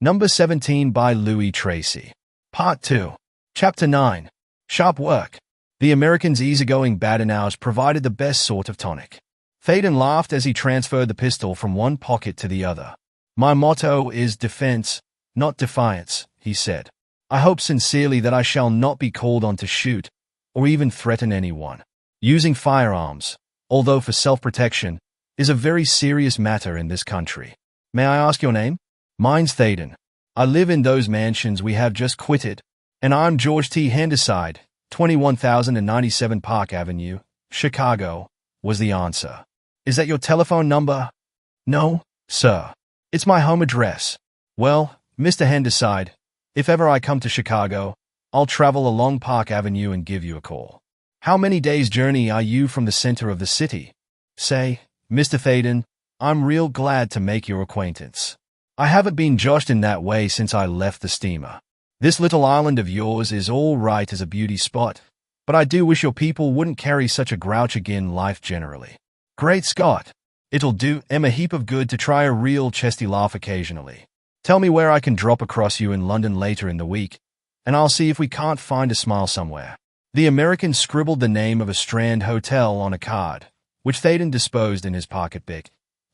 Number 17 by Louis Tracy. Part 2. Chapter 9. Sharp work. The American's easygoing badinage provided the best sort of tonic. Thaden laughed as he transferred the pistol from one pocket to the other. My motto is defense, not defiance, he said. I hope sincerely that I shall not be called on to shoot, or even threaten anyone. Using firearms, although for self-protection, is a very serious matter in this country. May I ask your name? Mine's Thaden. I live in those mansions we have just quitted, and I'm George T. Handyside, 21,097 Park Avenue, Chicago, was the answer. Is that your telephone number? No, sir. It's my home address. Well, Mr. Handyside, if ever I come to Chicago, I'll travel along Park Avenue and give you a call. How many days' journey are you from the center of the city? Say, Mr. Thaden, I'm real glad to make your acquaintance. I haven't been joshed in that way since I left the steamer. This little island of yours is all right as a beauty spot, but I do wish your people wouldn't carry such a grouch again life generally. Great Scott! It'll do em a heap of good to try a real chesty laugh occasionally. Tell me where I can drop across you in London later in the week, and I'll see if we can't find a smile somewhere. The American scribbled the name of a Strand hotel on a card, which Thaden disposed in his pocketbook,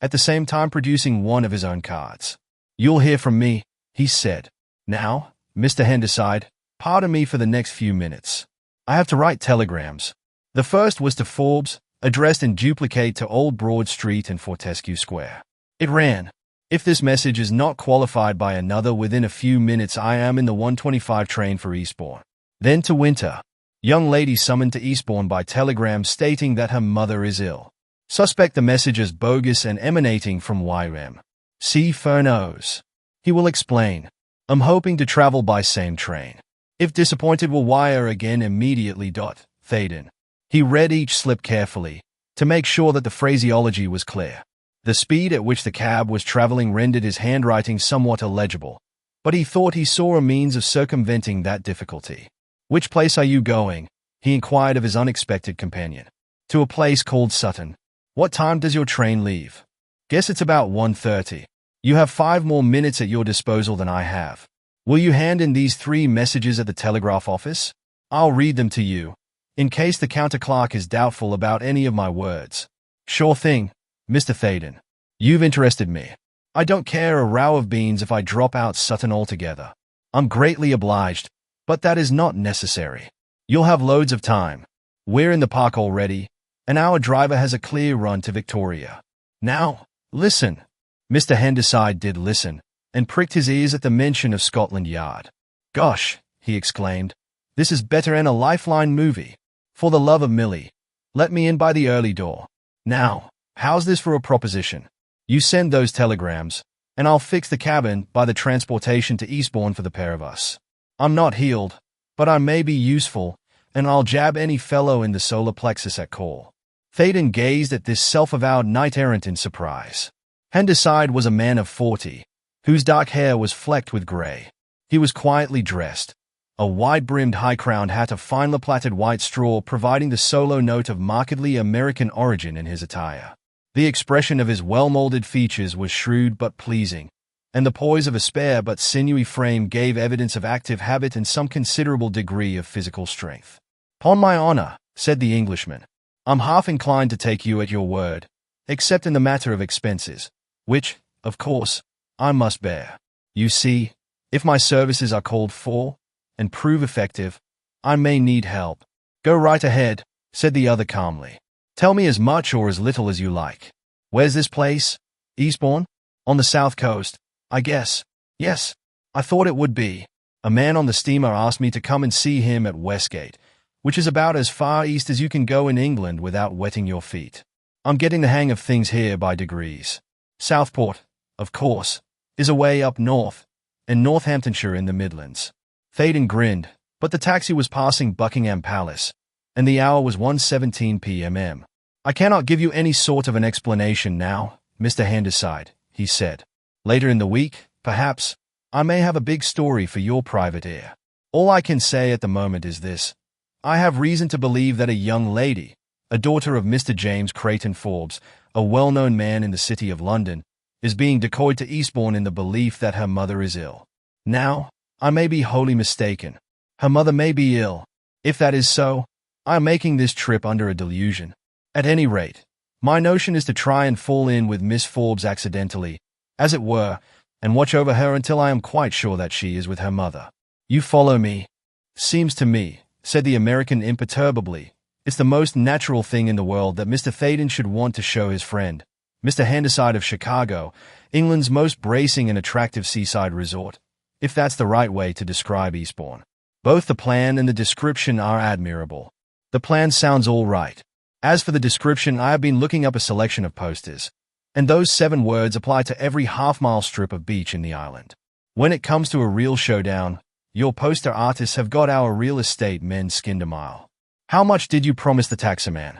at the same time producing one of his own cards. You'll hear from me, he said. Now, Mr. Handyside, pardon me for the next few minutes. I have to write telegrams. The first was to Forbes, addressed in duplicate to Old Broad Street and Fortescue Square. It ran, if this message is not qualified by another within a few minutes, I am in the 125 train for Eastbourne. Then to Winter. Young lady summoned to Eastbourne by telegram stating that her mother is ill. Suspect the message as bogus and emanating from YM. See Furneaux. He will explain. I'm hoping to travel by same train. If disappointed, will wire again immediately. Thaden. He read each slip carefully, to make sure that the phraseology was clear. The speed at which the cab was traveling rendered his handwriting somewhat illegible, but he thought he saw a means of circumventing that difficulty. Which place are you going? He inquired of his unexpected companion. To a place called Sutton. What time does your train leave? Guess it's about 1:30. You have 5 more minutes at your disposal than I have. Will you hand in these 3 messages at the telegraph office? I'll read them to you, in case the counter-clerk is doubtful about any of my words. Sure thing, Mr. Thaden. You've interested me. I don't care a row of beans if I drop out Sutton altogether. I'm greatly obliged, but that is not necessary. You'll have loads of time. We're in the park already, and our driver has a clear run to Victoria. Now, listen. Mr. Handyside did listen, and pricked his ears at the mention of Scotland Yard. Gosh, he exclaimed, this is better than a Lifeline movie. For the love of Millie, let me in by the early door. Now, how's this for a proposition? You send those telegrams, and I'll fix the cabin by the transportation to Eastbourne for the pair of us. I'm not healed, but I may be useful, and I'll jab any fellow in the solar plexus at call. Thaden gazed at this self-avowed knight-errant in surprise. Handyside was a man of 40, whose dark hair was flecked with grey. He was quietly dressed, a wide-brimmed high-crowned hat of finely plaited white straw providing the solo note of markedly American origin in his attire. The expression of his well-molded features was shrewd but pleasing, and the poise of a spare but sinewy frame gave evidence of active habit and some considerable degree of physical strength. "'Pon my honor," said the Englishman, "I'm half inclined to take you at your word, except in the matter of expenses, which, of course, I must bear. You see, if my services are called for, and prove effective, I may need help." "Go right ahead," said the other calmly. "Tell me as much or as little as you like. Where's this place? Eastbourne? On the south coast, I guess." "Yes, I thought it would be. A man on the steamer asked me to come and see him at Westgate, which is about as far east as you can go in England without wetting your feet. I'm getting the hang of things here by degrees. Southport, of course, is away up north, and Northamptonshire in the Midlands." Thaden grinned, but the taxi was passing Buckingham Palace, and the hour was 1:17 p.m. "I cannot give you any sort of an explanation now, Mr. Handyside," he said. "Later in the week, perhaps, I may have a big story for your private ear. All I can say at the moment is this. I have reason to believe that a young lady, a daughter of Mr. James Creighton Forbes, a well-known man in the City of London, is being decoyed to Eastbourne in the belief that her mother is ill. Now, I may be wholly mistaken. Her mother may be ill. If that is so, I am making this trip under a delusion. At any rate, my notion is to try and fall in with Miss Forbes accidentally, as it were, and watch over her until I am quite sure that she is with her mother. You follow me? Seems to me, said the American imperturbably, it's the most natural thing in the world that Mr. Thaden should want to show his friend, Mr. Handyside of Chicago, England's most bracing and attractive seaside resort, if that's the right way to describe Eastbourne. Both the plan and the description are admirable. The plan sounds all right. As for the description, I have been looking up a selection of posters, and those 7 words apply to every half-mile strip of beach in the island. When it comes to a real showdown, your poster artists have got our real estate men skinned a mile. How much did you promise the taxaman?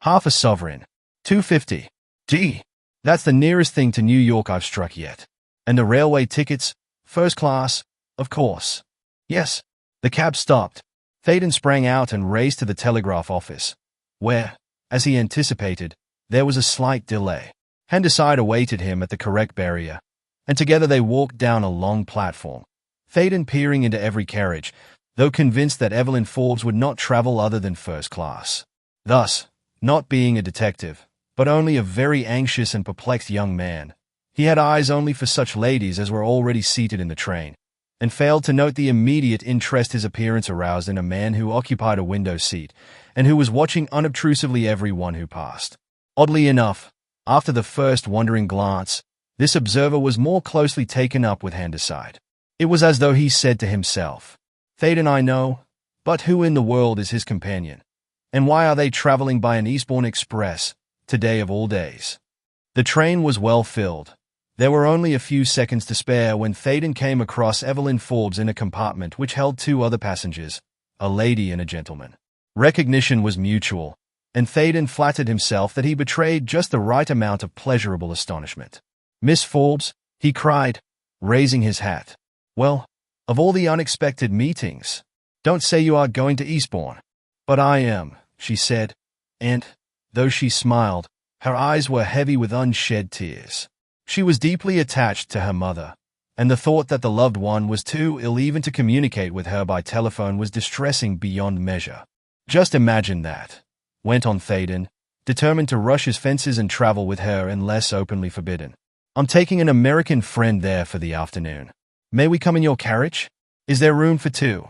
Half a sovereign. $2.50. Gee, that's the nearest thing to New York I've struck yet. And the railway tickets? First class, of course. Yes. The cab stopped. Thaden sprang out and raced to the telegraph office, where, as he anticipated, there was a slight delay. Handyside awaited him at the correct barrier, and together they walked down a long platform, Thaden peering into every carriage, though convinced that Evelyn Forbes would not travel other than first class. Thus, not being a detective, but only a very anxious and perplexed young man, he had eyes only for such ladies as were already seated in the train, and failed to note the immediate interest his appearance aroused in a man who occupied a window seat, and who was watching unobtrusively every one who passed. Oddly enough, after the first wondering glance, this observer was more closely taken up with Handyside. It was as though he said to himself, Thaden I know, but who in the world is his companion? And why are they traveling by an Eastbourne express, today of all days? The train was well filled. There were only a few seconds to spare when Thaden came across Evelyn Forbes in a compartment which held 2 other passengers, a lady and a gentleman. Recognition was mutual, and Thaden flattered himself that he betrayed just the right amount of pleasurable astonishment. Miss Forbes, he cried, raising his hat. Well, of all the unexpected meetings, don't say you are going to Eastbourne. But I am, she said, and, though she smiled, her eyes were heavy with unshed tears. She was deeply attached to her mother, and the thought that the loved one was too ill even to communicate with her by telephone was distressing beyond measure. Just imagine that, went on Thaden, determined to rush his fences and travel with her unless openly forbidden. I'm taking an American friend there for the afternoon. May we come in your carriage? Is there room for 2?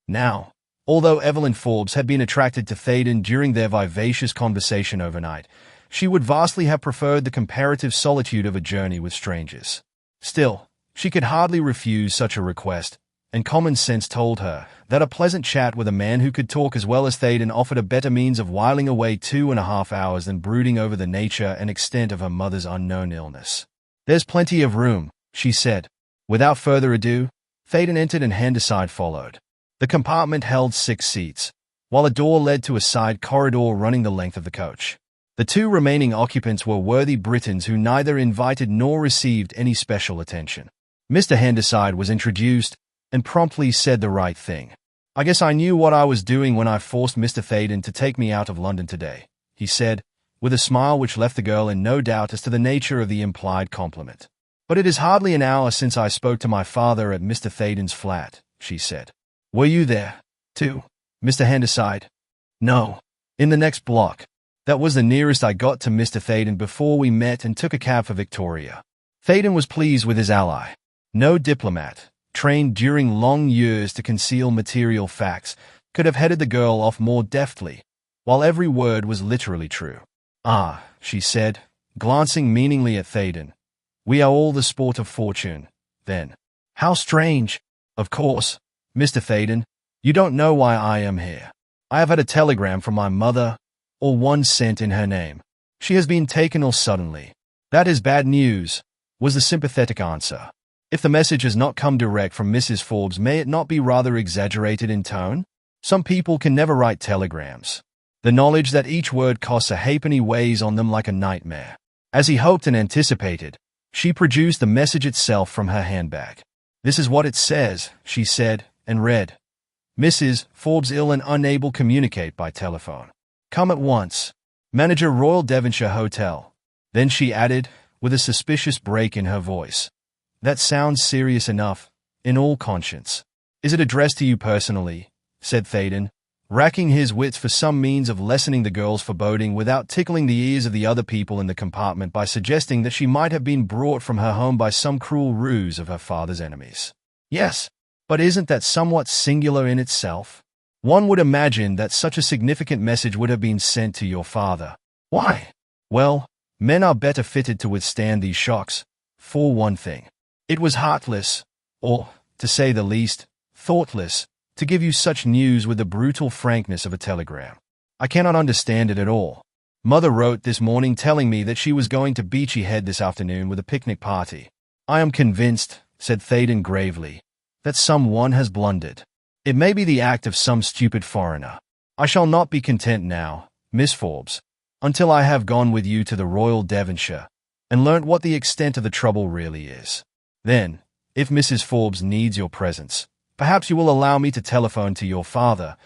Now, although Evelyn Forbes had been attracted to Thaden during their vivacious conversation overnight, she would vastly have preferred the comparative solitude of a journey with strangers. Still, she could hardly refuse such a request, and common sense told her that a pleasant chat with a man who could talk as well as Thaden offered a better means of whiling away 2.5 hours than brooding over the nature and extent of her mother's unknown illness. There's plenty of room, she said. Without further ado, Thaden entered and Handyside followed. The compartment held 6 seats, while a door led to a side corridor running the length of the coach. The 2 remaining occupants were worthy Britons who neither invited nor received any special attention. Mr. Handyside was introduced, and promptly said the right thing. I guess I knew what I was doing when I forced Mr. Thaden to take me out of London today, he said, with a smile which left the girl in no doubt as to the nature of the implied compliment. But it is hardly an hour since I spoke to my father at Mr. Thaden's flat, she said. Were you there, too, Mr. Handyside? No, in the next block. That was the nearest I got to Mr. Thaden before we met and took a cab for Victoria. Thaden was pleased with his ally. No diplomat, trained during long years to conceal material facts, could have headed the girl off more deftly, while every word was literally true. Ah, she said, glancing meaningly at Thaden. We are all the sport of fortune, then. How strange. Of course, Mr. Thaden, you don't know why I am here. I have had a telegram from my mother, or one sent in her name. She has been taken ill suddenly. That is bad news, was the sympathetic answer. If the message has not come direct from Mrs. Forbes, may it not be rather exaggerated in tone? Some people can never write telegrams. The knowledge that each word costs a halfpenny weighs on them like a nightmare. As he hoped and anticipated, she produced the message itself from her handbag. This is what it says, she said, and read. Mrs. Forbes ill and unable communicate by telephone. Come at once. Manager Royal Devonshire Hotel. Then she added, with a suspicious break in her voice. "That sounds serious enough, in all conscience." "Is it addressed to you personally?" said Thaden, racking his wits for some means of lessening the girl's foreboding without tickling the ears of the other people in the compartment by suggesting that she might have been brought from her home by some cruel ruse of her father's enemies. "Yes, but isn't that somewhat singular in itself? One would imagine that such a significant message would have been sent to your father." "Why?" "Well, men are better fitted to withstand these shocks, for one thing. It was heartless, or, to say the least, thoughtless, to give you such news with the brutal frankness of a telegram. I cannot understand it at all. Mother wrote this morning telling me that she was going to Beachy Head this afternoon with a picnic party. I am convinced," said Thaden gravely, "that someone has blundered. It may be the act of some stupid foreigner. I shall not be content now, Miss Forbes, until I have gone with you to the Royal Devonshire and learnt what the extent of the trouble really is. Then, if Mrs. Forbes needs your presence, perhaps you will allow me to telephone to your father,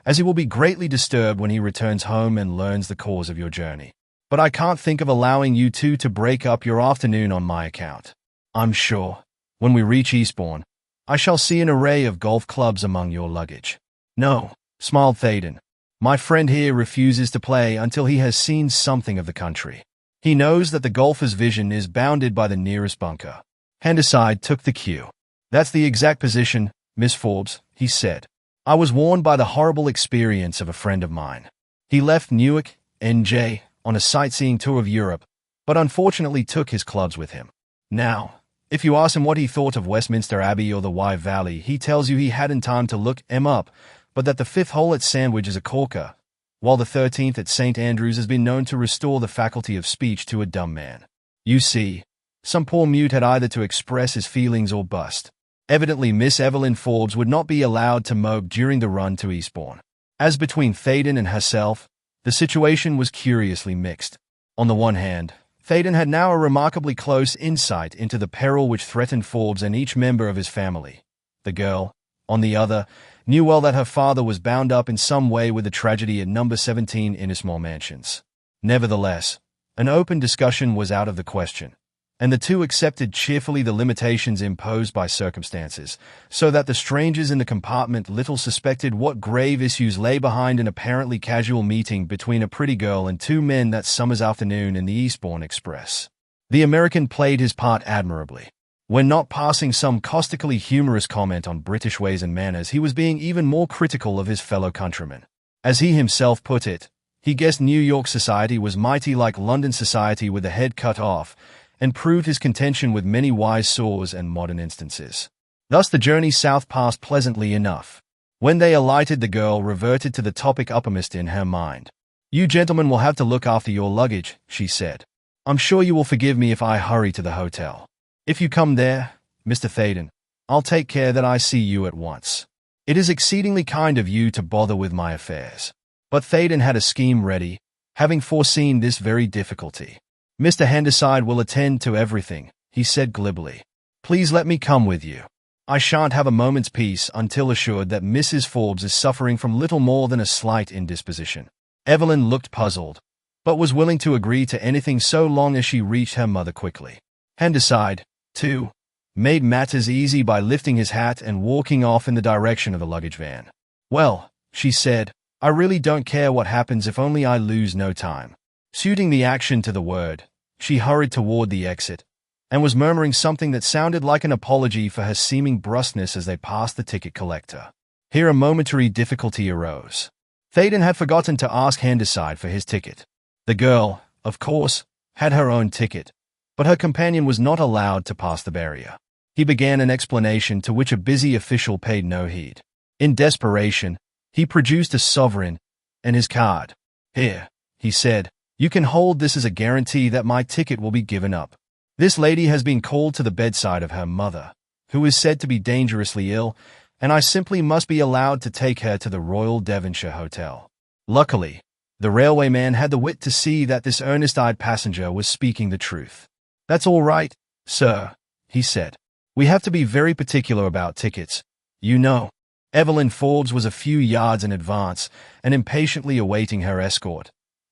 as he will be greatly disturbed when he returns home and learns the cause of your journey. But I can't think of allowing you two to break up your afternoon on my account. I'm sure, when we reach Eastbourne, I shall see an array of golf clubs among your luggage." "No," smiled Thaden. "My friend here refuses to play until he has seen something of the country. He knows that the golfer's vision is bounded by the nearest bunker." Handyside took the cue. "That's the exact position, Miss Forbes," he said. "I was warned by the horrible experience of a friend of mine. He left Newark, NJ, on a sightseeing tour of Europe, but unfortunately took his clubs with him. Now, if you ask him what he thought of Westminster Abbey or the Wye Valley, he tells you he hadn't time to look 'em up, but that the 5th hole at Sandwich is a corker, while the 13th at St. Andrews has been known to restore the faculty of speech to a dumb man. You see, some poor mute had either to express his feelings or bust. Evidently Miss Evelyn Forbes would not be allowed to mope during the run to Eastbourne." As between Thaden and herself, the situation was curiously mixed. On the one hand, Thaden had now a remarkably close insight into the peril which threatened Forbes and each member of his family. The girl, on the other, knew well that her father was bound up in some way with the tragedy at number 17 Innismore Mansions. Nevertheless, an open discussion was out of the question, and the two accepted cheerfully the limitations imposed by circumstances, so that the strangers in the compartment little suspected what grave issues lay behind an apparently casual meeting between a pretty girl and two men that summer's afternoon in the Eastbourne Express. The American played his part admirably. When not passing some caustically humorous comment on British ways and manners, he was being even more critical of his fellow countrymen. As he himself put it, he guessed New York society was mighty like London society with the head cut off, and proved his contention with many wise saws and modern instances. Thus the journey south passed pleasantly enough. When they alighted, the girl reverted to the topic uppermost in her mind. "You gentlemen will have to look after your luggage," she said. "I'm sure you will forgive me if I hurry to the hotel. If you come there, Mr. Thaden, I'll take care that I see you at once. It is exceedingly kind of you to bother with my affairs." But Thaden had a scheme ready, having foreseen this very difficulty. "Mr. Handyside will attend to everything," he said glibly. "Please let me come with you. I shan't have a moment's peace until assured that Mrs. Forbes is suffering from little more than a slight indisposition." Evelyn looked puzzled, but was willing to agree to anything so long as she reached her mother quickly. Handyside, too, made matters easy by lifting his hat and walking off in the direction of the luggage van. "Well," she said, "I really don't care what happens if only I lose no time." Suiting the action to the word, she hurried toward the exit, and was murmuring something that sounded like an apology for her seeming brusqueness as they passed the ticket collector. Here a momentary difficulty arose. Thaden had forgotten to ask Handyside for his ticket. The girl, of course, had her own ticket, but her companion was not allowed to pass the barrier. He began an explanation to which a busy official paid no heed. In desperation, he produced a sovereign and his card. "Here," he said, "you can hold this as a guarantee that my ticket will be given up. This lady has been called to the bedside of her mother, who is said to be dangerously ill, and I simply must be allowed to take her to the Royal Devonshire Hotel." Luckily, the railway man had the wit to see that this earnest-eyed passenger was speaking the truth. "That's all right, sir," he said. "We have to be very particular about tickets, you know." Evelyn Forbes was a few yards in advance and impatiently awaiting her escort,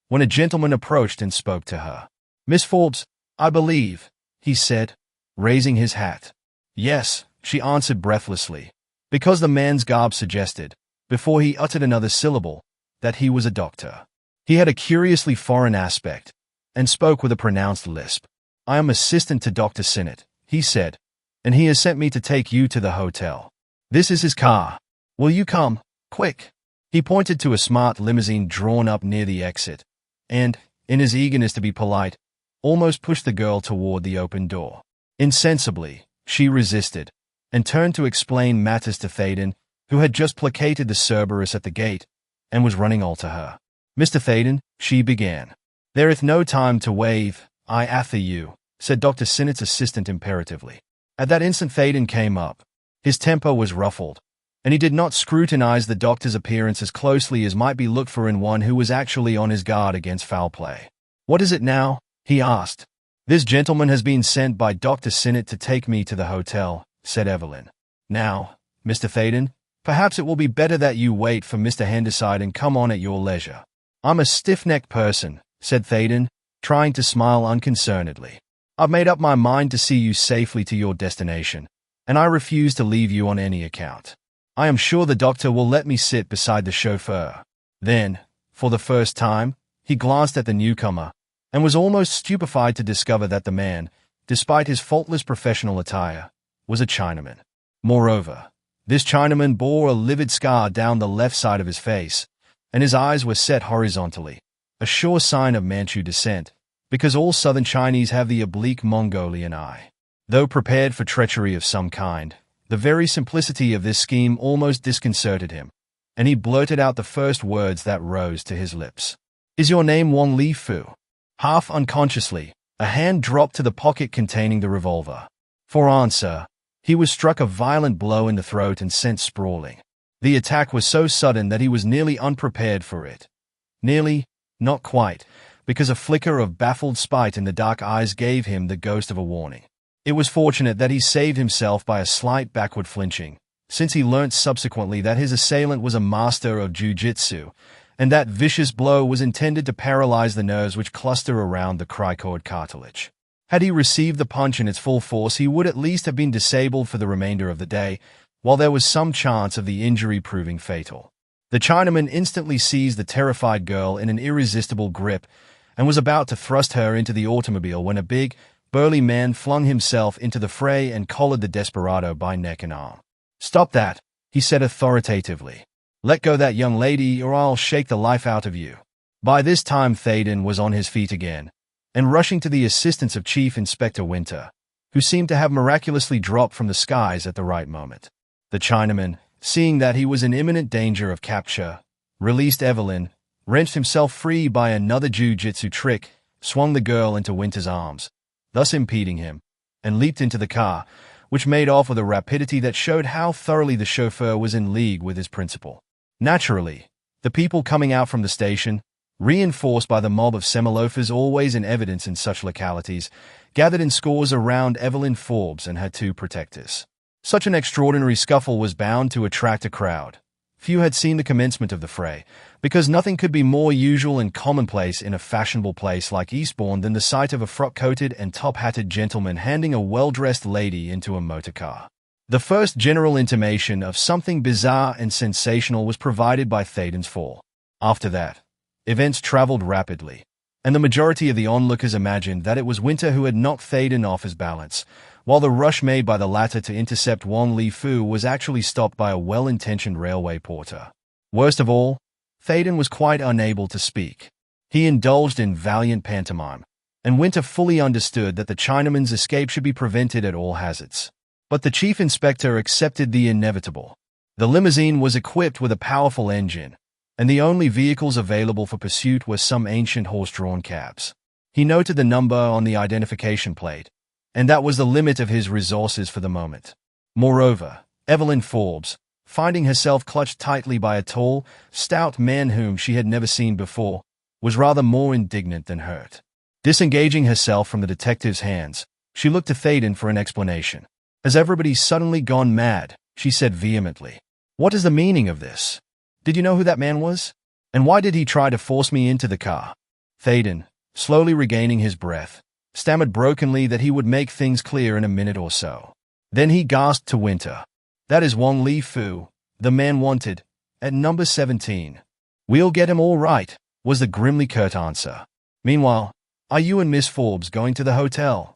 when a gentleman approached and spoke to her. "Miss Forbes," I believe, he said, raising his hat. Yes, she answered breathlessly, because the man's garb suggested, before he uttered another syllable, that he was a doctor. He had a curiously foreign aspect, and spoke with a pronounced lisp. I am assistant to Dr. Sinnott, he said, and he has sent me to take you to the hotel. This is his car. Will you come? Quick. He pointed to a smart limousine drawn up near the exit, and, in his eagerness to be polite, almost pushed the girl toward the open door. Insensibly, she resisted, and turned to explain matters to Thaden, who had just placated the Cerberus at the gate, and was running all to her. Mr. Thaden, she began. There is no time to wave, I after you, said Dr. Sinnott's assistant imperatively. At that instant Thaden came up. His temper was ruffled, and he did not scrutinize the doctor's appearance as closely as might be looked for in one who was actually on his guard against foul play. What is it now? He asked. This gentleman has been sent by Dr. Sinnott to take me to the hotel, said Evelyn. Now, Mr. Thaden, perhaps it will be better that you wait for Mr. Henderside and come on at your leisure. I'm a stiff-necked person, said Thaden, trying to smile unconcernedly. I've made up my mind to see you safely to your destination, and I refuse to leave you on any account. I am sure the doctor will let me sit beside the chauffeur. Then, for the first time, he glanced at the newcomer, and was almost stupefied to discover that the man, despite his faultless professional attire, was a Chinaman. Moreover, this Chinaman bore a livid scar down the left side of his face, and his eyes were set horizontally, a sure sign of Manchu descent, because all southern Chinese have the oblique Mongolian eye. Though prepared for treachery of some kind, the very simplicity of this scheme almost disconcerted him, and he blurted out the first words that rose to his lips. Is your name Wang Li Fu? Half unconsciously, a hand dropped to the pocket containing the revolver. For answer, he was struck a violent blow in the throat and sent sprawling. The attack was so sudden that he was nearly unprepared for it. Nearly, not quite, because a flicker of baffled spite in the dark eyes gave him the ghost of a warning. It was fortunate that he saved himself by a slight backward flinching, since he learnt subsequently that his assailant was a master of jiu-jitsu, and that vicious blow was intended to paralyze the nerves which cluster around the cricoid cartilage. Had he received the punch in its full force, he would at least have been disabled for the remainder of the day, while there was some chance of the injury proving fatal. The Chinaman instantly seized the terrified girl in an irresistible grip and was about to thrust her into the automobile when a big, burly man flung himself into the fray and collared the desperado by neck and arm. "Stop that," he said authoritatively. "Let go that young lady or I'll shake the life out of you." By this time Thaden was on his feet again, and rushing to the assistance of Chief Inspector Winter, who seemed to have miraculously dropped from the skies at the right moment. The Chinaman, seeing that he was in imminent danger of capture, released Evelyn, wrenched himself free by another jiu-jitsu trick, swung the girl into Winter's arms, thus impeding him, and leaped into the car, which made off with a rapidity that showed how thoroughly the chauffeur was in league with his principal. Naturally, the people coming out from the station, reinforced by the mob of semiloafers always in evidence in such localities, gathered in scores around Evelyn Forbes and her two protectors. Such an extraordinary scuffle was bound to attract a crowd. Few had seen the commencement of the fray, because nothing could be more usual and commonplace in a fashionable place like Eastbourne than the sight of a frock-coated and top-hatted gentleman handing a well-dressed lady into a motor car. The first general intimation of something bizarre and sensational was provided by Thaden's fall. After that, events traveled rapidly, and the majority of the onlookers imagined that it was Winter who had knocked Thaden off his balance, while the rush made by the latter to intercept Wang Li Fu was actually stopped by a well-intentioned railway porter. Worst of all, Thaden was quite unable to speak. He indulged in valiant pantomime, and Winter fully understood that the Chinaman's escape should be prevented at all hazards. But the chief inspector accepted the inevitable. The limousine was equipped with a powerful engine, and the only vehicles available for pursuit were some ancient horse-drawn cabs. He noted the number on the identification plate, and that was the limit of his resources for the moment. Moreover, Evelyn Forbes, finding herself clutched tightly by a tall, stout man whom she had never seen before, was rather more indignant than hurt. Disengaging herself from the detective's hands, she looked to Thaden for an explanation. "Has everybody suddenly gone mad?" she said vehemently. "What is the meaning of this? Did you know who that man was? And why did he try to force me into the car?" Thaden, slowly regaining his breath, stammered brokenly that he would make things clear in a minute or so. Then he gasped to Winter. "That is Wong Li Fu, the man wanted, at number 17. We'll get him all right," was the grimly curt answer. "Meanwhile, are you and Miss Forbes going to the hotel?"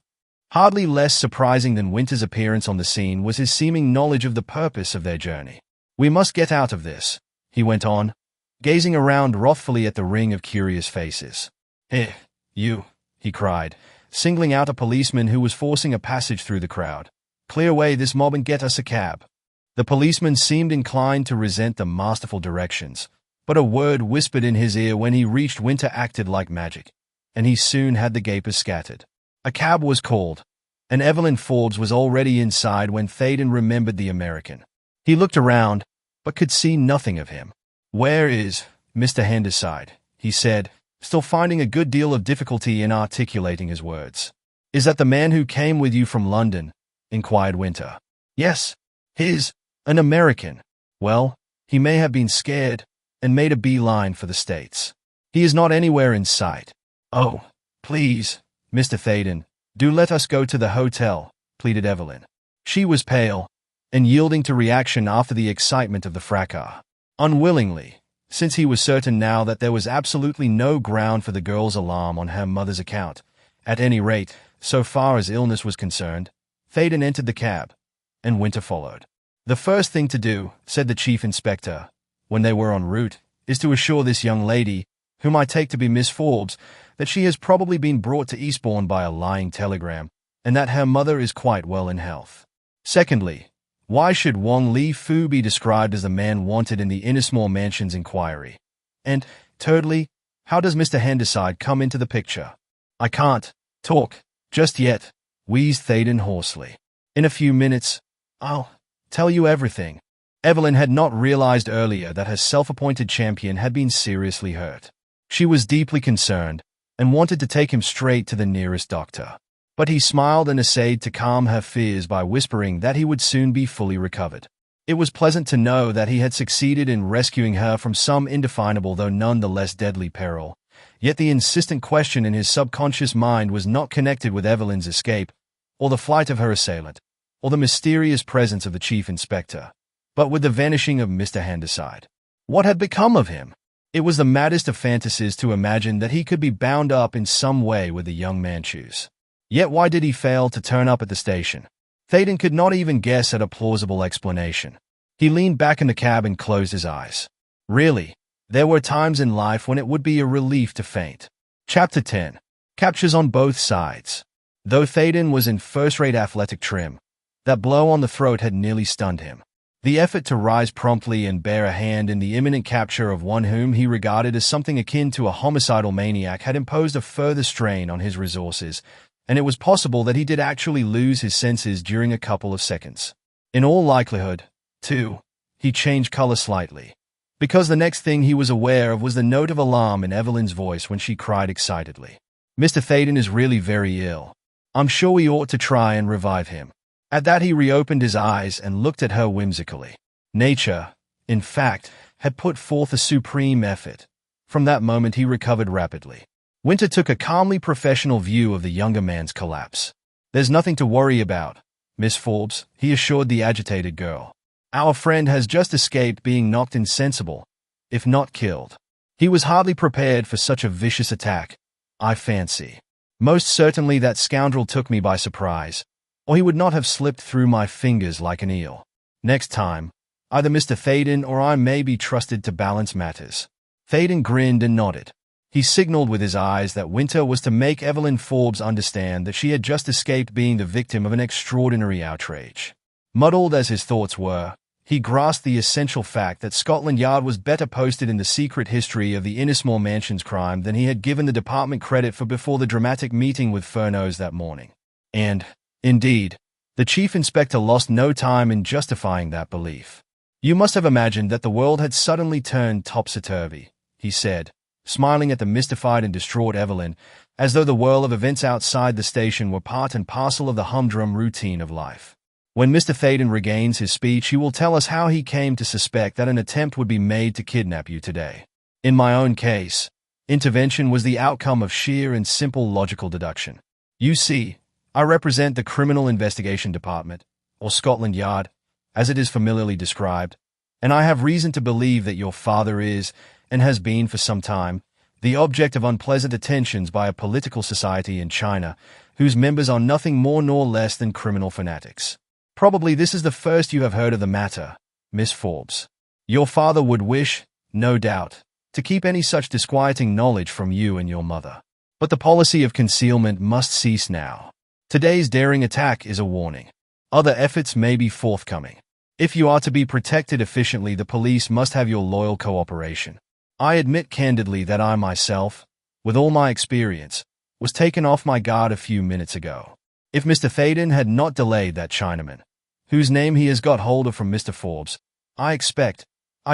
Hardly less surprising than Winter's appearance on the scene was his seeming knowledge of the purpose of their journey. "We must get out of this," he went on, gazing around wrathfully at the ring of curious faces. "Eh, you," he cried, singling out a policeman who was forcing a passage through the crowd. "Clear away this mob and get us a cab." The policeman seemed inclined to resent the masterful directions, but a word whispered in his ear when he reached Winter acted like magic, and he soon had the gapers scattered. A cab was called, and Evelyn Forbes was already inside when Thaden remembered the American. He looked around, but could see nothing of him. "Where is Mr. Handyside?" he said, still finding a good deal of difficulty in articulating his words. "Is that the man who came with you from London?" inquired Winter. "Yes, an American. Well, he may have been scared and made a beeline for the States. He is not anywhere in sight." "Oh, please, Mr. Thaden, do let us go to the hotel," pleaded Evelyn. She was pale and yielding to reaction after the excitement of the fracas. Unwillingly, since he was certain now that there was absolutely no ground for the girl's alarm on her mother's account. At any rate, so far as illness was concerned, Thaden entered the cab, and Winter followed. "The first thing to do," said the chief inspector, when they were en route, "is to assure this young lady, whom I take to be Miss Forbes, that she has probably been brought to Eastbourne by a lying telegram, and that her mother is quite well in health. Secondly, why should Wong Li Fu be described as the man wanted in the Innismore Mansions inquiry? And, thirdly, how does Mr. Handyside come into the picture?" "I can't talk just yet," wheezed Thaden hoarsely. "In a few minutes, I'll tell you everything." Evelyn had not realized earlier that her self-appointed champion had been seriously hurt. She was deeply concerned and wanted to take him straight to the nearest doctor. But he smiled and essayed to calm her fears by whispering that he would soon be fully recovered. It was pleasant to know that he had succeeded in rescuing her from some indefinable though none the less deadly peril. Yet the insistent question in his subconscious mind was not connected with Evelyn's escape, or the flight of her assailant, or the mysterious presence of the chief inspector, but with the vanishing of Mr. Handyside. What had become of him? It was the maddest of fantasies to imagine that he could be bound up in some way with the young Manchus. Yet why did he fail to turn up at the station? Thaden could not even guess at a plausible explanation. He leaned back in the cab and closed his eyes. Really, there were times in life when it would be a relief to faint. Chapter 10. Captures on both sides. Though Thaden was in first-rate athletic trim, that blow on the throat had nearly stunned him. The effort to rise promptly and bear a hand in the imminent capture of one whom he regarded as something akin to a homicidal maniac had imposed a further strain on his resources, and it was possible that he did actually lose his senses during a couple of seconds. In all likelihood, too, he changed color slightly, because the next thing he was aware of was the note of alarm in Evelyn's voice when she cried excitedly, "Mr. Thaden is really very ill. I'm sure we ought to try and revive him." At that he reopened his eyes and looked at her whimsically. Nature, in fact, had put forth a supreme effort. From that moment he recovered rapidly. Winter took a calmly professional view of the younger man's collapse. "There's nothing to worry about, Miss Forbes," he assured the agitated girl. "Our friend has just escaped being knocked insensible, if not killed. He was hardly prepared for such a vicious attack, I fancy. Most certainly that scoundrel took me by surprise, or he would not have slipped through my fingers like an eel. Next time, either Mr. Thaden or I may be trusted to balance matters." Thaden grinned and nodded. He signaled with his eyes that Winter was to make Evelyn Forbes understand that she had just escaped being the victim of an extraordinary outrage. Muddled as his thoughts were, he grasped the essential fact that Scotland Yard was better posted in the secret history of the Innismore Mansions crime than he had given the department credit for before the dramatic meeting with Furneaux that morning. And, indeed, the chief inspector lost no time in justifying that belief. "You must have imagined that the world had suddenly turned topsy-turvy," he said, smiling at the mystified and distraught Evelyn, as though the whirl of events outside the station were part and parcel of the humdrum routine of life. "When Mr. Thaden regains his speech, he will tell us how he came to suspect that an attempt would be made to kidnap you today. In my own case, intervention was the outcome of sheer and simple logical deduction. You see, I represent the Criminal Investigation Department, or Scotland Yard, as it is familiarly described, and I have reason to believe that your father is, and has been for some time, the object of unpleasant attentions by a political society in China, whose members are nothing more nor less than criminal fanatics. Probably this is the first you have heard of the matter, Miss Forbes. Your father would wish, no doubt, to keep any such disquieting knowledge from you and your mother. But the policy of concealment must cease now. Today's daring attack is a warning. Other efforts may be forthcoming. If you are to be protected efficiently, the police must have your loyal cooperation. I admit candidly that I myself, with all my experience, was taken off my guard a few minutes ago. If Mr. Thaden had not delayed that Chinaman, whose name he has got hold of from Mr. Forbes, I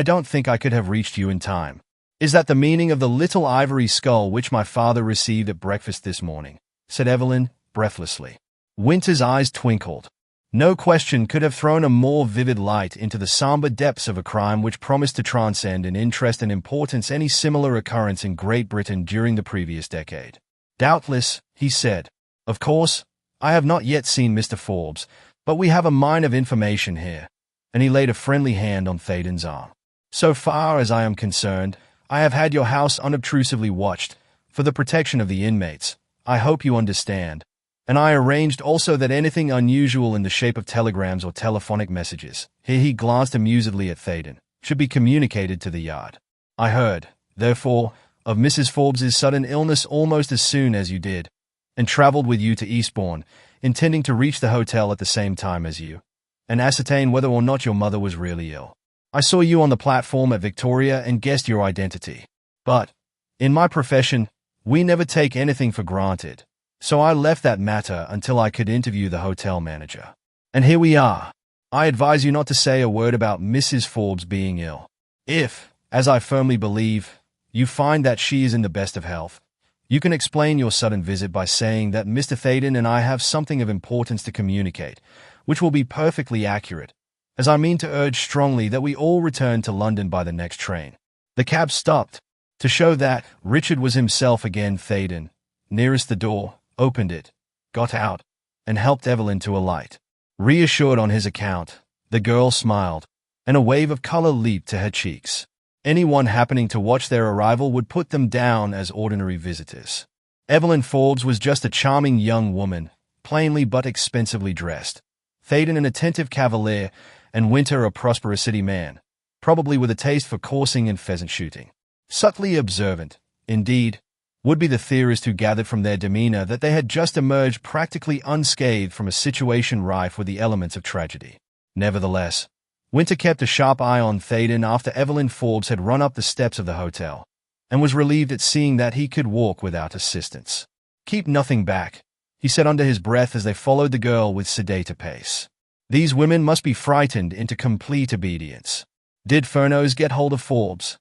don't think I could have reached you in time. Is that the meaning of the little ivory skull which my father received at breakfast this morning? Said Evelyn, breathlessly. Winter's eyes twinkled. No question could have thrown a more vivid light into the somber depths of a crime which promised to transcend in interest and importance any similar occurrence in Great Britain during the previous decade. Doubtless, he said. Of course, I have not yet seen Mr. Forbes, but we have a mine of information here, and he laid a friendly hand on Thaden's arm. So far as I am concerned, I have had your house unobtrusively watched, for the protection of the inmates, I hope you understand, and I arranged also that anything unusual in the shape of telegrams or telephonic messages, here he glanced amusedly at Thaden, should be communicated to the yard. I heard, therefore, of Mrs. Forbes's sudden illness almost as soon as you did, and travelled with you to Eastbourne, intending to reach the hotel at the same time as you, and ascertain whether or not your mother was really ill. I saw you on the platform at Victoria and guessed your identity. But, in my profession, we never take anything for granted, so I left that matter until I could interview the hotel manager. And here we are. I advise you not to say a word about Mrs. Forbes being ill. If, as I firmly believe, you find that she is in the best of health, you can explain your sudden visit by saying that Mr. Thaden and I have something of importance to communicate, which will be perfectly accurate, as I mean to urge strongly that we all return to London by the next train. The cab stopped. To show that, Richard was himself again. Thaden, nearest the door, opened it, got out, and helped Evelyn to alight. Reassured on his account, the girl smiled, and a wave of color leaped to her cheeks. Anyone happening to watch their arrival would put them down as ordinary visitors. Evelyn Forbes was just a charming young woman, plainly but expensively dressed. Thaden an attentive cavalier, and Winter a prosperous city man, probably with a taste for coursing and pheasant shooting. Subtly observant, indeed, would be the theorist who gathered from their demeanor that they had just emerged practically unscathed from a situation rife with the elements of tragedy. Nevertheless, Winter kept a sharp eye on Thaden after Evelyn Forbes had run up the steps of the hotel, and was relieved at seeing that he could walk without assistance. Keep nothing back, he said under his breath as they followed the girl with sedate pace. These women must be frightened into complete obedience. Did Furneaux get hold of Forbes?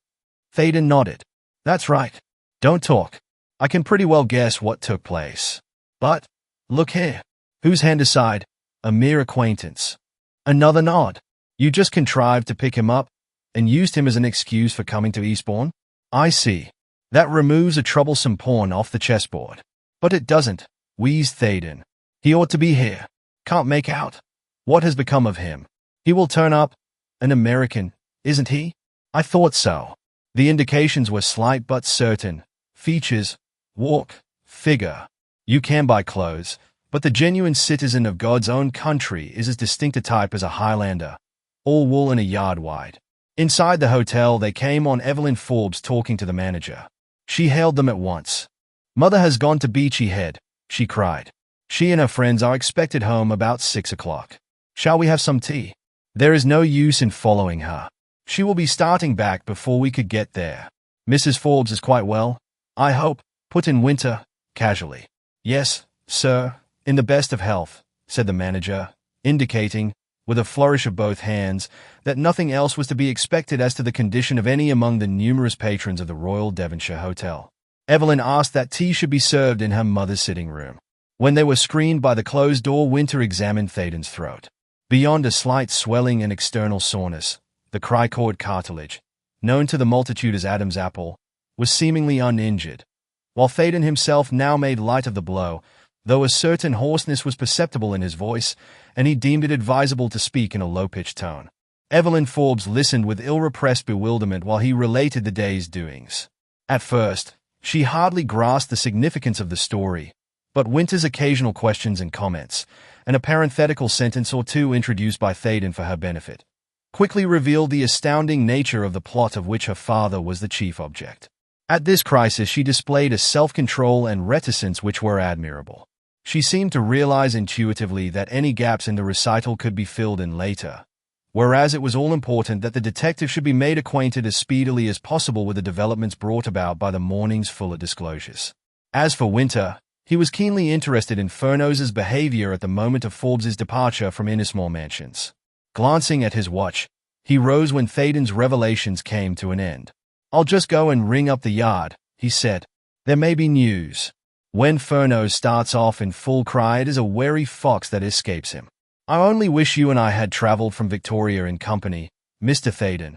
Thaden nodded. That's right. Don't talk. I can pretty well guess what took place. But, look here. Whose hand aside? A mere acquaintance. Another nod. You just contrived to pick him up, and used him as an excuse for coming to Eastbourne? I see. That removes a troublesome pawn off the chessboard. But it doesn't, wheezed Thaden. He ought to be here. Can't make out. What has become of him? He will turn up. An American, isn't he? I thought so. The indications were slight but certain. Features, walk, figure. You can buy clothes, but the genuine citizen of God's own country is as distinct a type as a Highlander, all wool and a yard wide. Inside the hotel, they came on Evelyn Forbes talking to the manager. She hailed them at once. Mother has gone to Beachy Head, she cried. She and her friends are expected home about 6 o'clock. Shall we have some tea? There is no use in following her. She will be starting back before we could get there. Mrs. Forbes is quite well, I hope, put in Winter, casually. Yes, sir, in the best of health, said the manager, indicating, with a flourish of both hands, that nothing else was to be expected as to the condition of any among the numerous patrons of the Royal Devonshire Hotel. Evelyn asked that tea should be served in her mother's sitting room. When they were screened by the closed door, Winter examined Thaden's throat. Beyond a slight swelling and external soreness, the cricoid cartilage, known to the multitude as Adam's apple, was seemingly uninjured. While Thaden himself now made light of the blow, though a certain hoarseness was perceptible in his voice, and he deemed it advisable to speak in a low-pitched tone. Evelyn Forbes listened with ill-repressed bewilderment while he related the day's doings. At first, she hardly grasped the significance of the story, but Winter's occasional questions and comments, and a parenthetical sentence or two introduced by Thaden for her benefit, quickly revealed the astounding nature of the plot of which her father was the chief object. At this crisis she displayed a self-control and reticence which were admirable. She seemed to realize intuitively that any gaps in the recital could be filled in later, whereas it was all important that the detective should be made acquainted as speedily as possible with the developments brought about by the morning's fuller disclosures. As for Winter, he was keenly interested in Furneaux's behavior at the moment of Forbes's departure from Innismore Mansions. Glancing at his watch, he rose when Thaden's revelations came to an end. "I'll just go and ring up the yard," he said. "There may be news." When Furneaux starts off in full cry, it is a wary fox that escapes him. "I only wish you and I had travelled from Victoria in company, Mr. Thaden.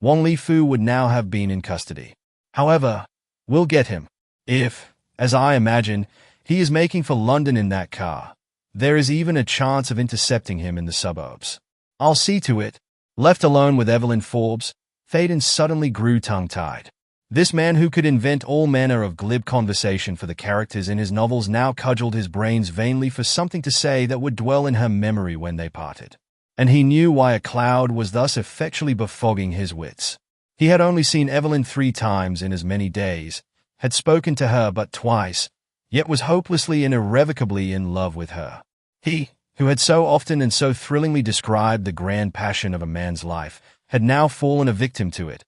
Wong Li Fu would now have been in custody. However, we'll get him. If, as I imagine, he is making for London in that car, there is even a chance of intercepting him in the suburbs. I'll see to it." Left alone with Evelyn Forbes, Thaden suddenly grew tongue-tied. This man who could invent all manner of glib conversation for the characters in his novels now cudgeled his brains vainly for something to say that would dwell in her memory when they parted. And he knew why a cloud was thus effectually befogging his wits. He had only seen Evelyn 3 times in as many days, had spoken to her but twice, yet was hopelessly and irrevocably in love with her. He, who had so often and so thrillingly described the grand passion of a man's life, had now fallen a victim to it,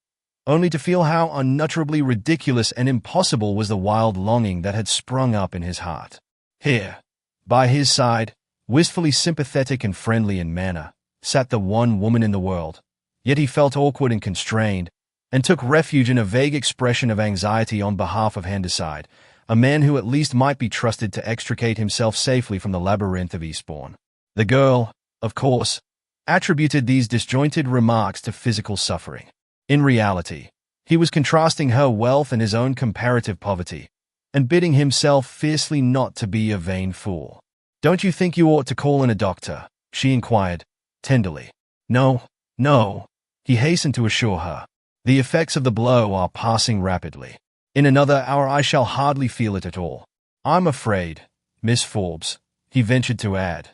only to feel how unutterably ridiculous and impossible was the wild longing that had sprung up in his heart. Here, by his side, wistfully sympathetic and friendly in manner, sat the one woman in the world, yet he felt awkward and constrained, and took refuge in a vague expression of anxiety on behalf of Handyside, a man who at least might be trusted to extricate himself safely from the labyrinth of Eastbourne. The girl, of course, attributed these disjointed remarks to physical suffering. In reality, he was contrasting her wealth and his own comparative poverty, and bidding himself fiercely not to be a vain fool. "Don't you think you ought to call in a doctor?" she inquired, tenderly. "No, no," he hastened to assure her. "The effects of the blow are passing rapidly. In another hour I shall hardly feel it at all. I'm afraid, Miss Forbes," he ventured to add,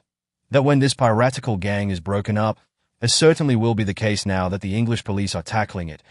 "that when this piratical gang is broken up, as certainly will be the case now that the English police are tackling it,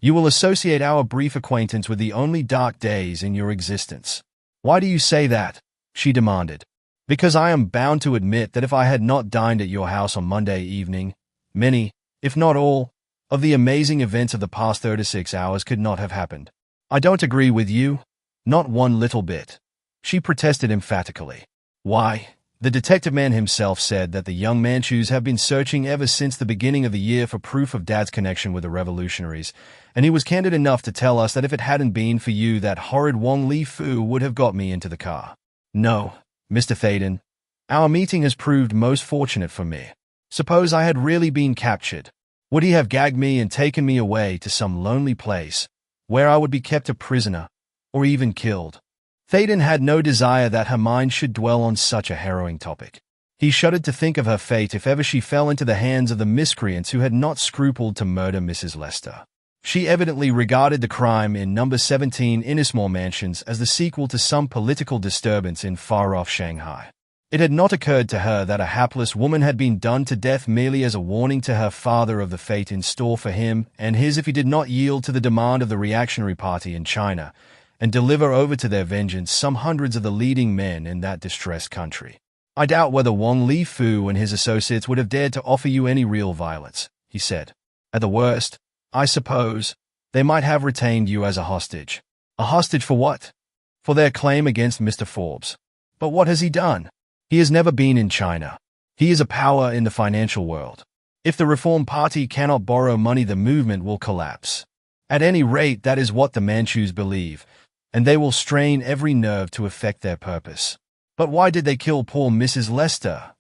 you will associate our brief acquaintance with the only dark days in your existence." "Why do you say that?" she demanded. "Because I am bound to admit that if I had not dined at your house on Monday evening, many, if not all, of the amazing events of the past 36 hours could not have happened." "I don't agree with you, not one little bit," she protested emphatically. "Why, the detective man himself said that the young Manchus have been searching ever since the beginning of the year for proof of Dad's connection with the revolutionaries, and he was candid enough to tell us that if it hadn't been for you, that horrid Wong Li Fu would have got me into the car. No, Mr. Thaden, our meeting has proved most fortunate for me. Suppose I had really been captured. Would he have gagged me and taken me away to some lonely place, where I would be kept a prisoner, or even killed?" Thaden had no desire that her mind should dwell on such a harrowing topic. He shuddered to think of her fate if ever she fell into the hands of the miscreants who had not scrupled to murder Mrs. Lester. She evidently regarded the crime in number 17 Innismore Mansions as the sequel to some political disturbance in far-off Shanghai. It had not occurred to her that a hapless woman had been done to death merely as a warning to her father of the fate in store for him and his if he did not yield to the demand of the reactionary party in China and deliver over to their vengeance some hundreds of the leading men in that distressed country. "I doubt whether Wong Li Fu and his associates would have dared to offer you any real violence," he said. "At the worst, I suppose, they might have retained you as a hostage." "A hostage for what?" "For their claim against Mr. Forbes." "But what has he done?" "He has never been in China. He is a power in the financial world. If the Reform Party cannot borrow money, the movement will collapse. At any rate, that is what the Manchus believe, and they will strain every nerve to effect their purpose." "But why did they kill poor Mrs. Lester?"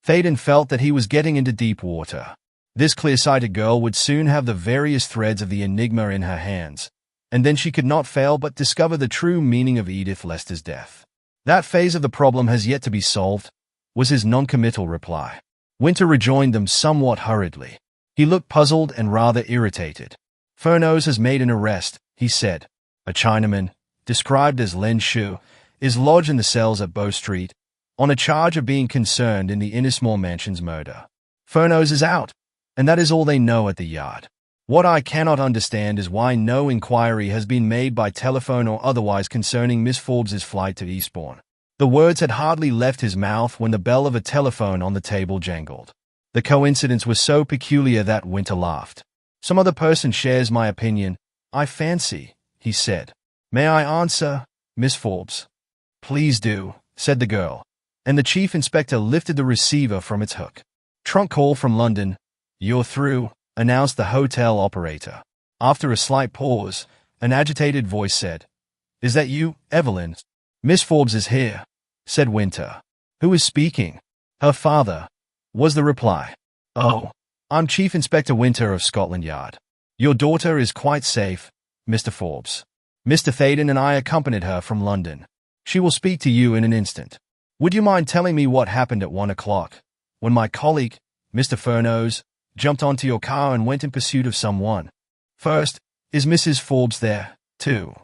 Thaden felt that he was getting into deep water. This clear-sighted girl would soon have the various threads of the enigma in her hands, and then she could not fail but discover the true meaning of Edith Lester's death. That phase of the problem has yet to be solved, was his noncommittal reply. Winter rejoined them somewhat hurriedly. He looked puzzled and rather irritated. Furneaux has made an arrest, he said. A Chinaman, described as Len Shu, is lodged in the cells at Bow Street, on a charge of being concerned in the Innismore Mansion's murder. Furneaux is out, and that is all they know at the Yard. What I cannot understand is why no inquiry has been made by telephone or otherwise concerning Miss Forbes's flight to Eastbourne. The words had hardly left his mouth when the bell of a telephone on the table jangled. The coincidence was so peculiar that Winter laughed. Some other person shares my opinion, I fancy, he said. May I answer, Miss Forbes? Please do, said the girl, and the chief inspector lifted the receiver from its hook. Trunk call from London. You're through, announced the hotel operator. After a slight pause, an agitated voice said, Is that you, Evelyn? Miss Forbes is here, said Winter. Who is speaking? Her father, was the reply. Oh, I'm Chief Inspector Winter of Scotland Yard. Your daughter is quite safe, Mr. Forbes. Mr. Thaden and I accompanied her from London. She will speak to you in an instant. Would you mind telling me what happened at 1 o'clock, when my colleague, Mr. Furneaux, jumped onto your car and went in pursuit of someone? First, is Mrs. Forbes there, too?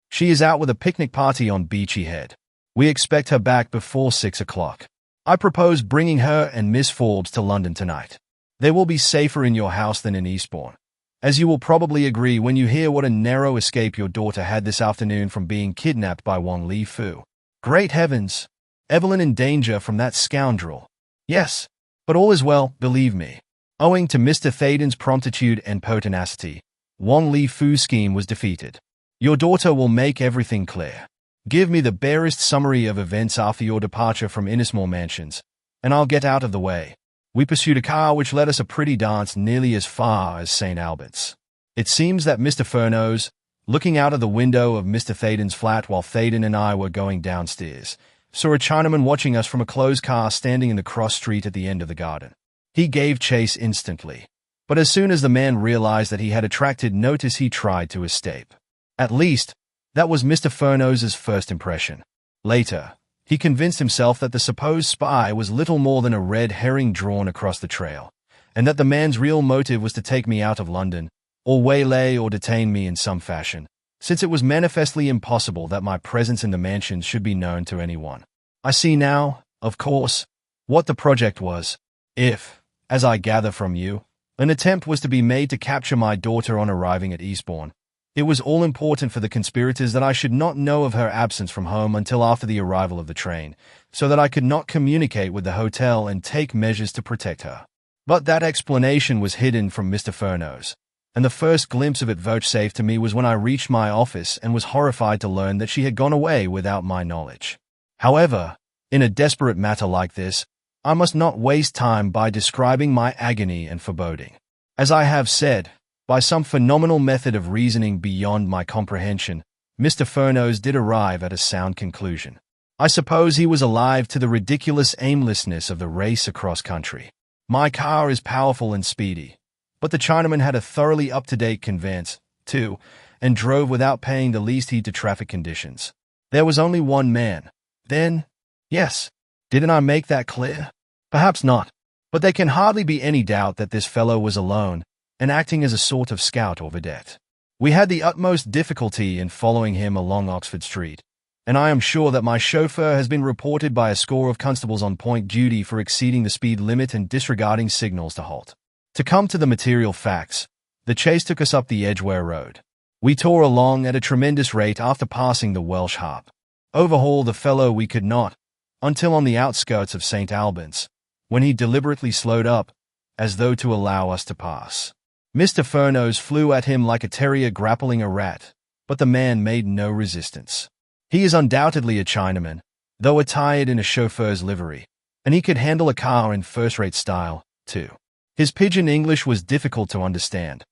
She is out with a picnic party on Beachy Head. We expect her back before 6 o'clock. I propose bringing her and Miss Forbes to London tonight. They will be safer in your house than in Eastbourne, as you will probably agree when you hear what a narrow escape your daughter had this afternoon from being kidnapped by Wang Li Fu. Great heavens! Evelyn in danger from that scoundrel. Yes, but all is well, believe me. Owing to Mr. Thaden's promptitude and pertinacity, Wang Li Fu's scheme was defeated. Your daughter will make everything clear. Give me the barest summary of events after your departure from Innismore Mansions, and I'll get out of the way. We pursued a car which led us a pretty dance nearly as far as St. Albert's. It seems that Mr. Furneaux, looking out of the window of Mr. Thaden's flat while Thaden and I were going downstairs, saw a Chinaman watching us from a closed car standing in the cross street at the end of the garden. He gave chase instantly, but as soon as the man realized that he had attracted notice, he tried to escape. At least, that was Mr. Furneaux's first impression. Later, he convinced himself that the supposed spy was little more than a red herring drawn across the trail, and that the man's real motive was to take me out of London, or waylay or detain me in some fashion, since it was manifestly impossible that my presence in the mansions should be known to anyone. I see now, of course, what the project was. If, as I gather from you, an attempt was to be made to capture my daughter on arriving at Eastbourne, it was all important for the conspirators that I should not know of her absence from home until after the arrival of the train, so that I could not communicate with the hotel and take measures to protect her. But that explanation was hidden from Mr. Furneaux, and the first glimpse of it vouchsafed to me was when I reached my office and was horrified to learn that she had gone away without my knowledge. However, in a desperate matter like this, I must not waste time by describing my agony and foreboding. As I have said, by some phenomenal method of reasoning beyond my comprehension, Mr. Furneaux did arrive at a sound conclusion. I suppose he was alive to the ridiculous aimlessness of the race across country. My car is powerful and speedy, but the Chinaman had a thoroughly up-to-date conveyance, too, and drove without paying the least heed to traffic conditions. There was only one man. Then, yes, didn't I make that clear? Perhaps not, but there can hardly be any doubt that this fellow was alone, and acting as a sort of scout or vedette. We had the utmost difficulty in following him along Oxford Street, and I am sure that my chauffeur has been reported by a score of constables on point duty for exceeding the speed limit and disregarding signals to halt. To come to the material facts, the chase took us up the Edgware Road. We tore along at a tremendous rate after passing the Welsh Harp. Overhaul the fellow we could not, until on the outskirts of St. Albans, when he deliberately slowed up, as though to allow us to pass. Mr. Furneaux flew at him like a terrier grappling a rat, but the man made no resistance. He is undoubtedly a Chinaman, though attired in a chauffeur's livery, and he could handle a car in first-rate style, too. His pidgin English was difficult to understand,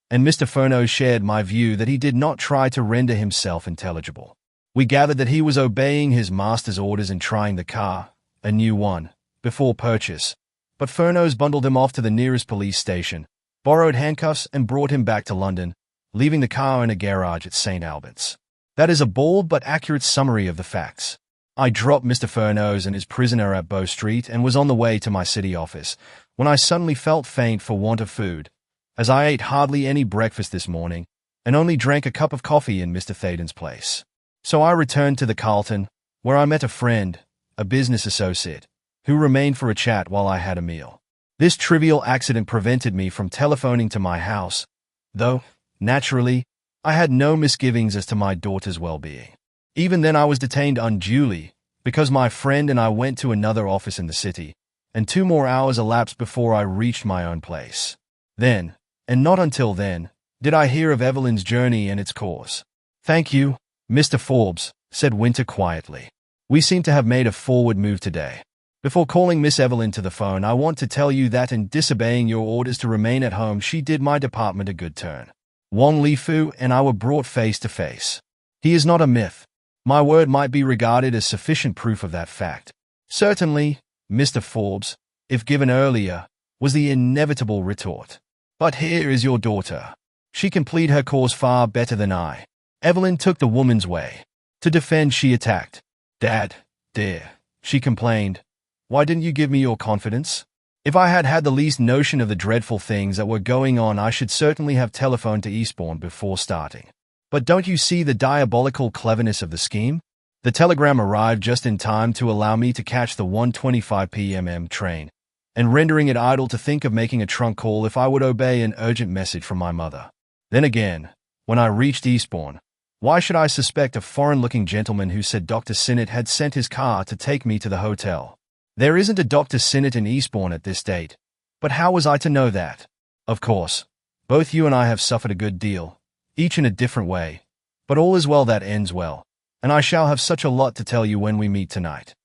and Mr. Furneaux shared my view that he did not try to render himself intelligible. We gathered that he was obeying his master's orders in trying the car, a new one, before purchase, but Furneaux bundled him off to the nearest police station, borrowed handcuffs and brought him back to London, leaving the car in a garage at St. Albert's. That is a bald but accurate summary of the facts. I dropped Mr. Furneaux and his prisoner at Bow Street and was on the way to my city office, when I suddenly felt faint for want of food, as I ate hardly any breakfast this morning, and only drank a cup of coffee in Mr. Thaden's place. So I returned to the Carlton, where I met a friend, a business associate, who remained for a chat while I had a meal. This trivial accident prevented me from telephoning to my house, though, naturally, I had no misgivings as to my daughter's well-being. Even then I was detained unduly, because my friend and I went to another office in the city, and 2 more hours elapsed before I reached my own place. Then, and not until then, did I hear of Evelyn's journey and its cause. "Thank you, Mr. Forbes," said Winter quietly. "We seem to have made a forward move today. Before calling Miss Evelyn to the phone, I want to tell you that in disobeying your orders to remain at home, she did my department a good turn. Wang Lifu and I were brought face to face. He is not a myth. My word might be regarded as sufficient proof of that fact." "Certainly, Mr. Forbes, if given earlier," was the inevitable retort. "But here is your daughter. She can plead her cause far better than I." Evelyn took the woman's way. To defend, she attacked. "Dad, dear," she complained, "why didn't you give me your confidence? If I had had the least notion of the dreadful things that were going on, I should certainly have telephoned to Eastbourne before starting. But don't you see the diabolical cleverness of the scheme? The telegram arrived just in time to allow me to catch the 1:25 p.m. train, and rendering it idle to think of making a trunk call if I would obey an urgent message from my mother. Then again, when I reached Eastbourne, why should I suspect a foreign-looking gentleman who said Dr. Sinnott had sent his car to take me to the hotel? There isn't a Dr. Sinnott in Eastbourne at this date, but how was I to know that? Of course, both you and I have suffered a good deal, each in a different way, but all is well that ends well, and I shall have such a lot to tell you when we meet tonight."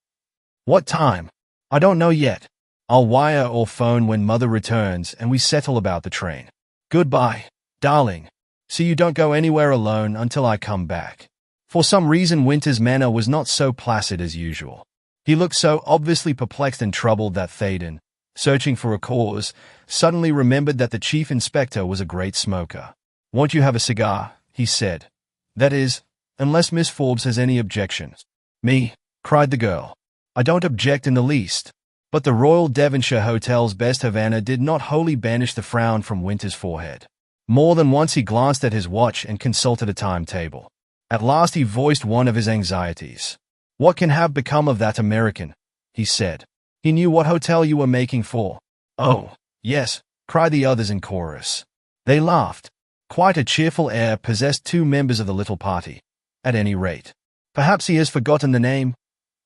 "What time?" "I don't know yet. I'll wire or phone when Mother returns and we settle about the train. Goodbye, darling. So you don't go anywhere alone until I come back." For some reason Winter's manner was not so placid as usual. He looked so obviously perplexed and troubled that Thaden, searching for a cause, suddenly remembered that the chief inspector was a great smoker. "Won't you have a cigar?" he said. "That is, unless Miss Forbes has any objections." "Me?" cried the girl. "I don't object in the least." But the Royal Devonshire Hotel's best Havana did not wholly banish the frown from Winter's forehead. More than once he glanced at his watch and consulted a timetable. At last he voiced one of his anxieties. "What can have become of that American?" he said. "He knew what hotel you were making for." "Oh, yes," cried the others in chorus. They laughed. Quite a cheerful air possessed 2 members of the little party, at any rate. "Perhaps he has forgotten the name,"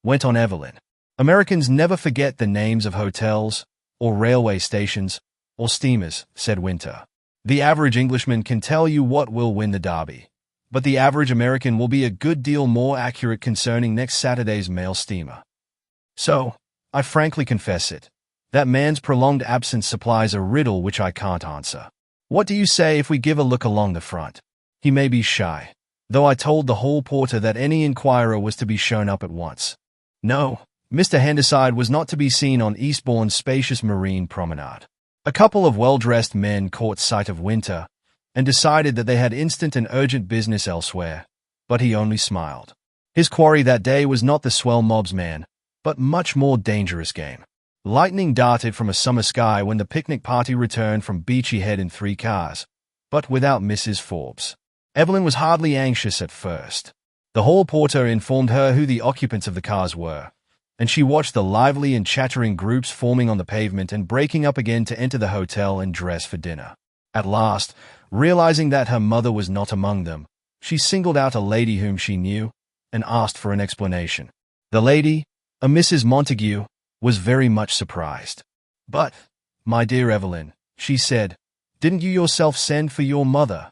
went on Evelyn. "Americans never forget the names of hotels, or railway stations, or steamers," said Winter. "The average Englishman can tell you what will win the Derby, but the average American will be a good deal more accurate concerning next Saturday's mail steamer. So, I frankly confess it, that man's prolonged absence supplies a riddle which I can't answer. What do you say if we give a look along the front? He may be shy, though I told the hall porter that any inquirer was to be shown up at once." No, Mr. Handyside was not to be seen on Eastbourne's spacious marine promenade. A couple of well-dressed men caught sight of Winter, and decided that they had instant and urgent business elsewhere, but he only smiled. His quarry that day was not the swell mobsman, but much more dangerous game. Lightning darted from a summer sky when the picnic party returned from Beachy Head in 3 cars, but without Mrs. Forbes. Evelyn was hardly anxious at first. The hall porter informed her who the occupants of the cars were, and she watched the lively and chattering groups forming on the pavement and breaking up again to enter the hotel and dress for dinner. At last, realizing that her mother was not among them, she singled out a lady whom she knew, and asked for an explanation. The lady, a Mrs. Montague, was very much surprised. "But, my dear Evelyn," she said, "didn't you yourself send for your mother?"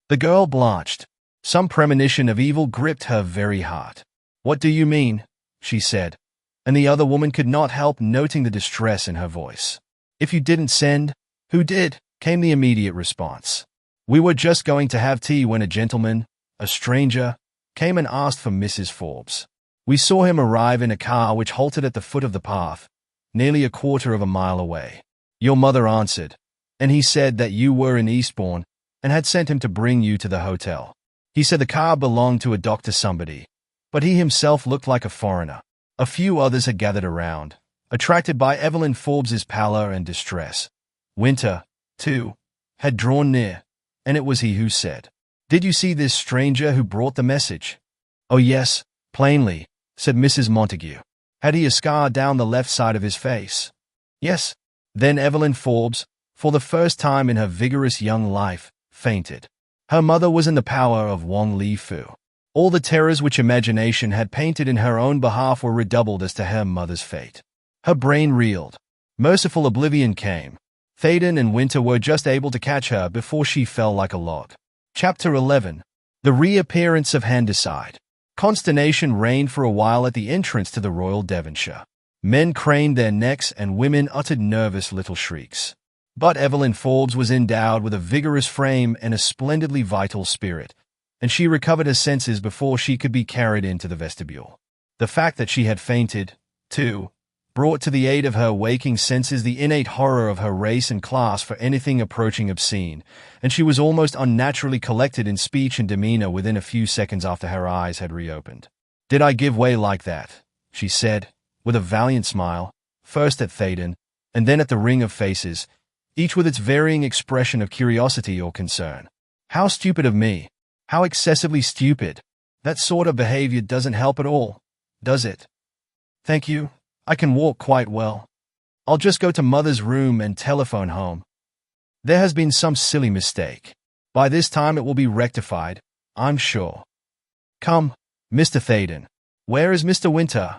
The girl blanched. Some premonition of evil gripped her very heart. "What do you mean?" she said, and the other woman could not help noting the distress in her voice. "If you didn't send, who did?" came the immediate response. "We were just going to have tea when a gentleman, a stranger, came and asked for Mrs. Forbes. We saw him arrive in a car which halted at the foot of the path, nearly a quarter of a mile away. Your mother answered, and he said that you were in Eastbourne and had sent him to bring you to the hotel. He said the car belonged to a Dr. Somebody, but he himself looked like a foreigner. A few others had gathered around, attracted by Evelyn Forbes's pallor and distress. Winter, too, had drawn near, and it was he who said, "Did you see this stranger who brought the message?" "Oh yes, plainly," said Mrs. Montague. "Had he a scar down the left side of his face?" "Yes." Then Evelyn Forbes, for the first time in her vigorous young life, fainted. Her mother was in the power of Wong Li Fu. All the terrors which imagination had painted in her own behalf were redoubled as to her mother's fate. Her brain reeled. Merciful oblivion came. Thaden and Winter were just able to catch her before she fell like a log. Chapter 11. The Reappearance of Handicide. Consternation reigned for a while at the entrance to the Royal Devonshire. Men craned their necks and women uttered nervous little shrieks. But Evelyn Forbes was endowed with a vigorous frame and a splendidly vital spirit, and she recovered her senses before she could be carried into the vestibule. The fact that she had fainted, too, brought to the aid of her waking senses the innate horror of her race and class for anything approaching obscene, and she was almost unnaturally collected in speech and demeanor within a few seconds after her eyes had reopened. "Did I give way like that?" she said, with a valiant smile, first at Thaden, and then at the ring of faces, each with its varying expression of curiosity or concern. "How stupid of me! How excessively stupid! That sort of behavior doesn't help at all, does it?" "Thank you. I can walk quite well. I'll just go to Mother's room and telephone home. There has been some silly mistake. By this time it will be rectified, I'm sure." "Come, Mr. Thaden. Where is Mr. Winter?"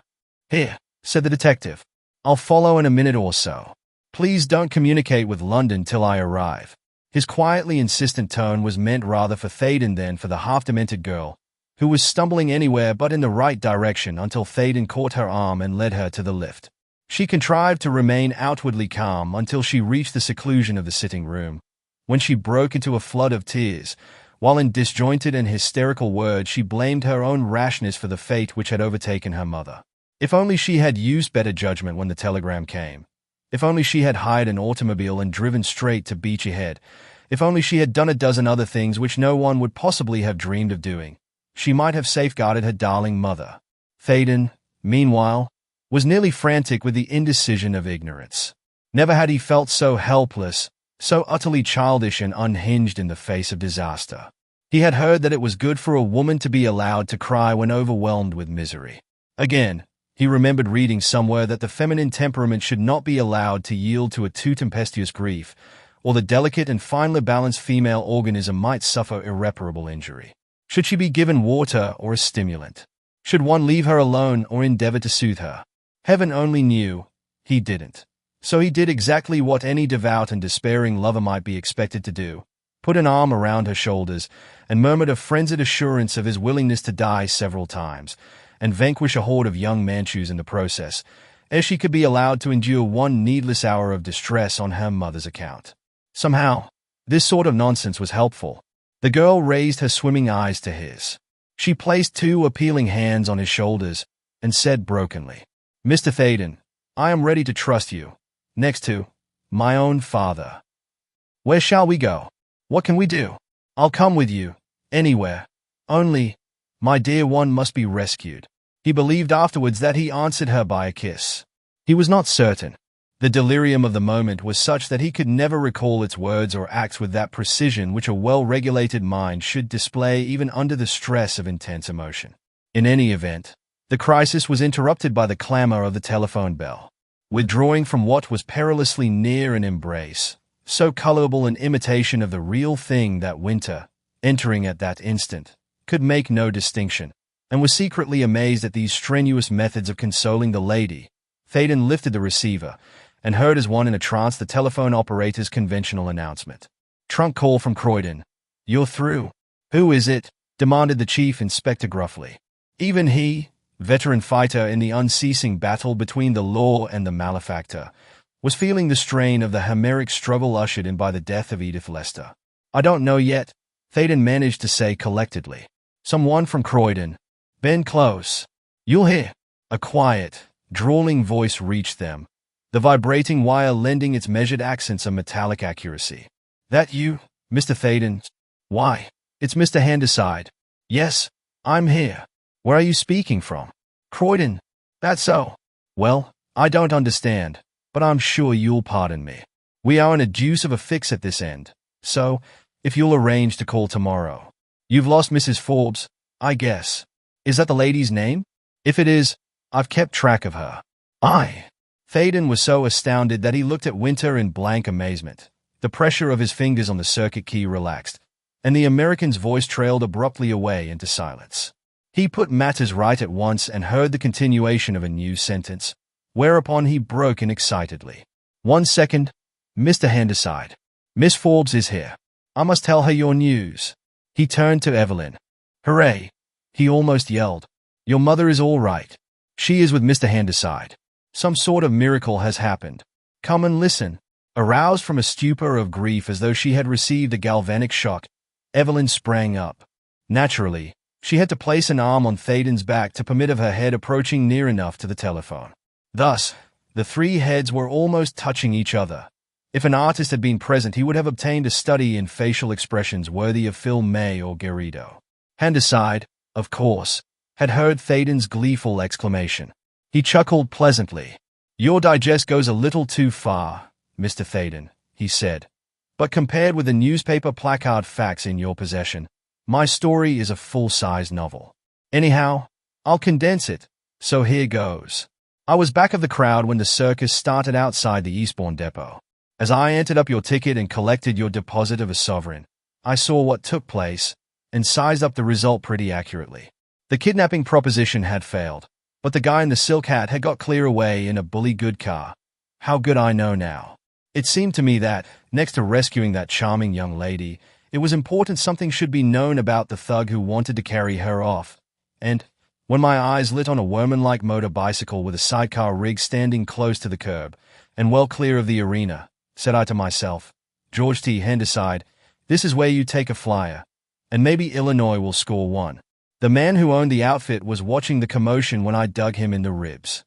"Here," said the detective. "I'll follow in a minute or so. Please don't communicate with London till I arrive." His quietly insistent tone was meant rather for Thaden than for the half-demented girl, who was stumbling anywhere but in the right direction until Thaden caught her arm and led her to the lift. She contrived to remain outwardly calm until she reached the seclusion of the sitting room, when she broke into a flood of tears, while in disjointed and hysterical words she blamed her own rashness for the fate which had overtaken her mother. If only she had used better judgment when the telegram came. If only she had hired an automobile and driven straight to Beachy Head. If only she had done a dozen other things which no one would possibly have dreamed of doing. She might have safeguarded her darling mother. Thaden, meanwhile, was nearly frantic with the indecision of ignorance. Never had he felt so helpless, so utterly childish and unhinged in the face of disaster. He had heard that it was good for a woman to be allowed to cry when overwhelmed with misery. Again, he remembered reading somewhere that the feminine temperament should not be allowed to yield to a too tempestuous grief, or the delicate and finely balanced female organism might suffer irreparable injury. Should she be given water or a stimulant? Should one leave her alone or endeavor to soothe her? Heaven only knew. He didn't. So he did exactly what any devout and despairing lover might be expected to do, put an arm around her shoulders, and murmured a frenzied assurance of his willingness to die several times, and vanquish a horde of young Manchus in the process, ere she could be allowed to endure one needless hour of distress on her mother's account. Somehow, this sort of nonsense was helpful. The girl raised her swimming eyes to his. She placed two appealing hands on his shoulders and said brokenly, "Mr. Thaden, I am ready to trust you, next to my own father. Where shall we go? What can we do? I'll come with you, anywhere. Only, my dear one must be rescued." He believed afterwards that he answered her by a kiss. He was not certain. The delirium of the moment was such that he could never recall its words or acts with that precision which a well-regulated mind should display even under the stress of intense emotion. In any event, the crisis was interrupted by the clamor of the telephone bell. Withdrawing from what was perilously near an embrace, so colorable an imitation of the real thing that Winter, entering at that instant, could make no distinction, and was secretly amazed at these strenuous methods of consoling the lady, Thaden lifted the receiver, and heard as one in a trance the telephone operator's conventional announcement. "Trunk call from Croydon. You're through." "Who is it?" demanded the chief inspector gruffly. Even he, veteran fighter in the unceasing battle between the law and the malefactor, was feeling the strain of the Homeric struggle ushered in by the death of Edith Lester. "I don't know yet," Thaden managed to say collectedly. "Someone from Croydon. Been close. You'll hear." A quiet, drawling voice reached them, the vibrating wire lending its measured accents a metallic accuracy. "That you, Mr. Thaden?" "Why, it's Mr. Handicide." "Yes, I'm here. Where are you speaking from?" "Croydon. That's so. Well, I don't understand, but I'm sure you'll pardon me. We are in a deuce of a fix at this end, so, if you'll arrange to call tomorrow. You've lost Mrs. Forbes, I guess. Is that the lady's name? If it is, I've kept track of her. Thaden was so astounded that he looked at Winter in blank amazement. The pressure of his fingers on the circuit key relaxed, and the American's voice trailed abruptly away into silence. He put matters right at once and heard the continuation of a new sentence, whereupon he broke in excitedly. 1 second, Mr. Handyside. Miss Forbes is here. I must tell her your news. He turned to Evelyn. Hooray! He almost yelled. Your mother is all right. She is with Mr. Handyside. Some sort of miracle has happened. Come and listen. Aroused from a stupor of grief as though she had received a galvanic shock, Evelyn sprang up. Naturally, she had to place an arm on Thaden's back to permit of her head approaching near enough to the telephone. Thus, the three heads were almost touching each other. If an artist had been present, he would have obtained a study in facial expressions worthy of Phil May or Garrido. Handyside, of course, had heard Thaden's gleeful exclamation. He chuckled pleasantly. Your digest goes a little too far, Mr. Thaden, he said. But compared with the newspaper placard facts in your possession, my story is a full-size novel. Anyhow, I'll condense it, so here goes. I was back of the crowd when the circus started outside the Eastbourne depot. As I entered up your ticket and collected your deposit of a sovereign, I saw what took place and sized up the result pretty accurately. The kidnapping proposition had failed, but the guy in the silk hat had got clear away in a bully good car. How good I know now. It seemed to me that, next to rescuing that charming young lady, it was important something should be known about the thug who wanted to carry her off. And, when my eyes lit on a workman-like motor bicycle with a sidecar rig standing close to the curb, and well clear of the arena, said I to myself, George T. Handyside, this is where you take a flyer, and maybe Illinois will score one. The man who owned the outfit was watching the commotion when I dug him in the ribs.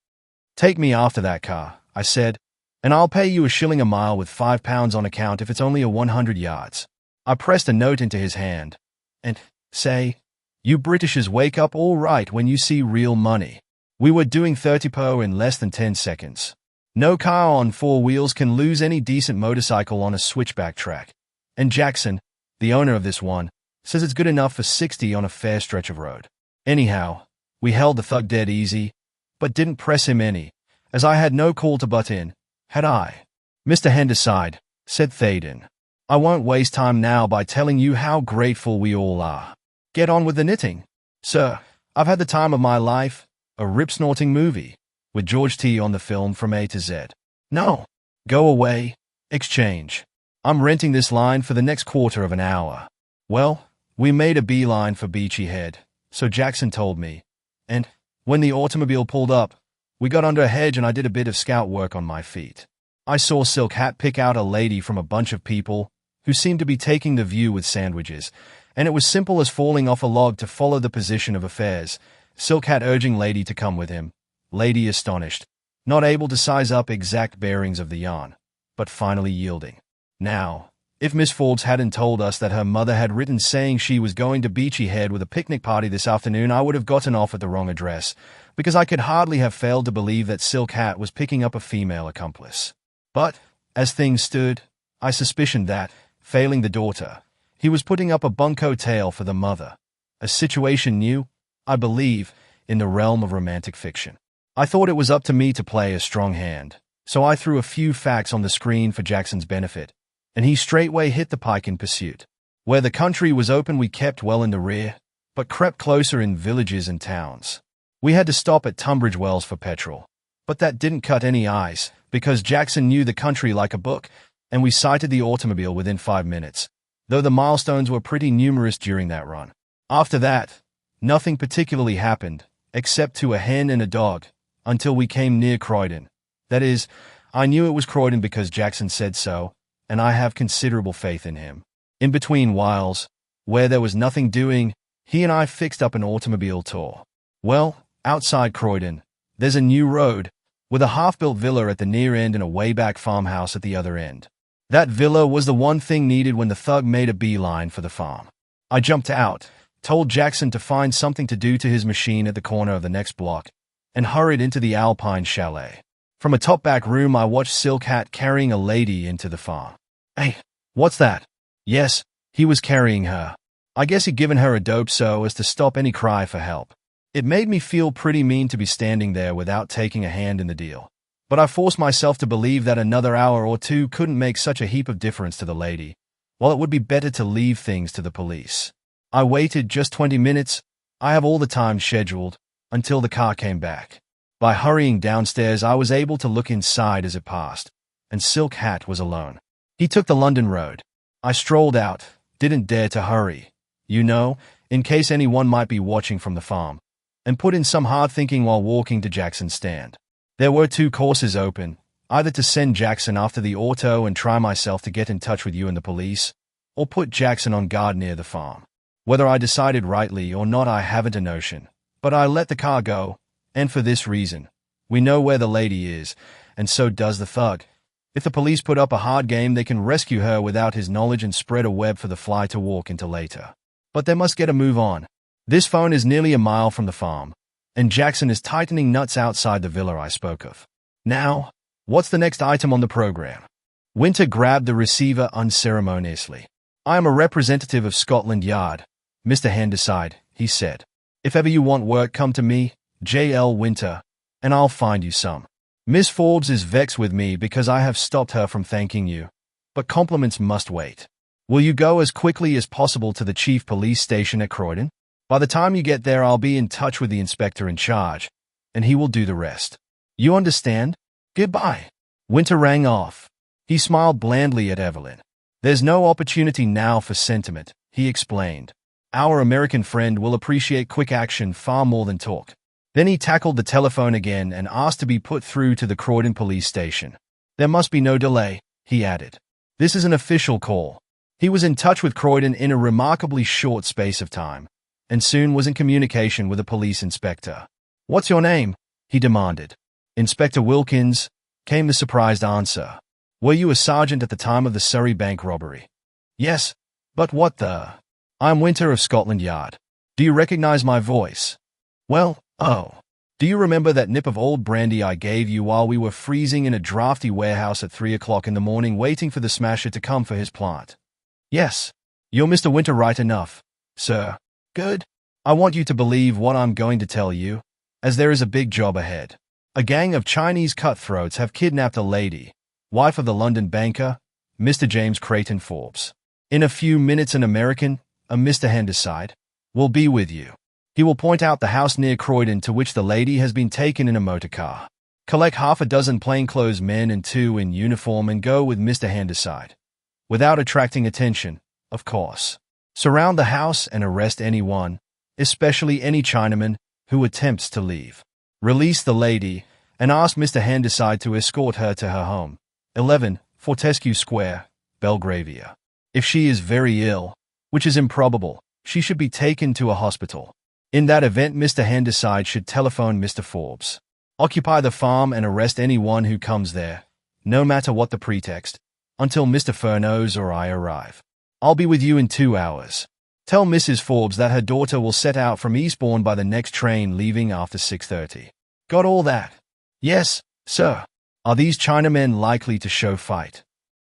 Take me after that car, I said, and I'll pay you $1 a mile with £5 on account if it's only a 100 yards. I pressed a note into his hand, and, say, you Britishers wake up all right when you see real money. We were doing 30 per in less than 10 seconds. No car on 4 wheels can lose any decent motorcycle on a switchback track. And Jackson, the owner of this one, says it's good enough for 60 on a fair stretch of road. Anyhow, we held the thug dead easy, but didn't press him any, as I had no call to butt in, had I? Mr. Handyside, said Thaden, I won't waste time now by telling you how grateful we all are. Get on with the knitting. Sir, I've had the time of my life, a rip-snorting movie, with George T. on the film from A to Z. No. Go away. Exchange. I'm renting this line for the next quarter of an hour. Well, we made a beeline for Beachy Head, so Jackson told me, and, when the automobile pulled up, we got under a hedge and I did a bit of scout work on my feet. I saw Silk Hat pick out a lady from a bunch of people who seemed to be taking the view with sandwiches, and it was simple as falling off a log to follow the position of affairs, Silk Hat urging lady to come with him, lady astonished, not able to size up exact bearings of the yarn, but finally yielding. Now, if Miss Forbes hadn't told us that her mother had written saying she was going to Beachy Head with a picnic party this afternoon, I would have gotten off at the wrong address, because I could hardly have failed to believe that Silk Hat was picking up a female accomplice. But, as things stood, I suspicioned that, failing the daughter, he was putting up a bunco tale for the mother, a situation new, I believe, in the realm of romantic fiction. I thought it was up to me to play a strong hand, so I threw a few facts on the screen for Jackson's benefit, and he straightway hit the pike in pursuit. Where the country was open we kept well in the rear, but crept closer in villages and towns. We had to stop at Tunbridge Wells for petrol, but that didn't cut any ice, because Jackson knew the country like a book, and we sighted the automobile within 5 minutes, though the milestones were pretty numerous during that run. After that, nothing particularly happened, except to a hen and a dog, until we came near Croydon. That is, I knew it was Croydon because Jackson said so, and I have considerable faith in him. In between whiles, where there was nothing doing, he and I fixed up an automobile tour. Well, outside Croydon, there's a new road, with a half-built villa at the near end and a way-back farmhouse at the other end. That villa was the one thing needed when the thug made a beeline for the farm. I jumped out, told Jackson to find something to do to his machine at the corner of the next block, and hurried into the Alpine chalet. From a top-back room, I watched Silk Hat carrying a lady into the farm. Hey, what's that? Yes, he was carrying her. I guess he'd given her a dope so as to stop any cry for help. It made me feel pretty mean to be standing there without taking a hand in the deal. But I forced myself to believe that another hour or two couldn't make such a heap of difference to the lady, while it would be better to leave things to the police. I waited just 20 minutes, I have all the time scheduled, until the car came back. By hurrying downstairs, I was able to look inside as it passed, and Silk Hat was alone. He took the London road. I strolled out, didn't dare to hurry, in case anyone might be watching from the farm, and put in some hard thinking while walking to Jackson's stand. There were two courses open, either to send Jackson after the auto and try myself to get in touch with you and the police, or put Jackson on guard near the farm. Whether I decided rightly or not, I haven't a notion, but I let the car go, and for this reason. We know where the lady is, and so does the thug. If the police put up a hard game, they can rescue her without his knowledge and spread a web for the fly to walk into later. But they must get a move on. This phone is nearly a mile from the farm, and Jackson is tightening nuts outside the villa I spoke of. Now, what's the next item on the program? Winter grabbed the receiver unceremoniously. I am a representative of Scotland Yard, Mr. Handyside, he said. If ever you want work, come to me, J.L. Winter, and I'll find you some. Miss Forbes is vexed with me because I have stopped her from thanking you, but compliments must wait. Will you go as quickly as possible to the chief police station at Croydon? By the time you get there, I'll be in touch with the inspector in charge, and he will do the rest. You understand? Goodbye. Winter rang off. He smiled blandly at Evelyn. There's no opportunity now for sentiment, he explained. Our American friend will appreciate quick action far more than talk. Then he tackled the telephone again and asked to be put through to the Croydon police station. There must be no delay, he added. This is an official call. He was in touch with Croydon in a remarkably short space of time, and soon was in communication with a police inspector. What's your name? He demanded. Inspector Wilkins, came the surprised answer. Were you a sergeant at the time of the Surrey Bank robbery? Yes, but what the... I'm Winter of Scotland Yard. Do you recognize my voice? Well, do you remember that nip of old brandy I gave you while we were freezing in a drafty warehouse at 3 o'clock in the morning waiting for the smasher to come for his plant? Yes. You're Mr. Winter right enough, sir. Good. I want you to believe what I'm going to tell you, as there is a big job ahead. A gang of Chinese cutthroats have kidnapped a lady, wife of the London banker, Mr. James Creighton Forbes. In a few minutes an American, a Mr. Handyside, will be with you. He will point out the house near Croydon to which the lady has been taken in a motor car. Collect half a dozen plainclothes men and 2 in uniform and go with Mr. Handyside. Without attracting attention, of course. Surround the house and arrest anyone, especially any Chinaman, who attempts to leave. Release the lady and ask Mr. Handyside to escort her to her home, 11 Fortescue Square, Belgravia. If she is very ill, which is improbable, she should be taken to a hospital. In that event, Mr. Handyside should telephone Mr. Forbes. Occupy the farm and arrest anyone who comes there, no matter what the pretext, until Mr. Furneaux or I arrive. I'll be with you in 2 hours. Tell Mrs. Forbes that her daughter will set out from Eastbourne by the next train leaving after 6:30. Got all that? Yes, sir. Are these Chinamen likely to show fight?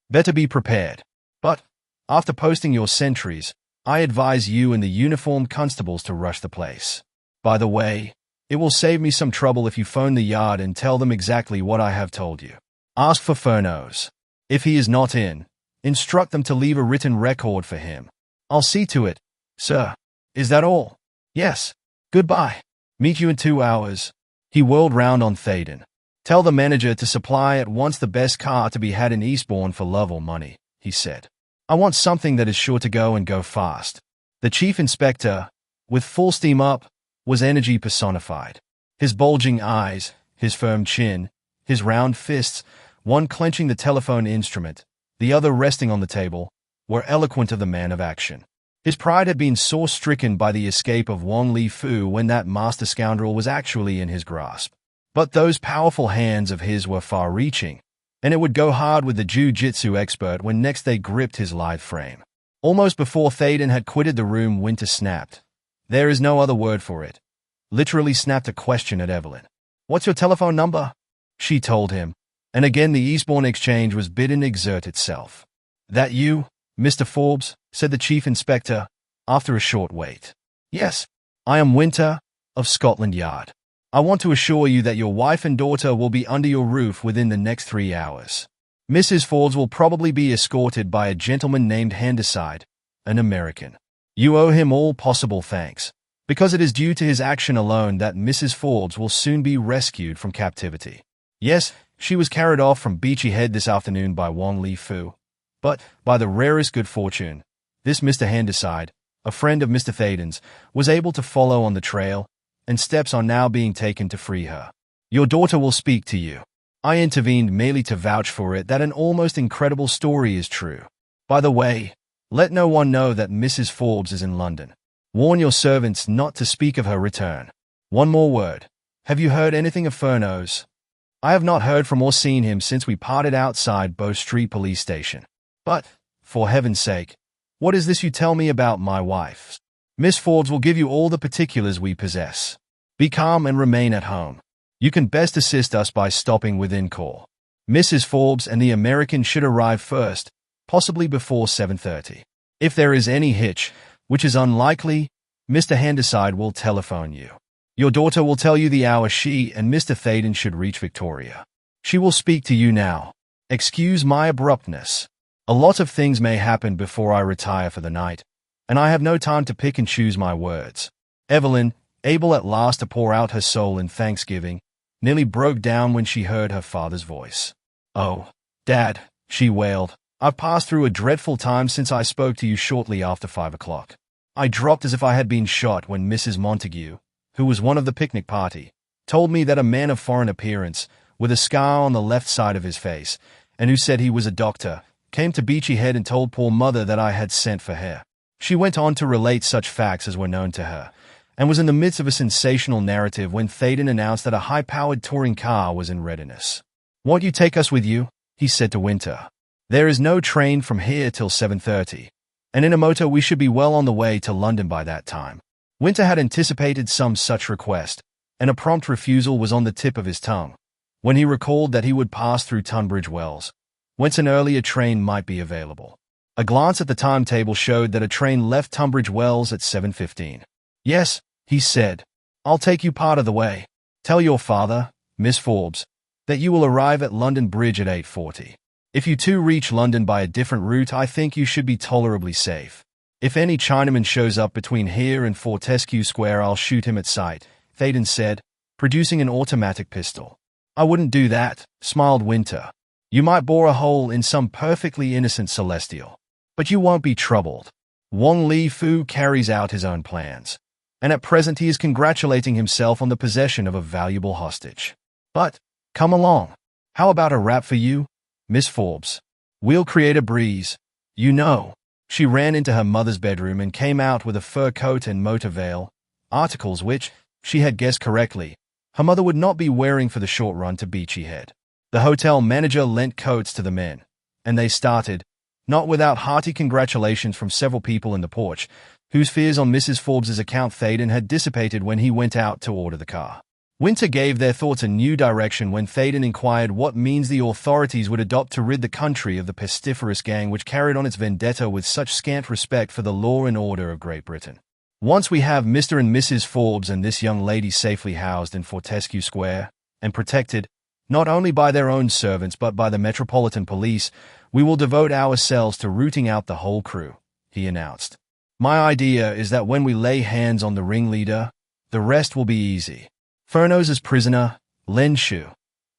Better be prepared. But, after posting your sentries, I advise you and the uniformed constables to rush the place. By the way, it will save me some trouble if you phone the yard and tell them exactly what I have told you. Ask for Furneaux. If he is not in, instruct them to leave a written record for him. I'll see to it, sir. Is that all? Yes. Goodbye. Meet you in 2 hours. He whirled round on Thaden. Tell the manager to supply at once the best car to be had in Eastbourne for love or money, he said. I want something that is sure to go and go fast. The chief inspector, with full steam up, was energy personified. His bulging eyes, his firm chin, his round fists, one clenching the telephone instrument, the other resting on the table, were eloquent of the man of action. His pride had been sore stricken by the escape of Wong Li Fu when that master scoundrel was actually in his grasp. But those powerful hands of his were far-reaching, and it would go hard with the jiu-jitsu expert when next they gripped his lithe frame. Almost before Thaden had quitted the room, Winter snapped. There is no other word for it. Literally snapped a question at Evelyn. What's your telephone number? She told him, and again the Eastbourne Exchange was bidden exert itself. That you, Mr. Forbes? Said the chief inspector, after a short wait. Yes, I am Winter, of Scotland Yard. I want to assure you that your wife and daughter will be under your roof within the next 3 hours. Mrs. Forbes will probably be escorted by a gentleman named Handyside, an American. You owe him all possible thanks, because it is due to his action alone that Mrs. Forbes will soon be rescued from captivity. Yes, she was carried off from Beachy Head this afternoon by Wong Li Fu, but, by the rarest good fortune, this Mr. Handyside, a friend of Mr. Thaden's, was able to follow on the trail, and steps are now being taken to free her. Your daughter will speak to you. I intervened merely to vouch for it that an almost incredible story is true. By the way, let no one know that Mrs. Forbes is in London. Warn your servants not to speak of her return. One more word. Have you heard anything of Furneaux? I have not heard from or seen him since we parted outside Bow Street Police Station. But, for heaven's sake, what is this you tell me about my wife? Miss Forbes will give you all the particulars we possess. Be calm and remain at home. You can best assist us by stopping within call. Mrs. Forbes and the American should arrive first, possibly before 7:30. If there is any hitch, which is unlikely, Mr. Handyside will telephone you. Your daughter will tell you the hour she and Mr. Thaden should reach Victoria. She will speak to you now. Excuse my abruptness. A lot of things may happen before I retire for the night, and I have no time to pick and choose my words. Evelyn, able at last to pour out her soul in thanksgiving, nearly broke down when she heard her father's voice. Oh, Dad, she wailed, I've passed through a dreadful time since I spoke to you shortly after 5 o'clock. I dropped as if I had been shot when Mrs. Montague, who was one of the picnic party, told me that a man of foreign appearance, with a scar on the left side of his face, and who said he was a doctor, came to Beachy Head and told poor mother that I had sent for her. She went on to relate such facts as were known to her, and was in the midst of a sensational narrative when Thaden announced that a high-powered touring car was in readiness. Won't you take us with you? He said to Winter. There is no train from here till 7:30, and in a motor we should be well on the way to London by that time. Winter had anticipated some such request, and a prompt refusal was on the tip of his tongue, when he recalled that he would pass through Tunbridge Wells, whence an earlier train might be available. A glance at the timetable showed that a train left Tunbridge Wells at 7:15. Yes, he said, I'll take you part of the way. Tell your father, Miss Forbes, that you will arrive at London Bridge at 8:40. If you two reach London by a different route, I think you should be tolerably safe. If any Chinaman shows up between here and Fortescue Square, I'll shoot him at sight, Thaden said, producing an automatic pistol. I wouldn't do that, smiled Winter. You might bore a hole in some perfectly innocent celestial. But you won't be troubled. Wong Li Fu carries out his own plans, and at present he is congratulating himself on the possession of a valuable hostage. But, come along. How about a wrap for you, Miss Forbes? We'll create a breeze. You know. She ran into her mother's bedroom and came out with a fur coat and motor veil, articles which, she had guessed correctly, her mother would not be wearing for the short run to Beachy Head. The hotel manager lent coats to the men, and they started, not without hearty congratulations from several people in the porch, whose fears on Mrs. Forbes's account Thaden had dissipated when he went out to order the car. Winter gave their thoughts a new direction when Thaden inquired what means the authorities would adopt to rid the country of the pestiferous gang which carried on its vendetta with such scant respect for the law and order of Great Britain. Once we have Mr. and Mrs. Forbes and this young lady safely housed in Fortescue Square, and protected, not only by their own servants but by the Metropolitan Police, we will devote ourselves to rooting out the whole crew, he announced. My idea is that when we lay hands on the ringleader, the rest will be easy. Furneaux's prisoner, Len Shu,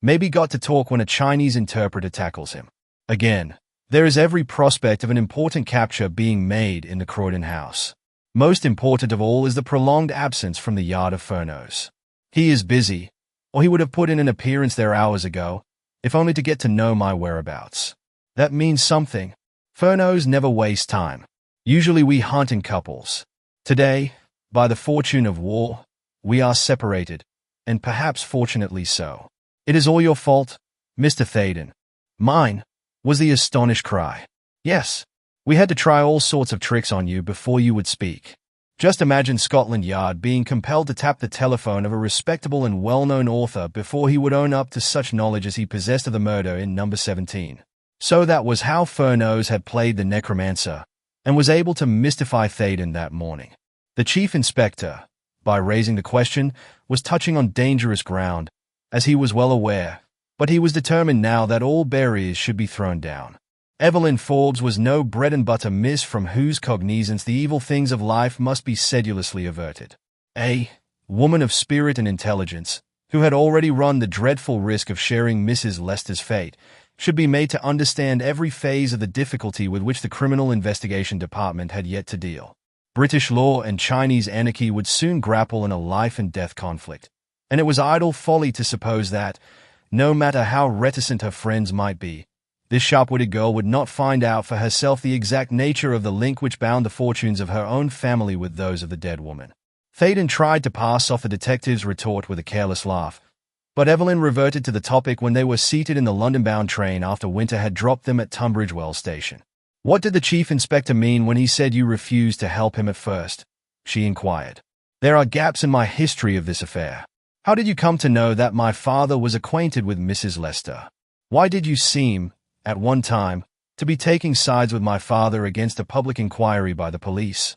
may be got to talk when a Chinese interpreter tackles him. Again, there is every prospect of an important capture being made in the Croydon house. Most important of all is the prolonged absence from the yard of Furneaux. He is busy, or he would have put in an appearance there hours ago, if only to get to know my whereabouts. That means something. Furneaux never wastes time. Usually we hunt in couples. Today, by the fortune of war, we are separated, and perhaps fortunately so. It is all your fault, Mr. Thaden. Mine, was the astonished cry. Yes, we had to try all sorts of tricks on you before you would speak. Just imagine Scotland Yard being compelled to tap the telephone of a respectable and well-known author before he would own up to such knowledge as he possessed of the murder in number 17. So that was how Furneaux had played the necromancer, and was able to mystify Thaden that morning. The chief inspector, by raising the question, was touching on dangerous ground, as he was well aware, but he was determined now that all barriers should be thrown down. Evelyn Forbes was no bread-and-butter miss from whose cognizance the evil things of life must be sedulously averted. A woman of spirit and intelligence, who had already run the dreadful risk of sharing Mrs. Lester's fate, should be made to understand every phase of the difficulty with which the Criminal Investigation Department had yet to deal. British law and Chinese anarchy would soon grapple in a life-and-death conflict, and it was idle folly to suppose that, no matter how reticent her friends might be, this sharp-witted girl would not find out for herself the exact nature of the link which bound the fortunes of her own family with those of the dead woman. Thaden tried to pass off the detective's retort with a careless laugh, but Evelyn reverted to the topic when they were seated in the London-bound train after winter had dropped them at Tunbridge Wells station. "What did the chief inspector mean when he said you refused to help him at first?" she inquired. "There are gaps in my history of this affair. How did you come to know that my father was acquainted with Mrs. Lester? Why did you seem, at one time, to be taking sides with my father against a public inquiry by the police?"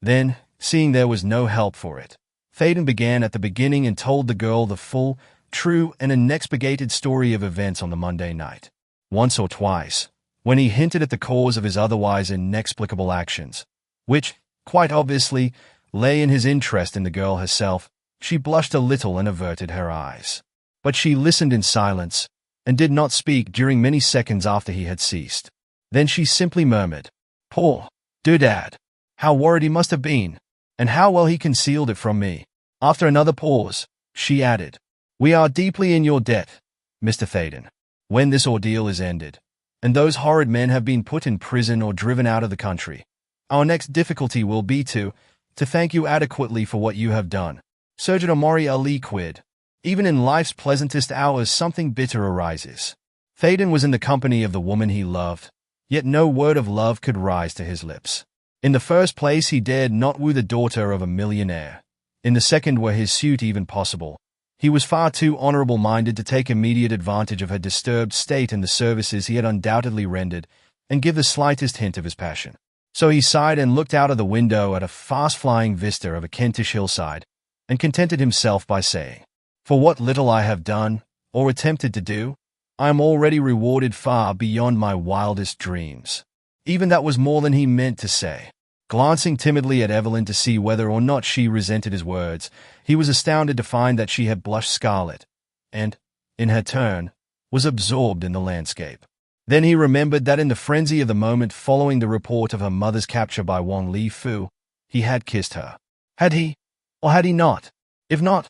Then, seeing there was no help for it, Thaden began at the beginning and told the girl the full, true, and unexpurgated story of events on the Monday night. Once or twice, when he hinted at the cause of his otherwise inexplicable actions, which, quite obviously, lay in his interest in the girl herself, she blushed a little and averted her eyes. But she listened in silence, and did not speak during many seconds after he had ceased. Then she simply murmured, "Poor Doodad! How worried he must have been, and how well he concealed it from me." After another pause, she added, "We are deeply in your debt, Mr. Thaden. When this ordeal is ended, and those horrid men have been put in prison or driven out of the country, our next difficulty will be to thank you adequately for what you have done. Surgeon Omori Ali quid. Even in life's pleasantest hours something bitter arises." Thaden was in the company of the woman he loved, yet no word of love could rise to his lips. In the first place, he dared not woo the daughter of a millionaire. In the second, were his suit even possible, he was far too honorable-minded to take immediate advantage of her disturbed state and the services he had undoubtedly rendered, and give the slightest hint of his passion. So he sighed and looked out of the window at a fast-flying vista of a Kentish hillside, and contented himself by saying, "For what little I have done, or attempted to do, I am already rewarded far beyond my wildest dreams." Even that was more than he meant to say. Glancing timidly at Evelyn to see whether or not she resented his words, he was astounded to find that she had blushed scarlet, and, in her turn, was absorbed in the landscape. Then he remembered that in the frenzy of the moment following the report of her mother's capture by Wang Li Fu, he had kissed her. Had he? Or had he not? If not,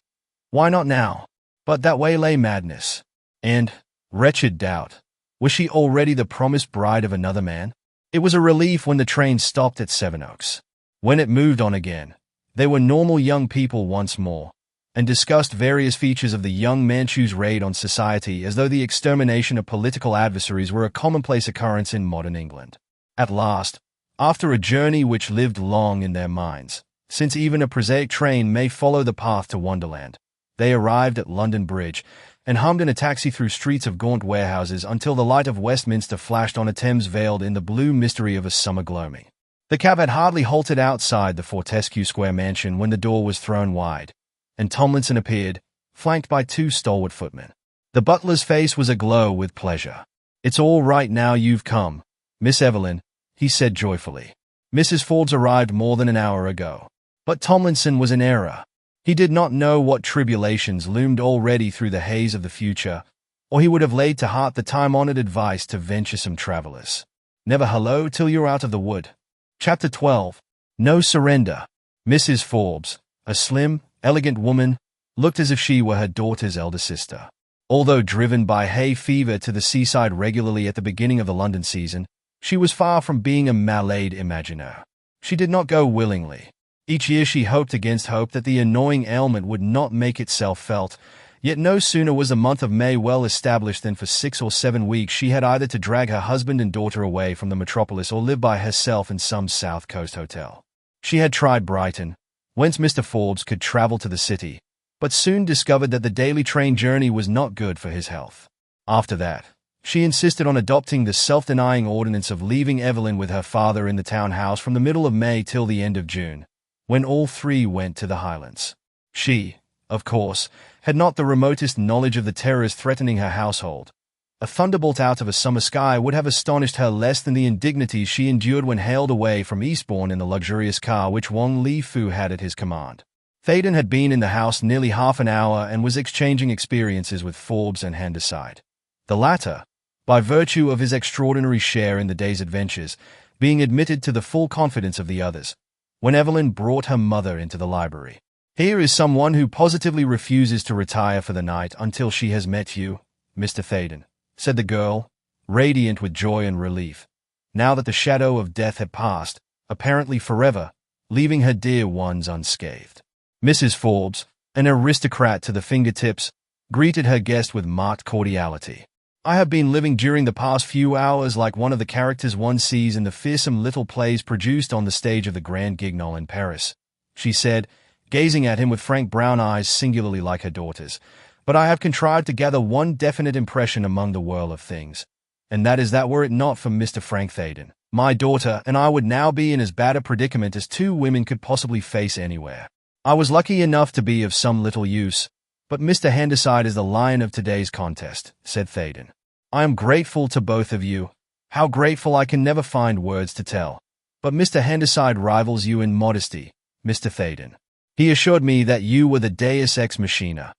why not now? But that way lay madness. And, wretched doubt, was she already the promised bride of another man? It was a relief when the train stopped at Sevenoaks. When it moved on again, they were normal young people once more, and discussed various features of the young Manchu's raid on society as though the extermination of political adversaries were a commonplace occurrence in modern England. At last, after a journey which lived long in their minds, since even a prosaic train may follow the path to Wonderland, they arrived at London Bridge, and hummed in a taxi through streets of gaunt warehouses until the light of Westminster flashed on a Thames veiled in the blue mystery of a summer gloaming. The cab had hardly halted outside the Fortescue Square mansion when the door was thrown wide, and Tomlinson appeared, flanked by two stalwart footmen. The butler's face was aglow with pleasure. "It's all right now you've come, Miss Evelyn," he said joyfully. "Mrs. Forbes arrived more than an hour ago." But Tomlinson was in error. He did not know what tribulations loomed already through the haze of the future, or he would have laid to heart the time-honored advice to venturesome travelers. Never hello till you're out of the wood. Chapter 12. No Surrender. Mrs. Forbes, a slim, elegant woman, looked as if she were her daughter's elder sister. Although driven by hay fever to the seaside regularly at the beginning of the London season, she was far from being a malade imaginaire. She did not go willingly. Each year she hoped against hope that the annoying ailment would not make itself felt, yet no sooner was the month of May well established than for 6 or 7 weeks she had either to drag her husband and daughter away from the metropolis or live by herself in some South Coast hotel. She had tried Brighton, whence Mr. Forbes could travel to the city, but soon discovered that the daily train journey was not good for his health. After that, she insisted on adopting the self-denying ordinance of leaving Evelyn with her father in the townhouse from the middle of May till the end of June, when all three went to the Highlands. She, of course, had not the remotest knowledge of the terrors threatening her household. A thunderbolt out of a summer sky would have astonished her less than the indignities she endured when haled away from Eastbourne in the luxurious car which Wang Li Fu had at his command. Thaden had been in the house nearly half an hour and was exchanging experiences with Forbes and Handyside. The latter, by virtue of his extraordinary share in the day's adventures, being admitted to the full confidence of the others, when Evelyn brought her mother into the library. "Here is someone who positively refuses to retire for the night until she has met you, Mr. Thaden," said the girl, radiant with joy and relief, now that the shadow of death had passed, apparently forever, leaving her dear ones unscathed. Mrs. Forbes, an aristocrat to the fingertips, greeted her guest with marked cordiality. "I have been living during the past few hours like one of the characters one sees in the fearsome little plays produced on the stage of the Grand Guignol in Paris," she said, gazing at him with frank brown eyes singularly like her daughter's. "But I have contrived to gather one definite impression among the whirl of things, and that is that were it not for Mr. Frank Thaden, my daughter and I would now be in as bad a predicament as two women could possibly face anywhere. I was lucky enough to be of some little use, but Mr. Handyside is the lion of today's contest," said Thaden. "I am grateful to both of you, how grateful I can never find words to tell. But Mr. Handyside rivals you in modesty, Mr. Thaden. He assured me that you were the deus ex machina,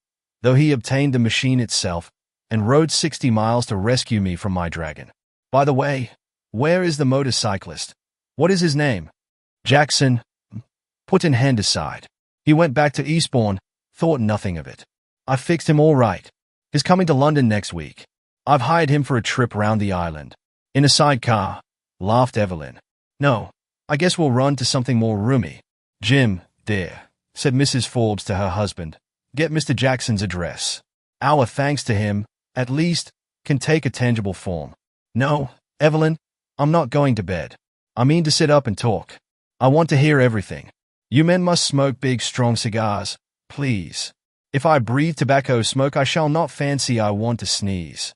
though he obtained the machine itself and rode 60 miles to rescue me from my dragon. By the way, where is the motorcyclist? What is his name?" "Jackson," put in Handyside. "He went back to Eastbourne, thought nothing of it. I fixed him all right. He's coming to London next week. I've hired him for a trip round the island." "In a sidecar," laughed Evelyn. "No, I guess we'll run to something more roomy." "Jim, dear," said Mrs. Forbes to her husband, "get Mr. Jackson's address. Our thanks to him, at least, can take a tangible form." "No, Evelyn, I'm not going to bed. I mean to sit up and talk. I want to hear everything. You men must smoke big, strong cigars, please. If I breathe tobacco smoke, I shall not fancy I want to sneeze.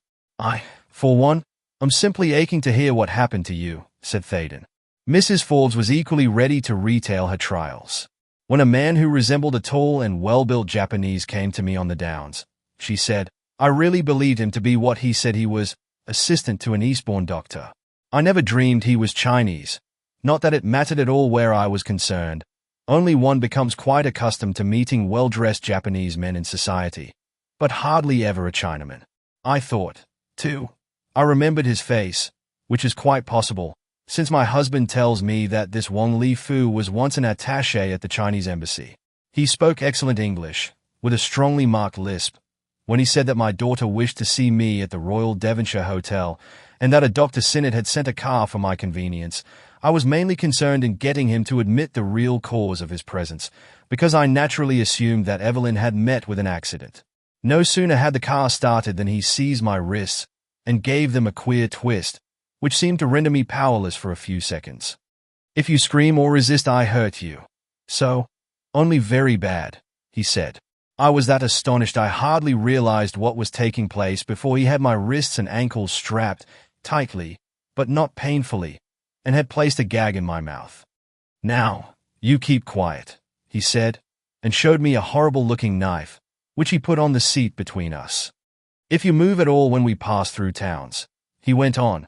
For one, am simply aching to hear what happened to you," said Thaden. Mrs. Forbes was equally ready to retail her trials. "When a man who resembled a tall and well-built Japanese came to me on the Downs," she said, "I really believed him to be what he said he was, assistant to an Eastbourne doctor. I never dreamed he was Chinese. Not that it mattered at all where I was concerned. Only one becomes quite accustomed to meeting well-dressed Japanese men in society, but hardly ever a Chinaman. I thought, too, I remembered his face, which is quite possible, since my husband tells me that this Wang Li Fu was once an attaché at the Chinese embassy. He spoke excellent English, with a strongly marked lisp, when he said that my daughter wished to see me at the Royal Devonshire Hotel, and that a Dr. Sinnott had sent a car for my convenience. I was mainly concerned in getting him to admit the real cause of his presence, because I naturally assumed that Evelyn had met with an accident. No sooner had the car started than he seized my wrists and gave them a queer twist, which seemed to render me powerless for a few seconds. "If you scream or resist, I hurt you. So, only very bad," he said. I was that astonished I hardly realized what was taking place before he had my wrists and ankles strapped tightly, but not painfully, and had placed a gag in my mouth. "Now, you keep quiet," he said, and showed me a horrible-looking knife, which he put on the seat between us. "If you move at all when we pass through towns," he went on,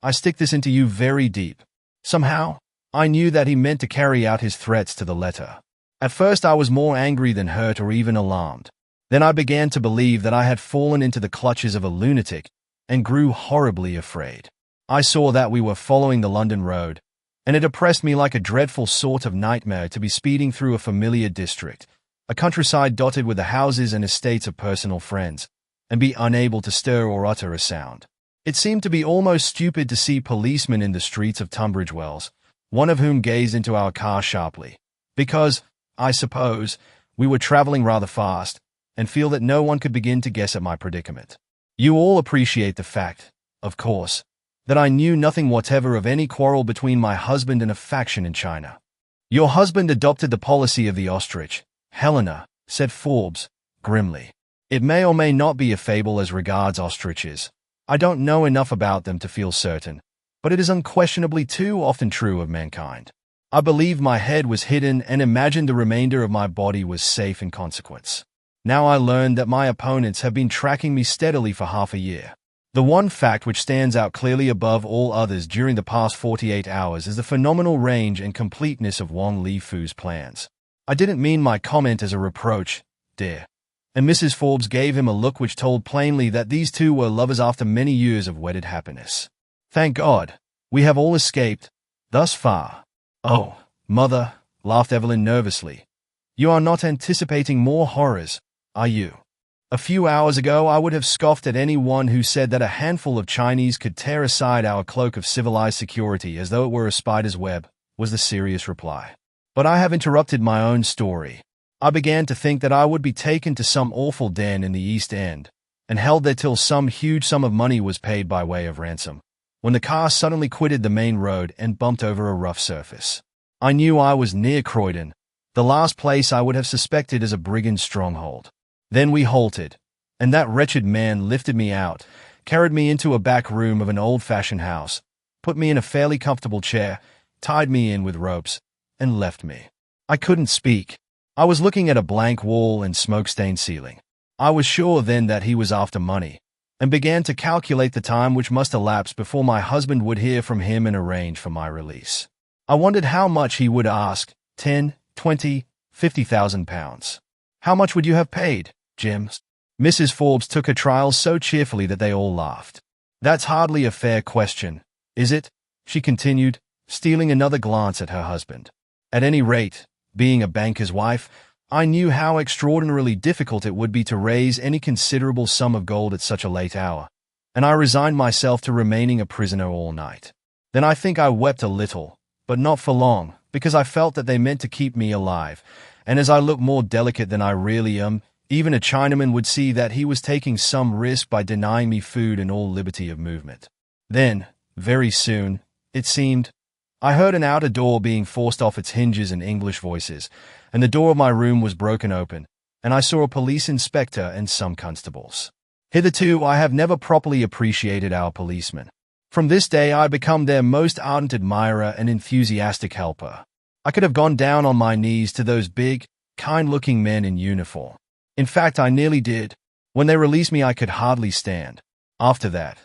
"I stick this into you very deep." Somehow, I knew that he meant to carry out his threats to the letter. At first I was more angry than hurt or even alarmed. Then I began to believe that I had fallen into the clutches of a lunatic and grew horribly afraid. I saw that we were following the London road, and it oppressed me like a dreadful sort of nightmare to be speeding through a familiar district, a countryside dotted with the houses and estates of personal friends, and be unable to stir or utter a sound. It seemed to be almost stupid to see policemen in the streets of Tunbridge Wells, one of whom gazed into our car sharply, because, I suppose, we were traveling rather fast, and feel that no one could begin to guess at my predicament. You all appreciate the fact, of course, that I knew nothing whatever of any quarrel between my husband and a faction in China. Your husband adopted the policy of the ostrich, Helena, said Forbes, grimly. It may or may not be a fable as regards ostriches. I don't know enough about them to feel certain, but it is unquestionably too often true of mankind. I believed my head was hidden and imagined the remainder of my body was safe in consequence. Now I learned that my opponents have been tracking me steadily for half a year. The one fact which stands out clearly above all others during the past 48 hours is the phenomenal range and completeness of Wang Lifu's plans. I didn't mean my comment as a reproach, dear. And Mrs. Forbes gave him a look which told plainly that these two were lovers after many years of wedded happiness. Thank God, we have all escaped, thus far. Oh, mother, laughed Evelyn nervously. You are not anticipating more horrors, are you? A few hours ago I would have scoffed at anyone who said that a handful of Chinese could tear aside our cloak of civilized security as though it were a spider's web, was the serious reply. But I have interrupted my own story. I began to think that I would be taken to some awful den in the East End, and held there till some huge sum of money was paid by way of ransom, when the car suddenly quitted the main road and bumped over a rough surface. I knew I was near Croydon, the last place I would have suspected as a brigand stronghold. Then we halted, and that wretched man lifted me out, carried me into a back room of an old-fashioned house, put me in a fairly comfortable chair, tied me in with ropes, and left me. I couldn't speak. I was looking at a blank wall and smoke-stained ceiling. I was sure then that he was after money, and began to calculate the time which must elapse before my husband would hear from him and arrange for my release. I wondered how much he would ask, 10, 20, 50,000 pounds. How much would you have paid, Jim? Mrs. Forbes took her trial so cheerfully that they all laughed. That's hardly a fair question, is it? She continued, stealing another glance at her husband. At any rate, being a banker's wife, I knew how extraordinarily difficult it would be to raise any considerable sum of gold at such a late hour, and I resigned myself to remaining a prisoner all night. Then I think I wept a little, but not for long, because I felt that they meant to keep me alive, and as I look more delicate than I really am, even a Chinaman would see that he was taking some risk by denying me food and all liberty of movement. Then, very soon, it seemed, I heard an outer door being forced off its hinges in English voices, and the door of my room was broken open, and I saw a police inspector and some constables. Hitherto I have never properly appreciated our policemen. From this day I become their most ardent admirer and enthusiastic helper. I could have gone down on my knees to those big, kind-looking men in uniform. In fact, I nearly did. When they released me, I could hardly stand. After that,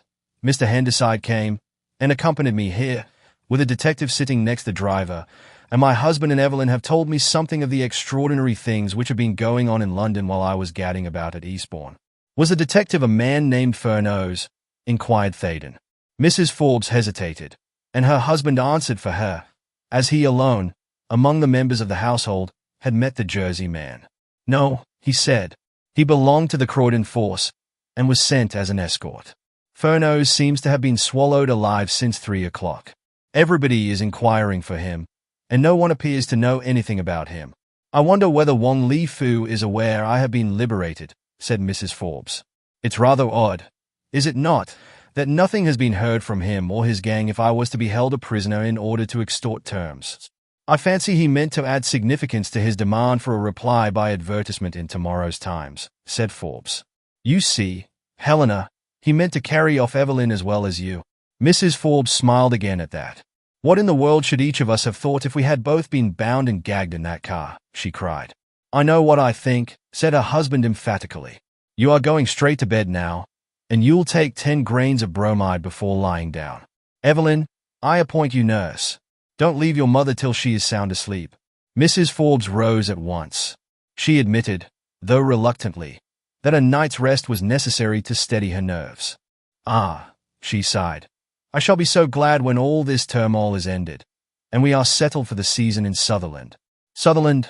Mr. Henderside came and accompanied me here, with a detective sitting next the driver, and my husband and Evelyn have told me something of the extraordinary things which have been going on in London while I was gadding about at Eastbourne. Was the detective a man named Furneaux? Inquired Thaden. Mrs. Forbes hesitated, and her husband answered for her, as he alone, among the members of the household, had met the Jersey man. No, he said. He belonged to the Croydon force, and was sent as an escort. Furneaux seems to have been swallowed alive since 3 o'clock. Everybody is inquiring for him, and no one appears to know anything about him. I wonder whether Wang Lifu is aware I have been liberated, said Mrs. Forbes. It's rather odd, is it not, that nothing has been heard from him or his gang if I was to be held a prisoner in order to extort terms. I fancy he meant to add significance to his demand for a reply by advertisement in tomorrow's Times, said Forbes. You see, Helena, he meant to carry off Evelyn as well as you. Mrs. Forbes smiled again at that. What in the world should each of us have thought if we had both been bound and gagged in that car? She cried. I know what I think, said her husband emphatically. You are going straight to bed now, and you'll take 10 grains of bromide before lying down. Evelyn, I appoint you nurse. Don't leave your mother till she is sound asleep. Mrs. Forbes rose at once. She admitted, though reluctantly, that a night's rest was necessary to steady her nerves. Ah, she sighed. I shall be so glad when all this turmoil is ended, and we are settled for the season in Sutherland. Sutherland?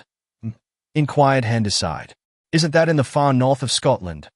Inquired Henderside. Isn't that in the far north of Scotland?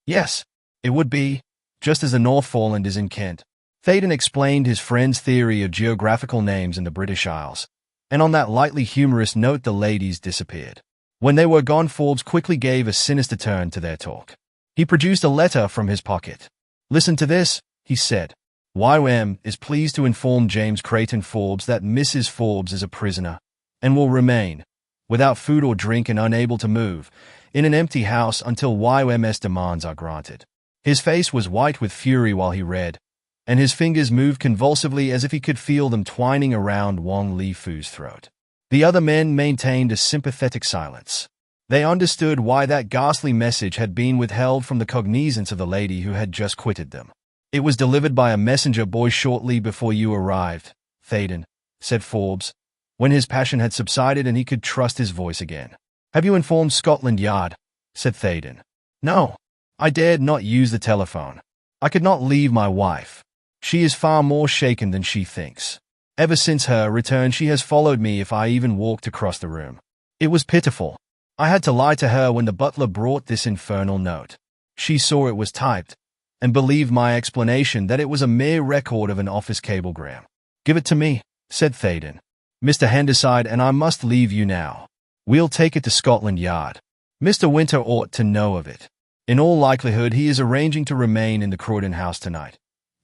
Yes, it would be, just as the Northumberland is in Kent. Thaden explained his friend's theory of geographical names in the British Isles, and on that lightly humorous note the ladies disappeared. When they were gone, Forbes quickly gave a sinister turn to their talk. He produced a letter from his pocket. Listen to this, he said. YM is pleased to inform James Creighton Forbes that Mrs. Forbes is a prisoner, and will remain, without food or drink and unable to move, in an empty house until YMS demands are granted. His face was white with fury while he read, and his fingers moved convulsively as if he could feel them twining around Wang Lifu's throat. The other men maintained a sympathetic silence. They understood why that ghastly message had been withheld from the cognizance of the lady who had just quitted them. "It was delivered by a messenger boy shortly before you arrived, Thaden," said Forbes, when his passion had subsided and he could trust his voice again. "Have you informed Scotland Yard?" said Thaden. "No. I dared not use the telephone. I could not leave my wife. She is far more shaken than she thinks. Ever since her return she has followed me if I even walked across the room. It was pitiful. I had to lie to her when the butler brought this infernal note. She saw it was typed, and believed my explanation that it was a mere record of an office cablegram." "Give it to me," said Thaden. "Mr. Handyside and I must leave you now. We'll take it to Scotland Yard. Mr. Winter ought to know of it. In all likelihood he is arranging to remain in the Croydon house tonight.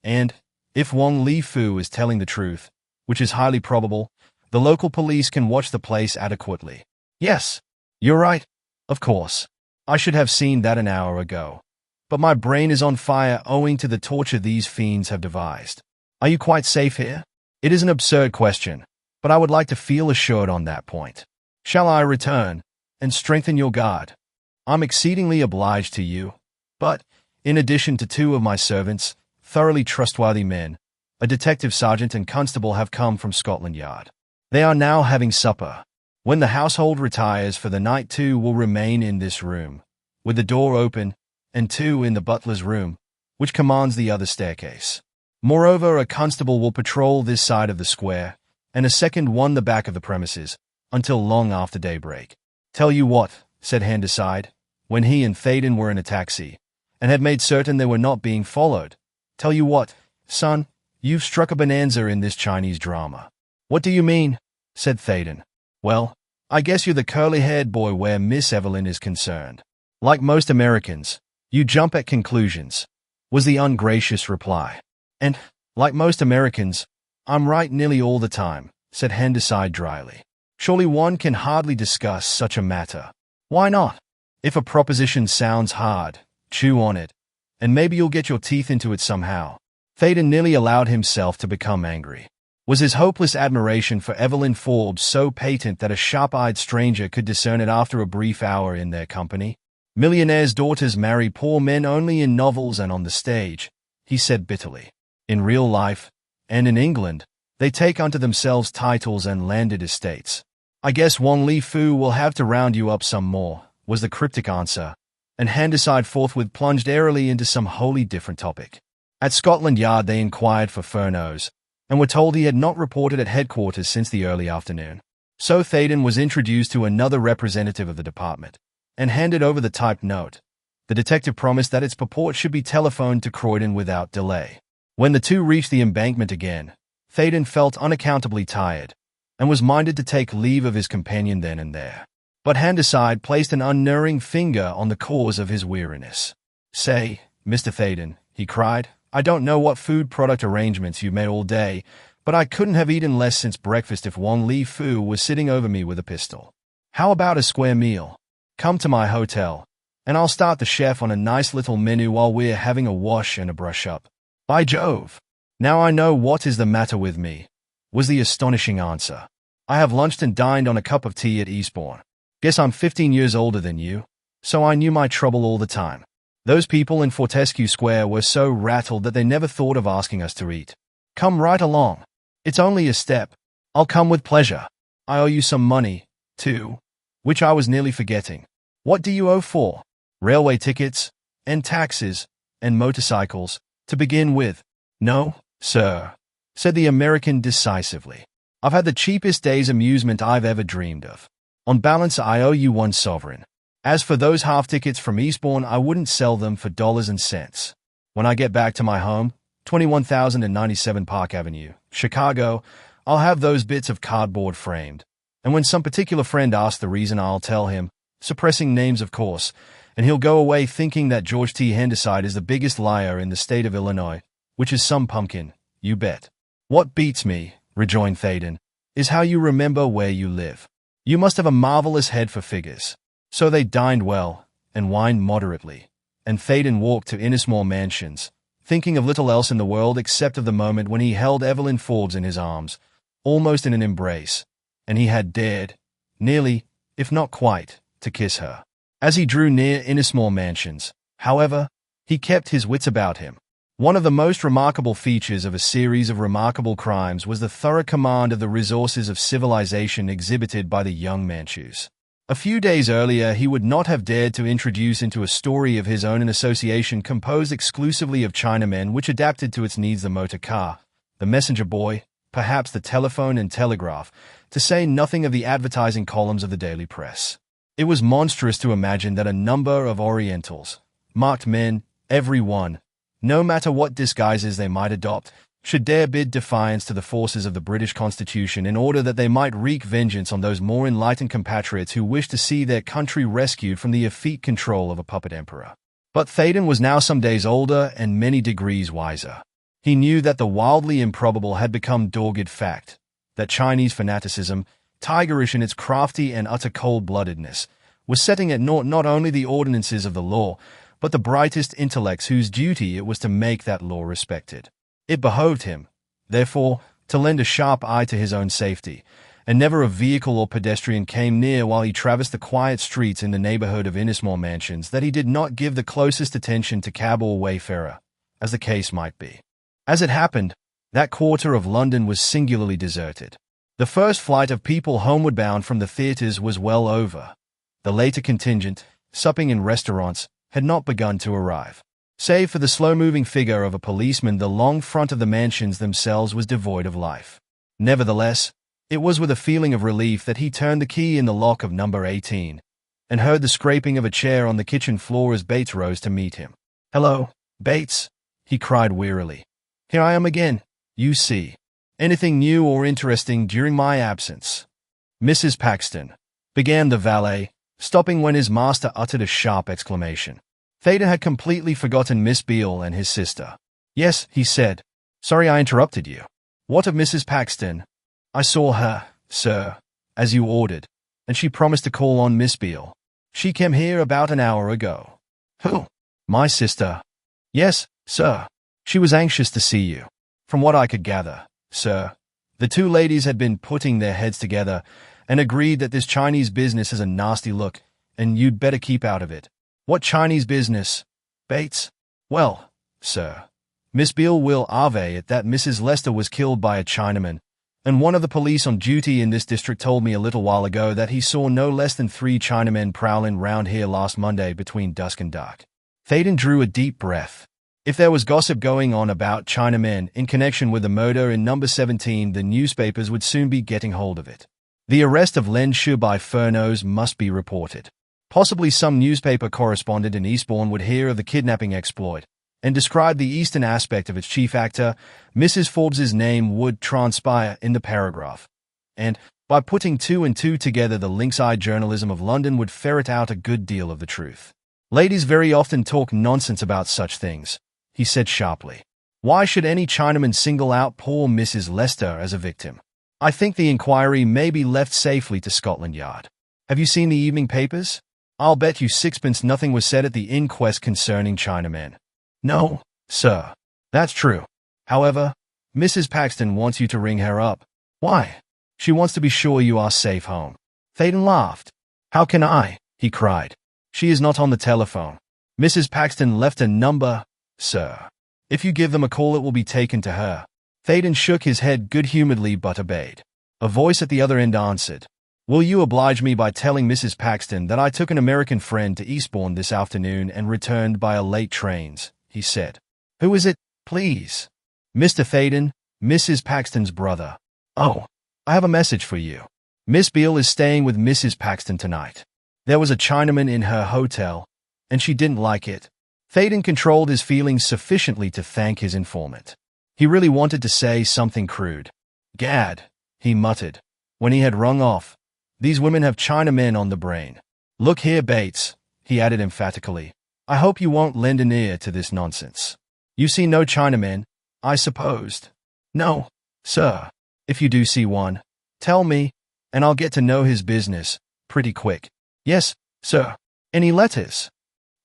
And, if Wang Lifu is telling the truth, which is highly probable, the local police can watch the place adequately." "Yes, you're right. Of course. I should have seen that an hour ago. But my brain is on fire owing to the torture these fiends have devised. Are you quite safe here? It is an absurd question, but I would like to feel assured on that point. Shall I return and strengthen your guard? I'm exceedingly obliged to you, but, in addition to 2 of my servants, thoroughly trustworthy men, a detective sergeant and constable have come from Scotland Yard. They are now having supper. When the household retires for the night 2 will remain in this room, with the door open, and 2 in the butler's room, which commands the other staircase. Moreover, a constable will patrol this side of the square, and a second one the back of the premises, until long after daybreak. "Tell you what," said Handyside, when he and Thaden were in a taxi, and had made certain they were not being followed. "Tell you what, son, you've struck a bonanza in this Chinese drama." "What do you mean?" said Thaden. "Well, I guess you're the curly-haired boy where Miss Evelyn is concerned. Like most Americans, you jump at conclusions," was the ungracious reply. "And, like most Americans, I'm right nearly all the time," said Handyside dryly. "Surely one can hardly discuss such a matter." "Why not? If a proposition sounds hard, chew on it, and maybe you'll get your teeth into it somehow." Thaden nearly allowed himself to become angry. Was his hopeless admiration for Evelyn Forbes so patent that a sharp-eyed stranger could discern it after a brief hour in their company? "Millionaires' daughters marry poor men only in novels and on the stage," he said bitterly. "In real life, and in England, they take unto themselves titles and landed estates." "I guess Wang Lifu will have to round you up some more," was the cryptic answer, and Handyside forthwith plunged airily into some wholly different topic. At Scotland Yard they inquired for Furneaux, and were told he had not reported at headquarters since the early afternoon. So Thaden was introduced to another representative of the department, and handed over the typed note. The detective promised that its purport should be telephoned to Croydon without delay. When the 2 reached the embankment again, Thaden felt unaccountably tired, and was minded to take leave of his companion then and there. But Handyside placed an unerring finger on the cause of his weariness. "Say, Mr. Thaden," he cried, "I don't know what food product arrangements you've made all day, but I couldn't have eaten less since breakfast if Wang Lifu was sitting over me with a pistol. How about a square meal? Come to my hotel, and I'll start the chef on a nice little menu while we're having a wash and a brush up." "By Jove! Now I know what is the matter with me," was the astonishing answer. "I have lunched and dined on a cup of tea at Eastbourne. Guess I'm 15 years older than you, so I knew my trouble all the time. Those people in Fortescue Square were so rattled that they never thought of asking us to eat. Come right along. It's only a step. I'll come with pleasure. I owe you some money, too, which I was nearly forgetting." "What do you owe for?" "Railway tickets, and taxes, and motorcycles, to begin with." "No, sir," said the American decisively. "I've had the cheapest day's amusement I've ever dreamed of. On balance, I owe you 1 sovereign. As for those half tickets from Eastbourne, I wouldn't sell them for dollars and cents. When I get back to my home, 21,097 Park Avenue, Chicago, I'll have those bits of cardboard framed. And when some particular friend asks the reason, I'll tell him, suppressing names of course, and he'll go away thinking that George T. Handyside is the biggest liar in the state of Illinois, which is some pumpkin, you bet." "What beats me," rejoined Thaden, "is how you remember where you live. You must have a marvelous head for figures. So they dined well, and wined moderately, and Phaeton walked to Innismore Mansions, thinking of little else in the world except of the moment when he held Evelyn Forbes in his arms, almost in an embrace, and he had dared, nearly, if not quite, to kiss her. As he drew near Innismore Mansions, however, he kept his wits about him. One of the most remarkable features of a series of remarkable crimes was the thorough command of the resources of civilization exhibited by the young Manchus. A few days earlier, he would not have dared to introduce into a story of his own an association composed exclusively of Chinamen which adapted to its needs the motor car, the messenger boy, perhaps the telephone and telegraph, to say nothing of the advertising columns of the daily press. It was monstrous to imagine that a number of Orientals, marked men, every one, no matter what disguises they might adopt, should dare bid defiance to the forces of the British Constitution in order that they might wreak vengeance on those more enlightened compatriots who wished to see their country rescued from the effete control of a puppet emperor. But Phaeton was now some days older and many degrees wiser. He knew that the wildly improbable had become dogged fact, that Chinese fanaticism, tigerish in its crafty and utter cold-bloodedness, was setting at naught not only the ordinances of the law, but the brightest intellects whose duty it was to make that law respected. It behoved him, therefore, to lend a sharp eye to his own safety, and never a vehicle or pedestrian came near while he traversed the quiet streets in the neighborhood of Innismore Mansions that he did not give the closest attention to cab or wayfarer, as the case might be. As it happened, that quarter of London was singularly deserted. The first flight of people homeward bound from the theatres was well over. The later contingent, supping in restaurants, had not begun to arrive. Save for the slow-moving figure of a policeman, the long front of the mansions themselves was devoid of life. Nevertheless, it was with a feeling of relief that he turned the key in the lock of number 18, and heard the scraping of a chair on the kitchen floor as Bates rose to meet him. "Hello, Bates," he cried wearily. "Here I am again, you see. Anything new or interesting during my absence?" "Mrs. Paxton," began the valet, stopping when his master uttered a sharp exclamation. Phaeton had completely forgotten Miss Beale and his sister. "Yes," he said. "Sorry I interrupted you. What of Mrs. Paxton?" "I saw her, sir, as you ordered, and she promised to call on Miss Beale. She came here about an hour ago." "Who?" "My sister." "Yes, sir. She was anxious to see you. From what I could gather, sir, the two ladies had been putting their heads together and agreed that this Chinese business has a nasty look, and you'd better keep out of it." "What Chinese business, Bates?" "Well, sir, Miss Beale will ave it that Mrs. Lester was killed by a Chinaman, and one of the police on duty in this district told me a little while ago that he saw no less than 3 Chinamen prowling round here last Monday between dusk and dark." Phaeton drew a deep breath. If there was gossip going on about Chinamen in connection with the murder in number 17, the newspapers would soon be getting hold of it. The arrest of Len Shu by Furneaux must be reported. Possibly some newspaper correspondent in Eastbourne would hear of the kidnapping exploit, and describe the eastern aspect of its chief actor. Mrs. Forbes's name would transpire in the paragraph, and, by putting 2 and 2 together, the lynx-eyed journalism of London would ferret out a good deal of the truth. "Ladies very often talk nonsense about such things," he said sharply. "Why should any Chinaman single out poor Mrs. Lester as a victim? I think the inquiry may be left safely to Scotland Yard. Have you seen the evening papers? I'll bet you 6pence nothing was said at the inquest concerning Chinamen." "No, sir. That's true. However, Mrs. Paxton wants you to ring her up." "Why?" "She wants to be sure you are safe home." Phaeton laughed. "How can I?" he cried. "She is not on the telephone. Mrs. Paxton left a number, sir. If you give them a call, it will be taken to her." Phaeton shook his head good-humoredly but obeyed. A voice at the other end answered. "Will you oblige me by telling Mrs. Paxton that I took an American friend to Eastbourne this afternoon and returned by a late trains?" he said. "Who is it, please?" "Mr. Phaeton, Mrs. Paxton's brother." "Oh, I have a message for you. Miss Beale is staying with Mrs. Paxton tonight. There was a Chinaman in her hotel, and she didn't like it." Phaeton controlled his feelings sufficiently to thank his informant. He really wanted to say something crude. "Gad," he muttered, when he had rung off. "These women have Chinamen on the brain. Look here, Bates," he added emphatically, "I hope you won't lend an ear to this nonsense. You see no Chinamen, I supposed?" "No, sir. If you do see one, tell me, and I'll get to know his business pretty quick. Yes, sir. Any letters?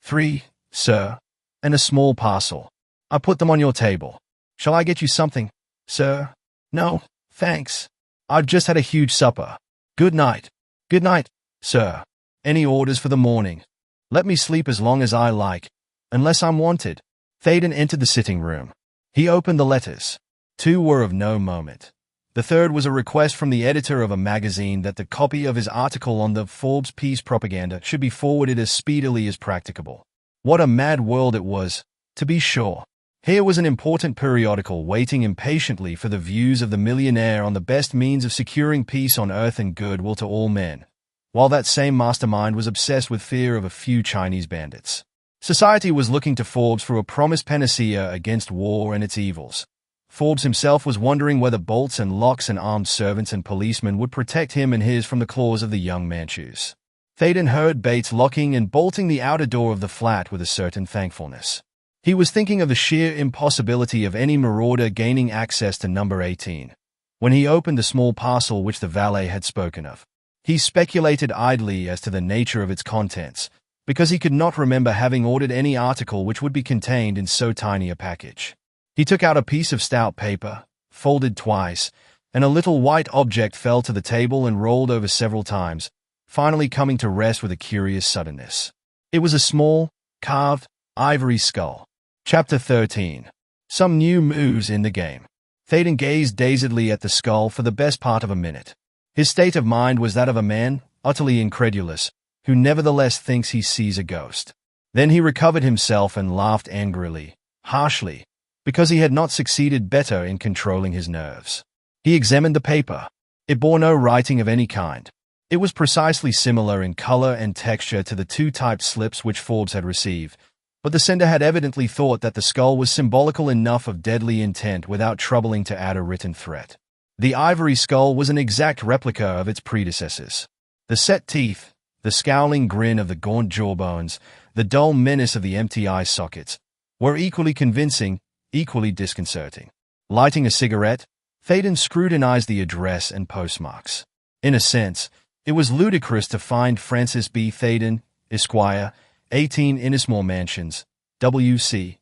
3, sir, and a small parcel. I put them on your table. Shall I get you something, sir? No, thanks. I've just had a huge supper. Good night. Good night, sir. Any orders for the morning? Let me sleep as long as I like, unless I'm wanted. Thaden entered the sitting room. He opened the letters. 2 were of no moment. The third was a request from the editor of a magazine that the copy of his article on the Forbes peace propaganda should be forwarded as speedily as practicable. What a mad world it was, to be sure. Here was an important periodical waiting impatiently for the views of the millionaire on the best means of securing peace on earth and goodwill to all men, while that same mastermind was obsessed with fear of a few Chinese bandits. Society was looking to Forbes for a promised panacea against war and its evils. Forbes himself was wondering whether bolts and locks and armed servants and policemen would protect him and his from the claws of the young Manchus. Thaden heard Bates locking and bolting the outer door of the flat with a certain thankfulness. He was thinking of the sheer impossibility of any marauder gaining access to number 18. When he opened the small parcel which the valet had spoken of, he speculated idly as to the nature of its contents, because he could not remember having ordered any article which would be contained in so tiny a package. He took out a piece of stout paper, folded twice, and a little white object fell to the table and rolled over several times, finally coming to rest with a curious suddenness. It was a small, carved, ivory skull. Chapter 13. Some new moves in the game. Thaden gazed dazedly at the skull for the best part of a minute. His state of mind was that of a man, utterly incredulous, who nevertheless thinks he sees a ghost. Then he recovered himself and laughed angrily, harshly, because he had not succeeded better in controlling his nerves. He examined the paper. It bore no writing of any kind. It was precisely similar in color and texture to the 2 typed slips which Forbes had received, but the sender had evidently thought that the skull was symbolical enough of deadly intent without troubling to add a written threat. The ivory skull was an exact replica of its predecessors. The set teeth, the scowling grin of the gaunt jawbones, the dull menace of the empty eye sockets, were equally convincing, equally disconcerting. Lighting a cigarette, Thaden scrutinized the address and postmarks. In a sense, it was ludicrous to find Francis B. Thaden, Esquire, 18 Innismore Mansions, W.C.,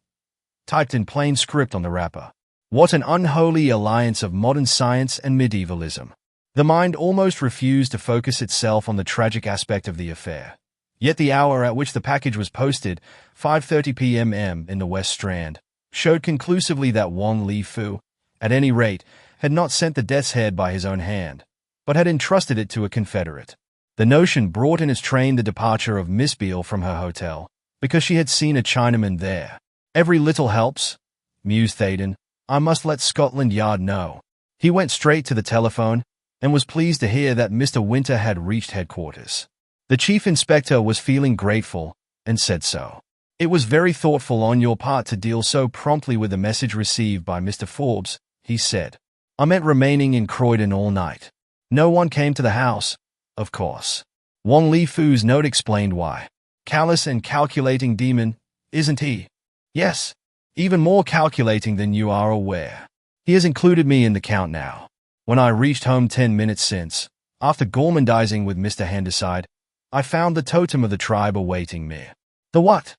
typed in plain script on the wrapper. What an unholy alliance of modern science and medievalism. The mind almost refused to focus itself on the tragic aspect of the affair. Yet the hour at which the package was posted, 5:30 p.m. in the West Strand, showed conclusively that Wang Li Fu, at any rate, had not sent the death's head by his own hand, but had entrusted it to a confederate. The notion brought in its train the departure of Miss Beale from her hotel, because she had seen a Chinaman there. Every little helps, mused Thaden. I must let Scotland Yard know. He went straight to the telephone, and was pleased to hear that Mr. Winter had reached headquarters. The chief inspector was feeling grateful, and said so. It was very thoughtful on your part to deal so promptly with the message received by Mr. Forbes, he said. I meant remaining in Croydon all night. No one came to the house, of course. Wang Li Fu's note explained why. Callous and calculating demon, isn't he? Yes, even more calculating than you are aware. He has included me in the count now. When I reached home 10 minutes since, after gormandizing with Mr. Handyside, I found the totem of the tribe awaiting me. The what?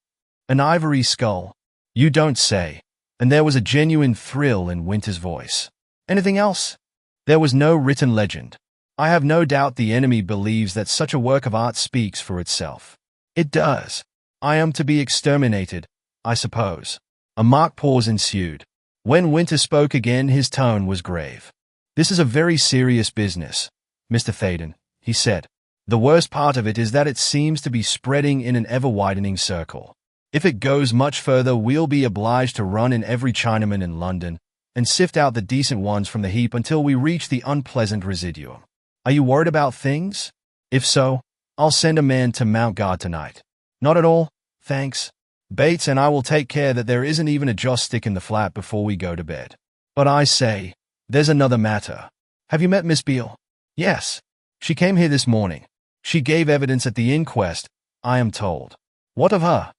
An ivory skull. You don't say. And there was a genuine thrill in Winter's voice. Anything else? There was no written legend. I have no doubt the enemy believes that such a work of art speaks for itself. It does. I am to be exterminated, I suppose. A marked pause ensued. When Winter spoke again, his tone was grave. This is a very serious business, Mr. Thaden, he said. The worst part of it is that it seems to be spreading in an ever-widening circle. If it goes much further, we'll be obliged to run in every Chinaman in London and sift out the decent ones from the heap until we reach the unpleasant residuum. Are you worried about things? If so, I'll send a man to mount guard tonight. Not at all, thanks. Bates and I will take care that there isn't even a joss stick in the flat before we go to bed. But I say, there's another matter. Have you met Miss Beale? Yes. She came here this morning. She gave evidence at the inquest, I am told. What of her?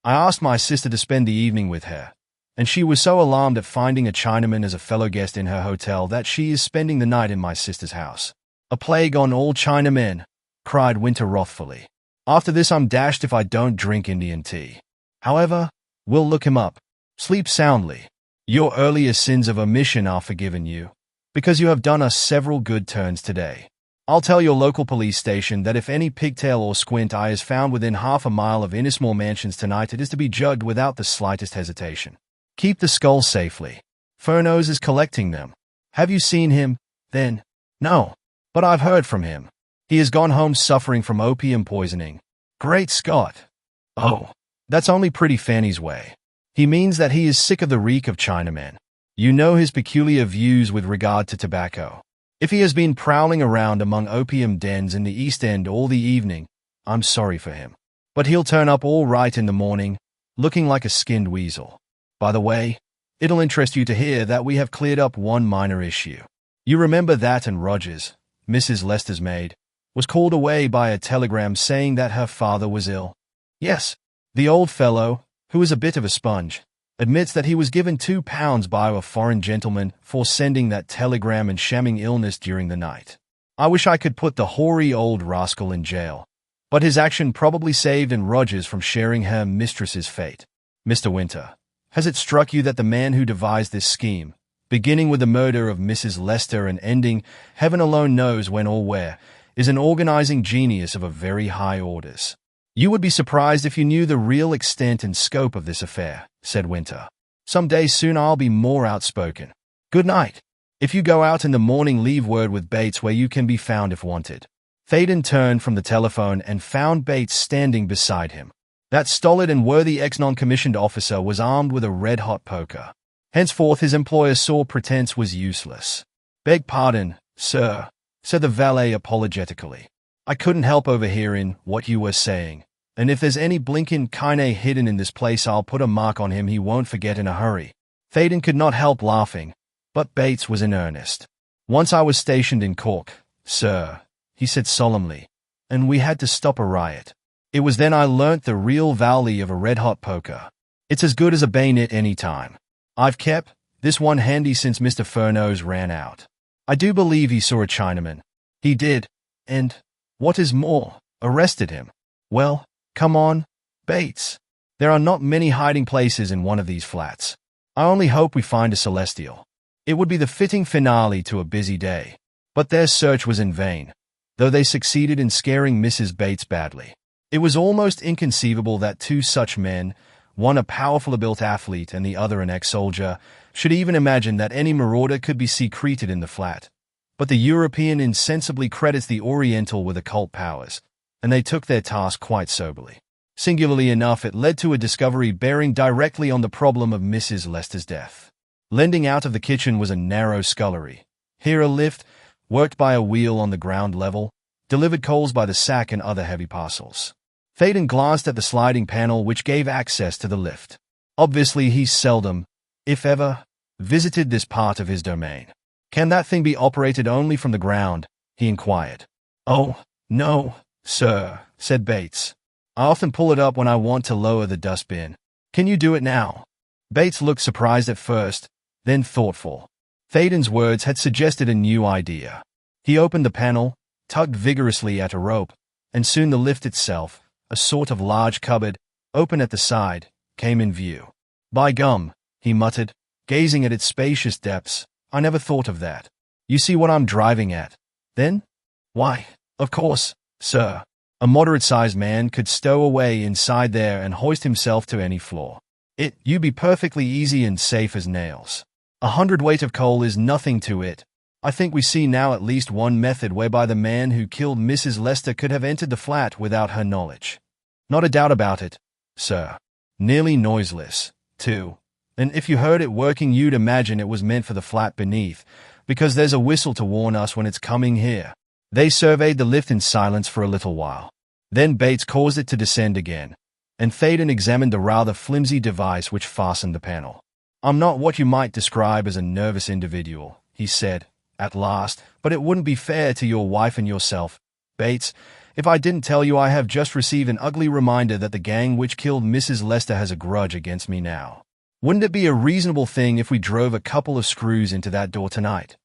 I asked my sister to spend the evening with her, and she was so alarmed at finding a Chinaman as a fellow guest in her hotel that she is spending the night in my sister's house. A plague on all Chinamen, cried Winter wrathfully. After this I'm dashed if I don't drink Indian tea. However, we'll look him up. Sleep soundly. Your earlier sins of omission are forgiven you, because you have done us several good turns today. I'll tell your local police station that if any pigtail or squint eye is found within half a mile of Innismore Mansions tonight, it is to be jugged without the slightest hesitation. Keep the skulls safely. Furneaux is collecting them. Have you seen him, then? No, but I've heard from him. He has gone home suffering from opium poisoning. Great Scott! Oh, that's only Pretty Fanny's way. He means that he is sick of the reek of Chinamen. You know his peculiar views with regard to tobacco. If he has been prowling around among opium dens in the East End all the evening, I'm sorry for him. But he'll turn up all right in the morning, looking like a skinned weasel. By the way, it'll interest you to hear that we have cleared up one minor issue. You remember that and Rogers, Mrs. Lester's maid, was called away by a telegram saying that her father was ill. Yes, the old fellow, who is a bit of a sponge, admits that he was given £2 by a foreign gentleman for sending that telegram and shamming illness during the night. I wish I could put the hoary old rascal in jail, but his action probably saved Rogers from sharing her mistress's fate. Mr. Winter, has it struck you that the man who devised this scheme, beginning with the murder of Mrs. Lester and ending, heaven alone knows when or where, is an organizing genius of a very high orders? You would be surprised if you knew the real extent and scope of this affair, said Winter. Some day soon I'll be more outspoken. Good night. If you go out in the morning, leave word with Bates where you can be found if wanted. Faden turned from the telephone and found Bates standing beside him. That stolid and worthy ex-non-commissioned officer was armed with a red-hot poker. Henceforth his employer saw pretense was useless. Beg pardon, sir, said the valet apologetically. I couldn't help overhearing what you were saying, and if there's any blinkin' kine hidden in this place I'll put a mark on him he won't forget in a hurry. Faden could not help laughing, but Bates was in earnest. Once I was stationed in Cork, sir, he said solemnly, and we had to stop a riot. It was then I learnt the real value of a red-hot poker. It's as good as a bayonet any time. I've kept this one handy since Mr. Furneaux ran out. I do believe he saw a Chinaman. He did, and, what is more, arrested him. Well, come on, Bates. There are not many hiding places in one of these flats. I only hope we find a celestial. It would be the fitting finale to a busy day. But their search was in vain, though they succeeded in scaring Mrs. Bates badly. It was almost inconceivable that two such men, one a powerfully built athlete and the other an ex-soldier, should even imagine that any marauder could be secreted in the flat. But the European insensibly credits the Oriental with occult powers, and they took their task quite soberly. Singularly enough, it led to a discovery bearing directly on the problem of Mrs. Lester's death. Lending out of the kitchen was a narrow scullery. Here a lift, worked by a wheel on the ground level, delivered coals by the sack and other heavy parcels. Faden glanced at the sliding panel which gave access to the lift. Obviously he seldom, if ever, visited this part of his domain. Can that thing be operated only from the ground? He inquired. Oh, no, sir, said Bates. I often pull it up when I want to lower the dustbin. Can you do it now? Bates looked surprised at first, then thoughtful. Faden's words had suggested a new idea. He opened the panel, tugged vigorously at a rope, and soon the lift itself, a sort of large cupboard, open at the side, came in view. By gum, he muttered, gazing at its spacious depths, I never thought of that. You see what I'm driving at, then? Why, of course, sir. A moderate-sized man could stow away inside there and hoist himself to any floor. You'd be perfectly easy and safe as nails. 100 weight of coal is nothing to it. I think we see now at least one method whereby the man who killed Mrs. Lester could have entered the flat without her knowledge. Not a doubt about it, sir. Nearly noiseless, too. And if you heard it working you'd imagine it was meant for the flat beneath, because there's a whistle to warn us when it's coming here. They surveyed the lift in silence for a little while. Then Bates caused it to descend again, and Faden examined the rather flimsy device which fastened the panel. I'm not what you might describe as a nervous individual, he said, at last, but it wouldn't be fair to your wife and yourself, Bates, if I didn't tell you I have just received an ugly reminder that the gang which killed Mrs. Lester has a grudge against me now. Wouldn't it be a reasonable thing if we drove a couple of screws into that door tonight?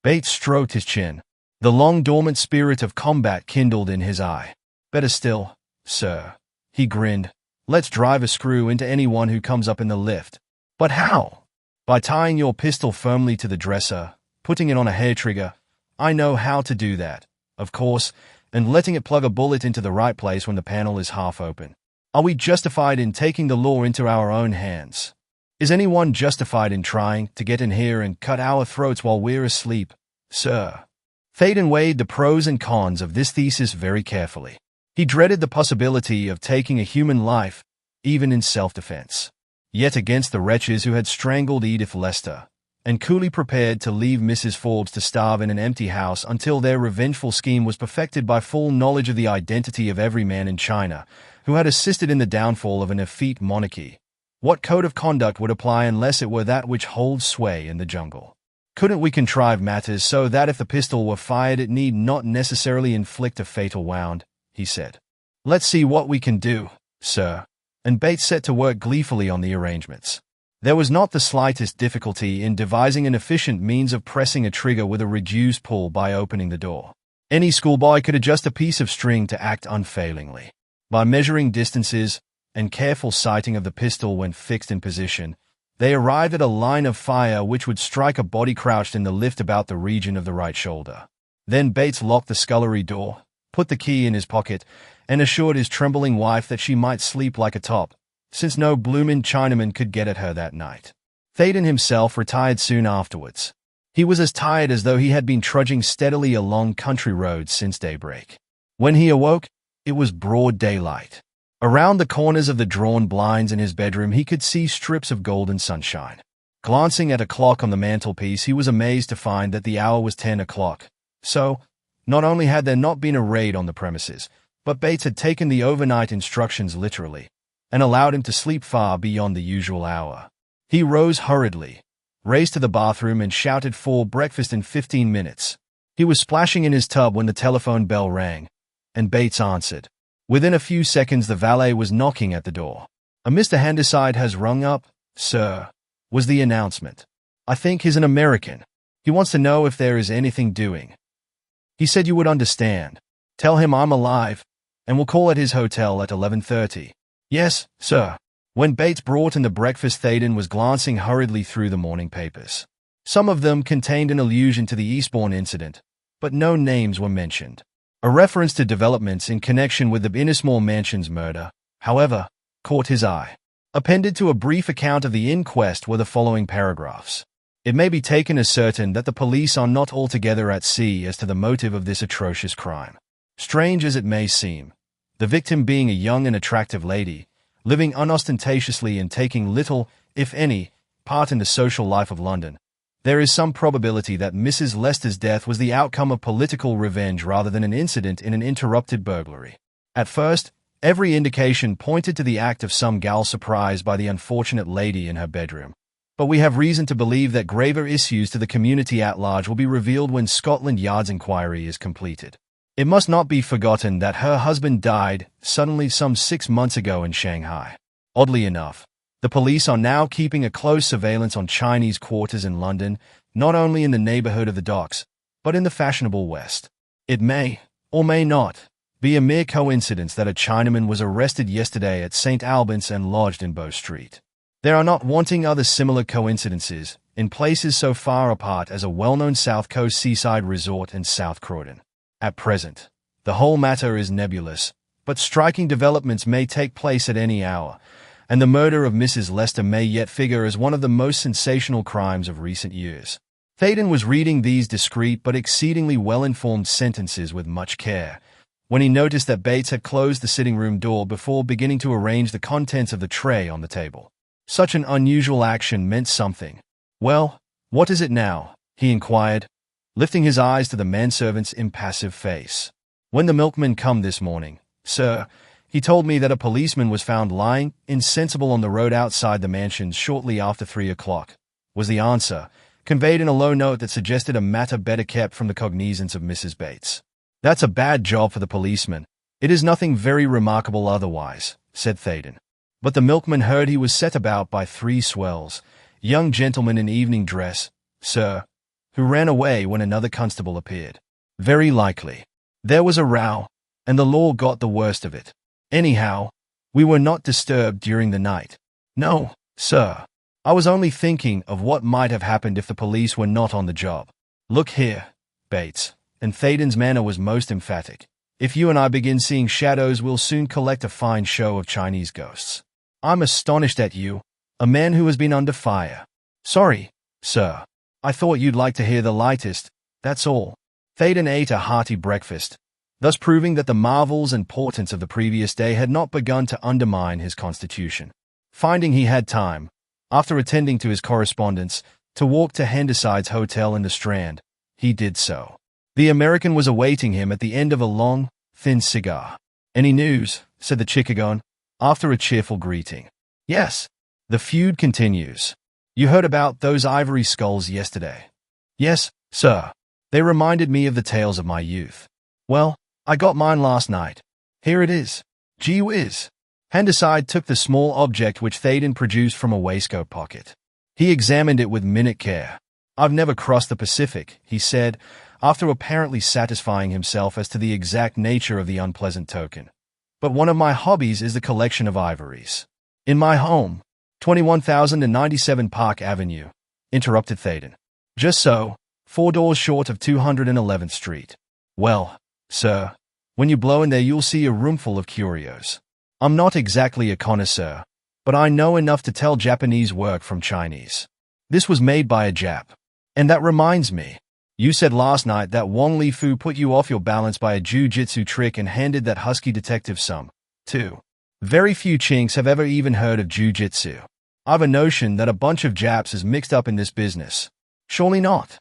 Bates stroked his chin. The long-dormant spirit of combat kindled in his eye. "Better still, sir," he grinned. "Let's drive a screw into anyone who comes up in the lift." "But how?" "By tying your pistol firmly to the dresser, putting it on a hair trigger. I know how to do that, of course, and letting it plug a bullet into the right place when the panel is half open. Are we justified in taking the law into our own hands? Is anyone justified in trying to get in here and cut our throats while we're asleep, sir?" Thaden weighed the pros and cons of this thesis very carefully. He dreaded the possibility of taking a human life, even in self-defense. Yet against the wretches who had strangled Edith Lester, and coolly prepared to leave Mrs. Forbes to starve in an empty house until their revengeful scheme was perfected by full knowledge of the identity of every man in China who had assisted in the downfall of an effete monarchy, what code of conduct would apply unless it were that which holds sway in the jungle? Couldn't we contrive matters so that if the pistol were fired it need not necessarily inflict a fatal wound? He said. "Let's see what we can do, sir." And Bates set to work gleefully on the arrangements. There was not the slightest difficulty in devising an efficient means of pressing a trigger with a reduced pull by opening the door. Any schoolboy could adjust a piece of string to act unfailingly. By measuring distances and careful sighting of the pistol when fixed in position, they arrived at a line of fire which would strike a body crouched in the lift about the region of the right shoulder. Then Bates locked the scullery door, put the key in his pocket, and assured his trembling wife that she might sleep like a top, since no bloomin' Chinaman could get at her that night. Thaden himself retired soon afterwards. He was as tired as though he had been trudging steadily along country roads since daybreak. When he awoke, it was broad daylight. Around the corners of the drawn blinds in his bedroom he could see strips of golden sunshine. Glancing at a clock on the mantelpiece, he was amazed to find that the hour was 10 o'clock. So, not only had there not been a raid on the premises, but Bates had taken the overnight instructions literally, and allowed him to sleep far beyond the usual hour. He rose hurriedly, raced to the bathroom and shouted for breakfast in 15 minutes. He was splashing in his tub when the telephone bell rang, and Bates answered. Within a few seconds the valet was knocking at the door. "A Mr. Handyside has rung up, sir," was the announcement. "I think he's an American. He wants to know if there is anything doing. He said you would understand. Tell him I'm alive, and we'll call at his hotel at 11:30. "Yes, sir." When Bates brought in the breakfast, Thaden was glancing hurriedly through the morning papers. Some of them contained an allusion to the Eastbourne incident, but no names were mentioned. A reference to developments in connection with the Innismore Mansion's murder, however, caught his eye. Appended to a brief account of the inquest were the following paragraphs. "It may be taken as certain that the police are not altogether at sea as to the motive of this atrocious crime. Strange as it may seem, the victim being a young and attractive lady, living unostentatiously and taking little, if any, part in the social life of London, there is some probability that Mrs. Lester's death was the outcome of political revenge rather than an incident in an interrupted burglary. At first, every indication pointed to the act of some gal surprised by the unfortunate lady in her bedroom. But we have reason to believe that graver issues to the community at large will be revealed when Scotland Yard's inquiry is completed. It must not be forgotten that her husband died suddenly some 6 months ago in Shanghai. Oddly enough, the police are now keeping a close surveillance on Chinese quarters in London, not only in the neighborhood of the docks, but in the fashionable West. It may, or may not, be a mere coincidence that a Chinaman was arrested yesterday at St. Albans and lodged in Bow Street. There are not wanting other similar coincidences, in places so far apart as a well-known South Coast seaside resort and South Croydon. At present, the whole matter is nebulous, but striking developments may take place at any hour, and the murder of Mrs. Lester may yet figure as one of the most sensational crimes of recent years. Thaden was reading these discreet but exceedingly well-informed sentences with much care, when he noticed that Bates had closed the sitting-room door before beginning to arrange the contents of the tray on the table. Such an unusual action meant something. "Well, what is it now?" he inquired, lifting his eyes to the manservant's impassive face. "When the milkman come this morning, sir, he told me that a policeman was found lying insensible on the road outside the mansion shortly after 3 o'clock, was the answer, conveyed in a low note that suggested a matter better kept from the cognizance of Mrs. Bates. "That's a bad job for the policeman. It is nothing very remarkable otherwise," said Thaden. "But the milkman heard he was set about by 3 swells, young gentlemen in evening dress, sir, who ran away when another constable appeared. Very likely. There was a row, and the law got the worst of it. Anyhow, we were not disturbed during the night. No, sir. I was only thinking of what might have happened if the police were not on the job. Look here, Bates, and Thaden's manner was most emphatic. If you and I begin seeing shadows, we'll soon collect a fine show of Chinese ghosts. I'm astonished at you, a man who has been under fire. Sorry, sir. I thought you'd like to hear the lightest, that's all. Thaden ate a hearty breakfast, thus proving that the marvels and portents of the previous day had not begun to undermine his constitution. Finding he had time, after attending to his correspondence, to walk to Henderside's hotel in the Strand, he did so. The American was awaiting him at the end of a long, thin cigar. "Any news?" said the Chicagon, after a cheerful greeting. "Yes. The feud continues. You heard about those ivory skulls yesterday?" "Yes, sir. They reminded me of the tales of my youth." "Well, I got mine last night. Here it is." "Gee whiz." Henderside took the small object which Thaden produced from a waistcoat pocket. He examined it with minute care. "I've never crossed the Pacific," he said, after apparently satisfying himself as to the exact nature of the unpleasant token. "But one of my hobbies is the collection of ivories. In my home, 21,097 Park Avenue," interrupted Thaden. "Just so, 4 doors short of 211th Street. Well, sir, when you blow in there you'll see a roomful of curios. I'm not exactly a connoisseur, but I know enough to tell Japanese work from Chinese. This was made by a Jap. And that reminds me, you said last night that Wong Li Fu put you off your balance by a jiu-jitsu trick and handed that husky detective some, too. Very few chinks have ever even heard of jiu-jitsu. I've a notion that a bunch of Japs is mixed up in this business. Surely not.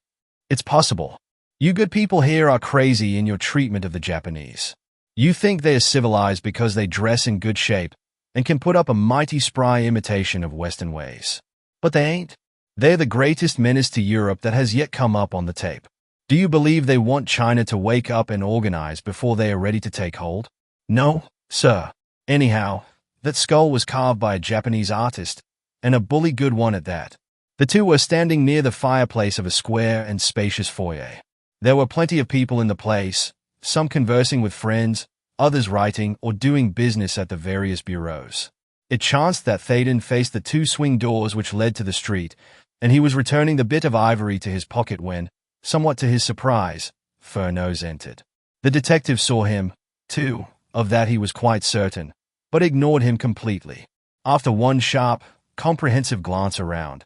It's possible. You good people here are crazy in your treatment of the Japanese. You think they are civilized because they dress in good shape and can put up a mighty spry imitation of Western ways. But they ain't. They're the greatest menace to Europe that has yet come up on the tape. Do you believe they want China to wake up and organize before they are ready to take hold? No, sir. Anyhow, that skull was carved by a Japanese artist, and a bully good one at that. The two were standing near the fireplace of a square and spacious foyer. There were plenty of people in the place, some conversing with friends, others writing or doing business at the various bureaus. It chanced that Thaden faced the 2 swing doors which led to the street, and he was returning the bit of ivory to his pocket when, somewhat to his surprise, Furneaux entered. The detective saw him, too, of that he was quite certain, but ignored him completely. After one sharp, comprehensive glance around,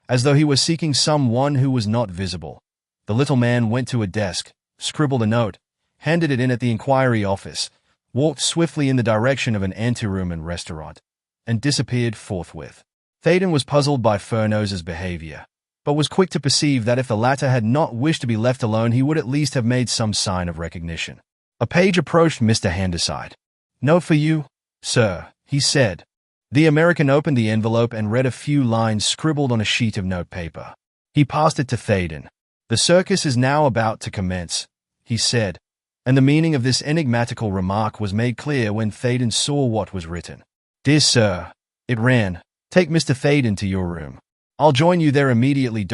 as though he were seeking someone who was not visible, the little man went to a desk, scribbled a note, handed it in at the inquiry office, walked swiftly in the direction of an anteroom and restaurant, and disappeared forthwith. Thaden was puzzled by Furneaux's behavior, but was quick to perceive that if the latter had not wished to be left alone, he would at least have made some sign of recognition. A page approached Mr. Henderside. "Note for you, sir," he said. The American opened the envelope and read a few lines scribbled on a sheet of notepaper. He passed it to Thaden. "The circus is now about to commence," he said, and the meaning of this enigmatical remark was made clear when Thaden saw what was written. "Dear Sir," it ran, "take Mr. Thaden to your room. I'll join you there immediately.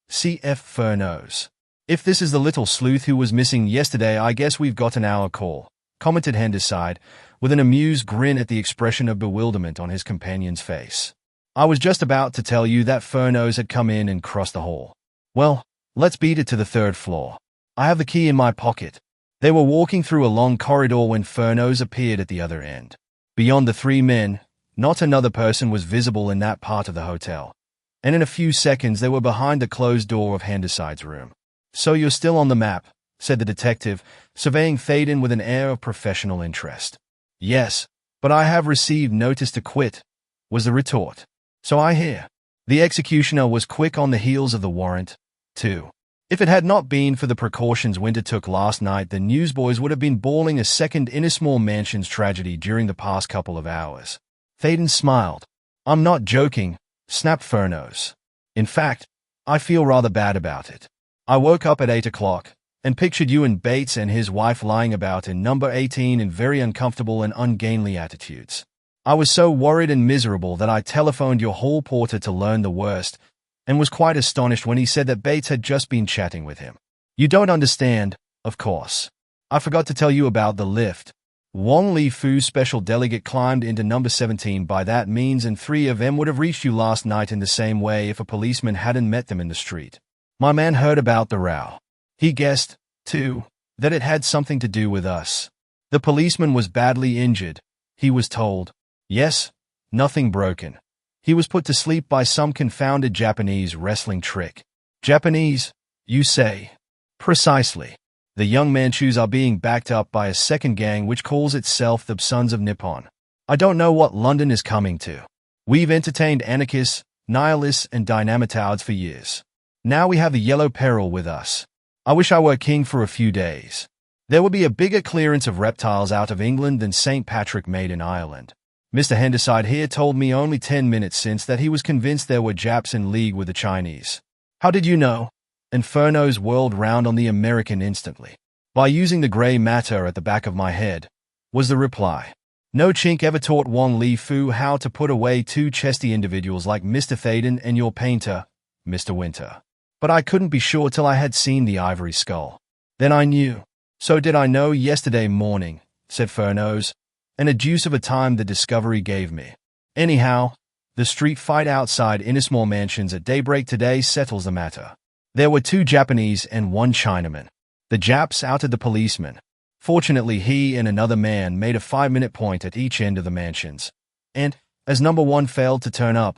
C.F. Furneaux." "If this is the little sleuth who was missing yesterday, I guess we've gotten our call," commented Henderside, with an amused grin at the expression of bewilderment on his companion's face. "I was just about to tell you that Furneaux had come in and crossed the hall. Well, let's beat it to the 3rd floor. I have the key in my pocket." They were walking through a long corridor when Furneaux appeared at the other end. Beyond the 3 men, not another person was visible in that part of the hotel, and in a few seconds they were behind the closed door of Henderside's room. "So you're still on the map," said the detective, surveying Thaden with an air of professional interest. "Yes, but I have received notice to quit," was the retort. "So I hear." The executioner was quick on the heels of the warrant, too. If it had not been for the precautions Winter took last night, the newsboys would have been bawling a second Innismore Mansions tragedy during the past couple of hours. Thaden smiled. "I'm not joking," snapped Furneaux. "In fact, I feel rather bad about it. I woke up at 8 o'clock and pictured you and Bates and his wife lying about in number 18 in very uncomfortable and ungainly attitudes. I was so worried and miserable that I telephoned your hall porter to learn the worst, and was quite astonished when he said that Bates had just been chatting with him. You don't understand, of course. I forgot to tell you about the lift. Wong Li Fu's special delegate climbed into number 17 by that means, and 3 of them would have reached you last night in the same way if a policeman hadn't met them in the street. My man heard about the row. He guessed, too, that it had something to do with us. The policeman was badly injured, he was told. Yes, nothing broken. He was put to sleep by some confounded Japanese wrestling trick. Japanese, you say? Precisely. The young Manchus are being backed up by a second gang which calls itself the Sons of Nippon. I don't know what London is coming to. We've entertained anarchists, nihilists, and dynamitoids for years. Now we have the Yellow Peril with us. I wish I were king for a few days. There would be a bigger clearance of reptiles out of England than St. Patrick made in Ireland. Mr. Henderside here told me only 10 minutes since that he was convinced there were Japs in league with the Chinese. How did you know? And Furneaux whirled round on the American instantly. By using the grey matter at the back of my head, was the reply. No chink ever taught Wong Li Fu how to put away 2 chesty individuals like Mr. Thaden and your painter, Mr. Winter. But I couldn't be sure till I had seen the ivory skull. Then I knew. So did I know yesterday morning, said Furneaux, and a deuce of a time the discovery gave me. Anyhow, the street fight outside Innismore Mansions at daybreak today settles the matter. There were 2 Japanese and 1 Chinaman. The Japs outed the policeman. Fortunately, he and another man made a 5-minute point at each end of the mansions. And, as number 1 failed to turn up,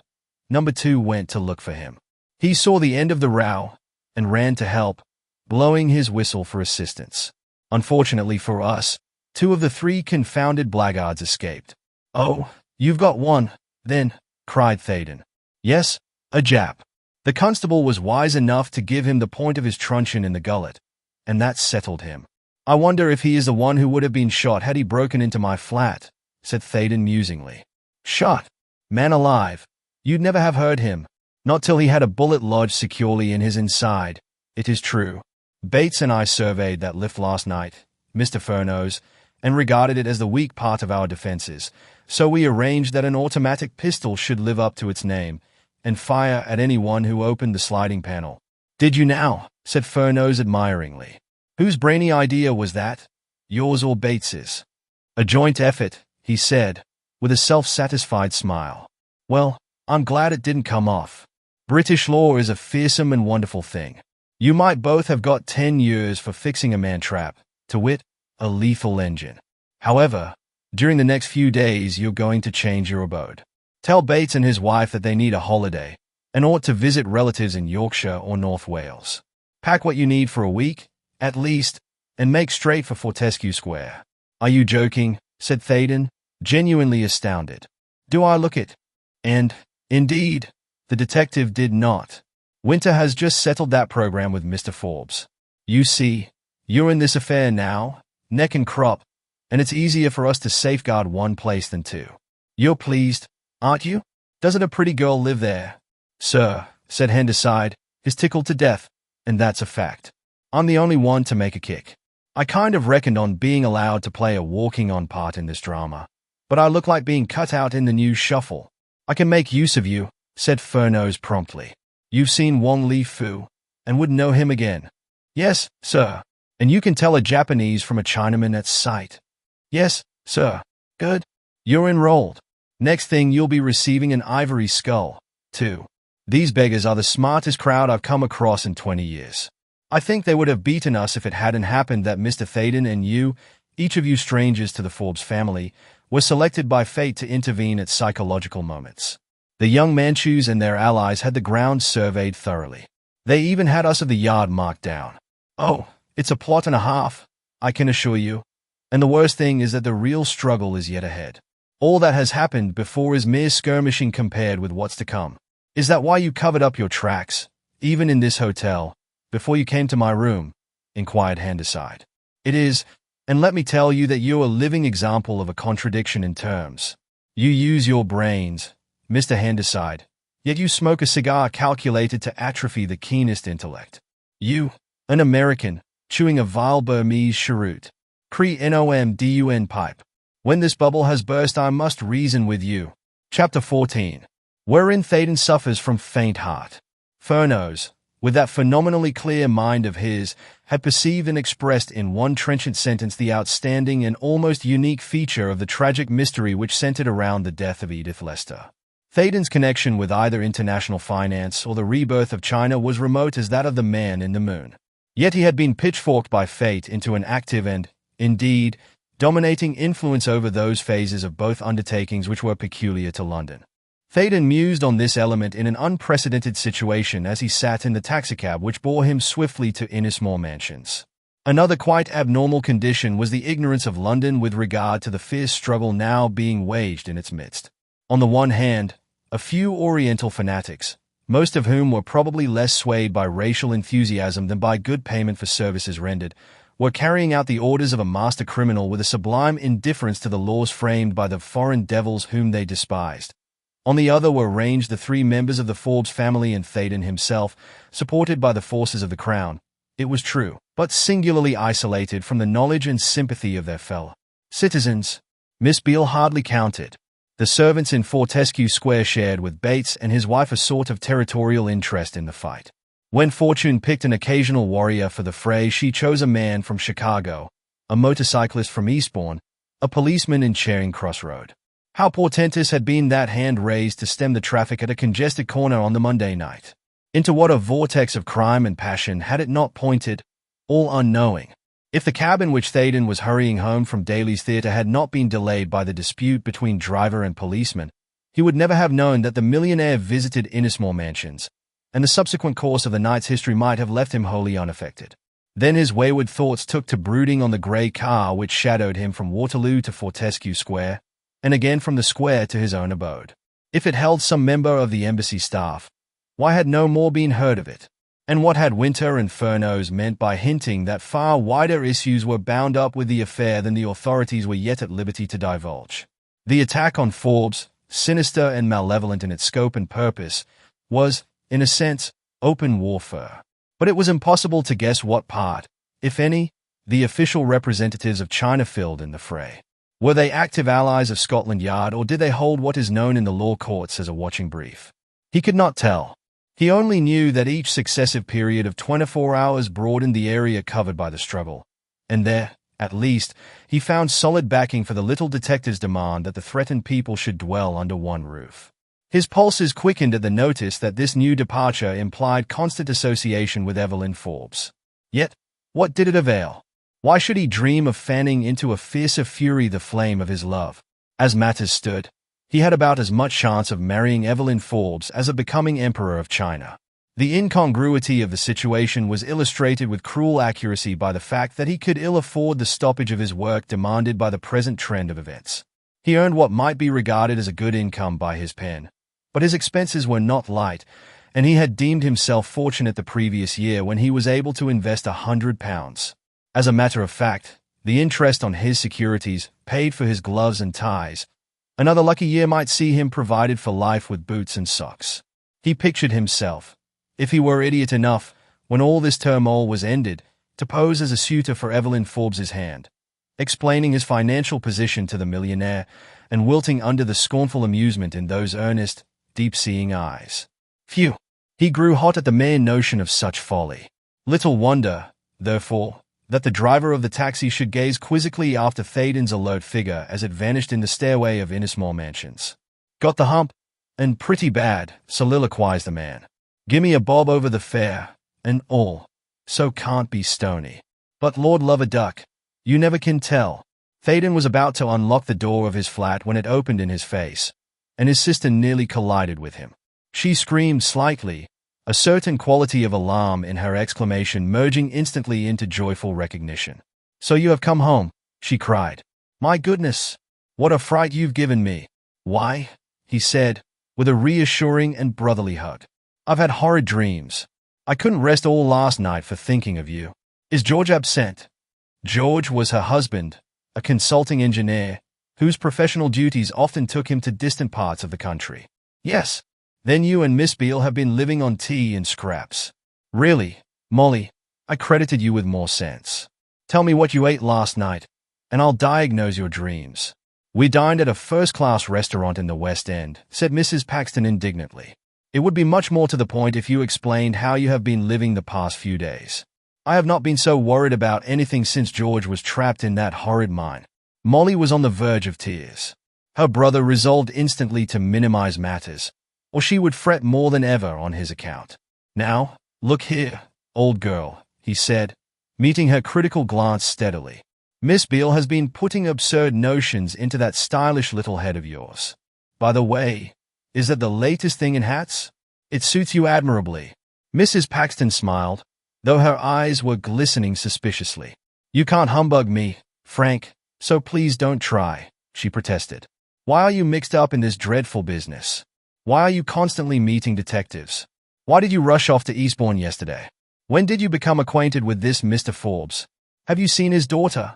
number 2 went to look for him. He saw the end of the row and ran to help, blowing his whistle for assistance. Unfortunately for us, 2 of the 3 confounded blackguards escaped. Oh, you've got one, then, cried Thaden. Yes, a Jap. The constable was wise enough to give him the point of his truncheon in the gullet, and that settled him. I wonder if he is the one who would have been shot had he broken into my flat, said Thaden musingly. Shot? Man alive, you'd never have heard him, not till he had a bullet lodged securely in his inside, it is true. Bates and I surveyed that lift last night, Mr. Furneaux, and regarded it as the weak part of our defenses, so we arranged that an automatic pistol should live up to its name, and fire at anyone who opened the sliding panel. Did you now? Said Furneaux admiringly. Whose brainy idea was that? Yours or Bates's? A joint effort, he said, with a self-satisfied smile. Well, I'm glad it didn't come off. British law is a fearsome and wonderful thing. You might both have got 10 years for fixing a man-trap, to wit, a lethal engine. However, during the next few days you're going to change your abode. Tell Bates and his wife that they need a holiday, and ought to visit relatives in Yorkshire or North Wales. Pack what you need for a week, at least, and make straight for Fortescue Square. Are you joking? Said Thaden, genuinely astounded. Do I look it? And, indeed, the detective did not. Winter has just settled that program with Mr. Forbes. You see, you're in this affair now, neck and crop, and it's easier for us to safeguard one place than 2. You're pleased, aren't you? Doesn't a pretty girl live there? Sir, said Henderside, is tickled to death, and that's a fact. I'm the only one to make a kick. I kind of reckoned on being allowed to play a walking-on part in this drama, but I look like being cut out in the new shuffle. I can make use of you, said Furneaux promptly. You've seen Wong Li Fu, and would know him again. Yes, sir, and you can tell a Japanese from a Chinaman at sight. Yes, sir. Good. You're enrolled. Next thing you'll be receiving an ivory skull, too. These beggars are the smartest crowd I've come across in 20 years. I think they would have beaten us if it hadn't happened that Mr. Thaden and you, each of you strangers to the Forbes family, were selected by fate to intervene at psychological moments. The young Manchus and their allies had the ground surveyed thoroughly. They even had us of the yard marked down. Oh, it's a plot and a half, I can assure you. And the worst thing is that the real struggle is yet ahead. All that has happened before is mere skirmishing compared with what's to come. Is that why you covered up your tracks, even in this hotel, before you came to my room? Inquired Henderside. It is, and let me tell you that you're a living example of a contradiction in terms. You use your brains, Mr. Henderside, yet you smoke a cigar calculated to atrophy the keenest intellect. You, an American, chewing a vile Burmese cheroot. Pre-nom-dun pipe. When this bubble has burst I must reason with you. Chapter 14. Wherein Thaden suffers from faint heart. Furneaux, with that phenomenally clear mind of his, had perceived and expressed in one trenchant sentence the outstanding and almost unique feature of the tragic mystery which centered around the death of Edith Lester. Thaden's connection with either international finance or the rebirth of China was remote as that of the man in the moon. Yet he had been pitchforked by fate into an active and, indeed, dominating influence over those phases of both undertakings which were peculiar to London. Thaden mused on this element in an unprecedented situation as he sat in the taxicab which bore him swiftly to Innismore Mansions. Another quite abnormal condition was the ignorance of London with regard to the fierce struggle now being waged in its midst. On the one hand, a few Oriental fanatics, most of whom were probably less swayed by racial enthusiasm than by good payment for services rendered, were carrying out the orders of a master criminal with a sublime indifference to the laws framed by the foreign devils whom they despised. On the other were ranged the three members of the Forbes family and Thaden himself, supported by the forces of the Crown, it was true, but singularly isolated from the knowledge and sympathy of their fellow citizens. Miss Beale hardly counted. The servants in Fortescue Square shared with Bates and his wife a sort of territorial interest in the fight. When Fortune picked an occasional warrior for the fray, she chose a man from Chicago, a motorcyclist from Eastbourne, a policeman in Charing Cross Road. How portentous had been that hand raised to stem the traffic at a congested corner on the Monday night. Into what a vortex of crime and passion had it not pointed, all unknowing. If the cab in which Thaden was hurrying home from Daly's Theatre had not been delayed by the dispute between driver and policeman, he would never have known that the millionaire visited Innismore Mansions, and the subsequent course of the night's history might have left him wholly unaffected. Then his wayward thoughts took to brooding on the grey car which shadowed him from Waterloo to Fortescue Square, and again from the square to his own abode. If it held some member of the embassy staff, why had no more been heard of it? And what had Winter and Furneaux meant by hinting that far wider issues were bound up with the affair than the authorities were yet at liberty to divulge? The attack on Forbes, sinister and malevolent in its scope and purpose, was, in a sense, open warfare. But it was impossible to guess what part, if any, the official representatives of China filled in the fray. Were they active allies of Scotland Yard, or did they hold what is known in the law courts as a watching brief? He could not tell. He only knew that each successive period of 24 hours broadened the area covered by the struggle, and there, at least, he found solid backing for the little detective's demand that the threatened people should dwell under one roof. His pulses quickened at the notice that this new departure implied constant association with Evelyn Forbes. Yet, what did it avail? Why should he dream of fanning into a fiercer fury the flame of his love? As matters stood, he had about as much chance of marrying Evelyn Forbes as of becoming Emperor of China. The incongruity of the situation was illustrated with cruel accuracy by the fact that he could ill afford the stoppage of his work demanded by the present trend of events. He earned what might be regarded as a good income by his pen, but his expenses were not light, and he had deemed himself fortunate the previous year when he was able to invest £100. As a matter of fact, the interest on his securities paid for his gloves and ties. Another lucky year might see him provided for life with boots and socks. He pictured himself, if he were idiot enough, when all this turmoil was ended, to pose as a suitor for Evelyn Forbes's hand, explaining his financial position to the millionaire, and wilting under the scornful amusement in those earnest, deep-seeing eyes. Phew! He grew hot at the mere notion of such folly. Little wonder, therefore, that the driver of the taxi should gaze quizzically after Thaden's alert figure as it vanished in the stairway of Innismore Mansions. Got the hump? And pretty bad, soliloquized the man. Gimme a bob over the fare, and all. So can't be stony. But Lord love a duck, you never can tell. Thaden was about to unlock the door of his flat when it opened in his face, and his sister nearly collided with him. She screamed slightly, a certain quality of alarm in her exclamation merging instantly into joyful recognition. "So you have come home," she cried. "My goodness, what a fright you've given me." "Why?" he said, with a reassuring and brotherly hug. "I've had horrid dreams. I couldn't rest all last night for thinking of you. Is George absent?" George was her husband, a consulting engineer, whose professional duties often took him to distant parts of the country. "Yes. Then you and Miss Beale have been living on tea and scraps. Really, Molly, I credited you with more sense. Tell me what you ate last night, and I'll diagnose your dreams." "We dined at a first-class restaurant in the West End," said Mrs. Paxton indignantly. It would be much more to the point if you explained how you have been living the past few days. I have not been so worried about anything since George was trapped in that horrid mine. Molly was on the verge of tears. Her brother resolved instantly to minimize matters, or she would fret more than ever on his account. Now, look here, old girl, he said, meeting her critical glance steadily. Miss Beale has been putting absurd notions into that stylish little head of yours. By the way, is that the latest thing in hats? It suits you admirably. Mrs. Paxton smiled, though her eyes were glistening suspiciously. You can't humbug me, Frank, so please don't try, she protested. Why are you mixed up in this dreadful business? Why are you constantly meeting detectives? Why did you rush off to Eastbourne yesterday? When did you become acquainted with this Mr. Forbes? Have you seen his daughter?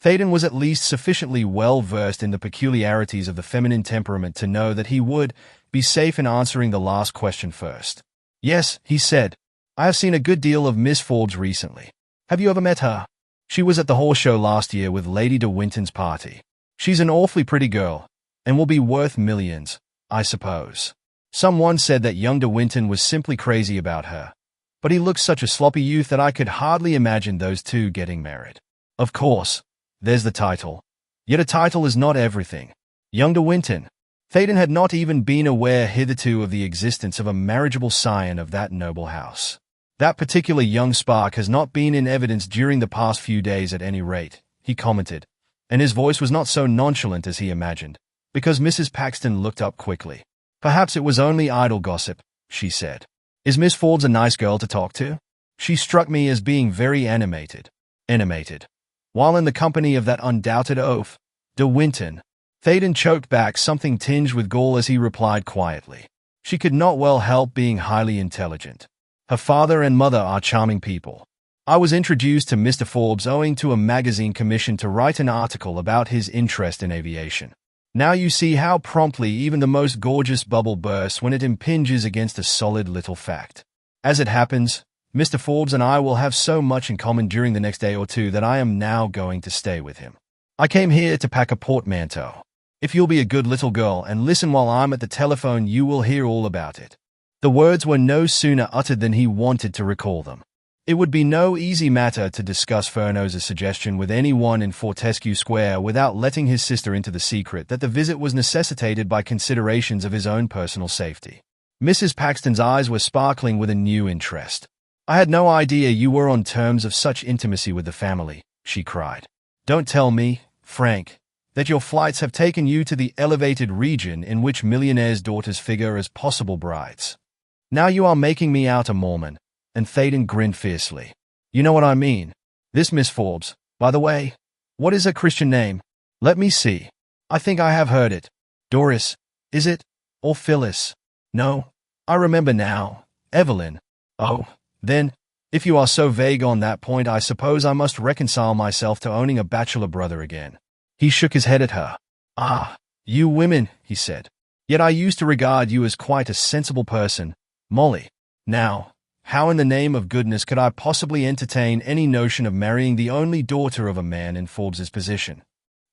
Thaden was at least sufficiently well-versed in the peculiarities of the feminine temperament to know that he would be safe in answering the last question first. Yes, he said. I have seen a good deal of Miss Forbes recently. Have you ever met her? She was at the horse show last year with Lady de Winton's party. She's an awfully pretty girl, and will be worth millions, I suppose. Someone said that young de Winton was simply crazy about her, but he looks such a sloppy youth that I could hardly imagine those two getting married. Of course, there's the title. Yet a title is not everything. Young de Winton. Thaden had not even been aware hitherto of the existence of a marriageable scion of that noble house. That particular young spark has not been in evidence during the past few days at any rate, he commented, and his voice was not so nonchalant as he imagined, because Mrs. Paxton looked up quickly. Perhaps it was only idle gossip, she said. Is Miss Forbes a nice girl to talk to? She struck me as being very animated. While in the company of that undoubted oaf, de Winton. Thaden choked back something tinged with gall as he replied quietly. She could not well help being highly intelligent. Her father and mother are charming people. I was introduced to Mr. Forbes owing to a magazine commission to write an article about his interest in aviation. Now you see how promptly even the most gorgeous bubble bursts when it impinges against a solid little fact. As it happens, Mr. Forbes and I will have so much in common during the next day or two that I am now going to stay with him. I came here to pack a portmanteau. If you'll be a good little girl and listen while I'm at the telephone, you will hear all about it. The words were no sooner uttered than he wanted to recall them. It would be no easy matter to discuss Furneaux's suggestion with anyone in Fortescue Square without letting his sister into the secret that the visit was necessitated by considerations of his own personal safety. Mrs. Paxton's eyes were sparkling with a new interest. I had no idea you were on terms of such intimacy with the family, she cried. Don't tell me, Frank, that your flights have taken you to the elevated region in which millionaires' daughters figure as possible brides. Now you are making me out a Mormon. And Thaden grinned fiercely. You know what I mean. This Miss Forbes, by the way, what is her Christian name? Let me see. I think I have heard it. Doris, is it? Or Phyllis? No, I remember now. Evelyn. Oh, then, if you are so vague on that point, I suppose I must reconcile myself to owning a bachelor brother again. He shook his head at her. Ah, you women, he said. Yet I used to regard you as quite a sensible person, Molly. Now, how in the name of goodness could I possibly entertain any notion of marrying the only daughter of a man in Forbes's position?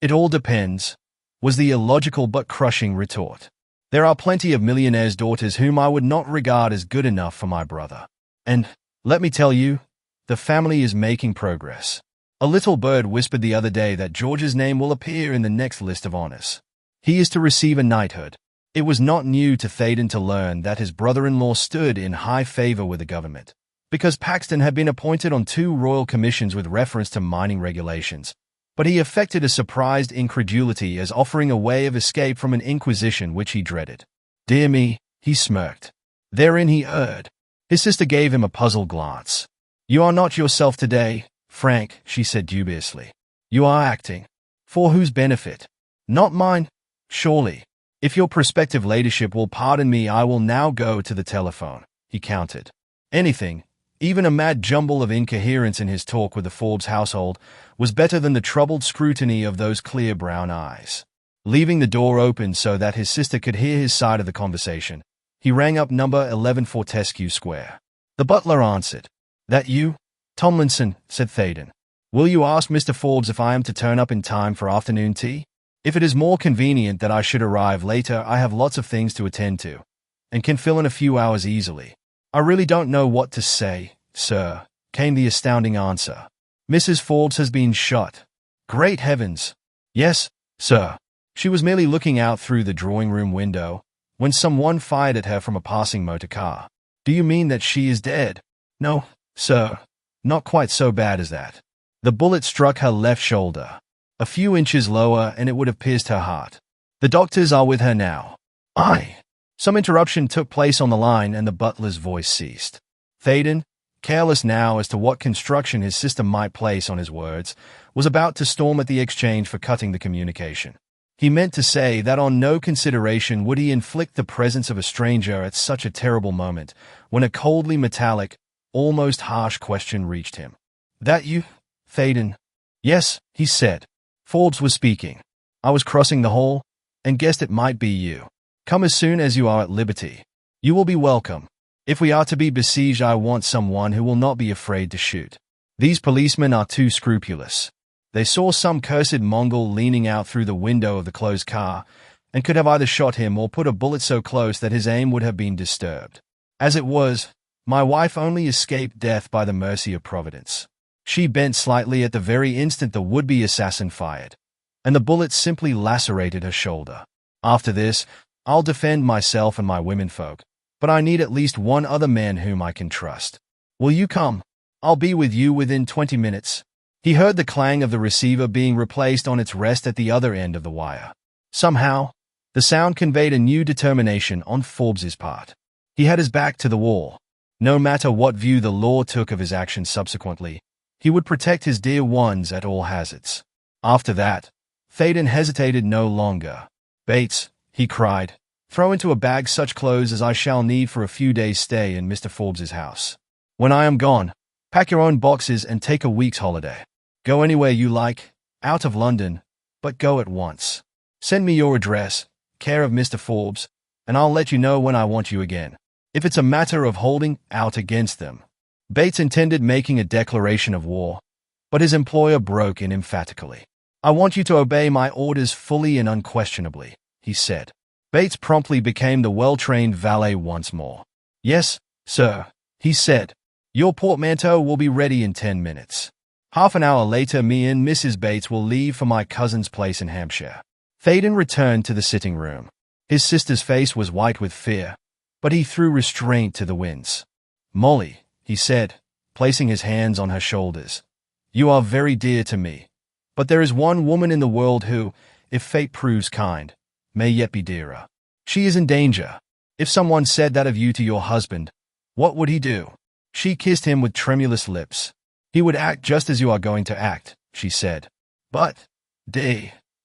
It all depends, was the illogical but crushing retort. There are plenty of millionaires' daughters whom I would not regard as good enough for my brother. And, let me tell you, the family is making progress. A little bird whispered the other day that George's name will appear in the next list of honors. He is to receive a knighthood. It was not new to Thaden to learn that his brother-in-law stood in high favor with the government, because Paxton had been appointed on 2 royal commissions with reference to mining regulations, but he affected a surprised incredulity as offering a way of escape from an inquisition which he dreaded. Dear me, he smirked. Therein he erred. His sister gave him a puzzled glance. You are not yourself today, Frank, she said dubiously. You are acting. For whose benefit? Not mine, surely. If your prospective ladyship will pardon me, I will now go to the telephone, he countered. Anything, even a mad jumble of incoherence in his talk with the Forbes household, was better than the troubled scrutiny of those clear brown eyes. Leaving the door open so that his sister could hear his side of the conversation, he rang up number 11 Fortescue Square. The butler answered. That you? Tomlinson, said Thaden. Will you ask Mr. Forbes if I am to turn up in time for afternoon tea? If it is more convenient that I should arrive later, I have lots of things to attend to. and can fill in a few hours easily. I really don't know what to say, sir, came the astounding answer. Mrs. Forbes has been shot. Great heavens. Yes, sir. She was merely looking out through the drawing-room window when someone fired at her from a passing motor car. Do you mean that she is dead? No, sir. Not quite so bad as that. The bullet struck her left shoulder. A few inches lower and it would have pierced her heart. The doctors are with her now. Some interruption took place on the line and the butler's voice ceased. Thaden, careless now as to what construction his sister might place on his words, was about to storm at the exchange for cutting the communication. He meant to say that on no consideration would he inflict the presence of a stranger at such a terrible moment, when a coldly metallic, almost harsh question reached him. That you, Thaden? Yes, he said. Forbes was speaking. I was crossing the hall, and guessed it might be you. Come as soon as you are at liberty. You will be welcome. If we are to be besieged, I want someone who will not be afraid to shoot. These policemen are too scrupulous. They saw some cursed Mongol leaning out through the window of the closed car, and could have either shot him or put a bullet so close that his aim would have been disturbed. As it was, my wife only escaped death by the mercy of Providence. She bent slightly at the very instant the would-be assassin fired, and the bullet simply lacerated her shoulder. After this, I'll defend myself and my womenfolk, but I need at least one other man whom I can trust. Will you come? I'll be with you within 20 minutes. He heard the clang of the receiver being replaced on its rest at the other end of the wire. Somehow, the sound conveyed a new determination on Forbes's part. He had his back to the wall. No matter what view the law took of his actions subsequently, he would protect his dear ones at all hazards. After that, Thaden hesitated no longer. Bates, he cried, throw into a bag such clothes as I shall need for a few days' stay in Mr. Forbes's house. When I am gone, pack your own boxes and take a week's holiday. Go anywhere you like, out of London, but go at once. Send me your address, care of Mr. Forbes, and I'll let you know when I want you again. If it's a matter of holding out against them. Bates intended making a declaration of war, but his employer broke in emphatically. I want you to obey my orders fully and unquestionably, he said. Bates promptly became the well-trained valet once more. Yes, sir, he said. Your portmanteau will be ready in 10 minutes. Half an hour later, me and Mrs. Bates will leave for my cousin's place in Hampshire. Thaden returned to the sitting room. His sister's face was white with fear, but he threw restraint to the winds. Molly, he said, placing his hands on her shoulders, you are very dear to me, but there is one woman in the world who, if fate proves kind, may yet be dearer. She is in danger. If someone said that of you to your husband, what would he do? She kissed him with tremulous lips. He would act just as you are going to act, she said. But,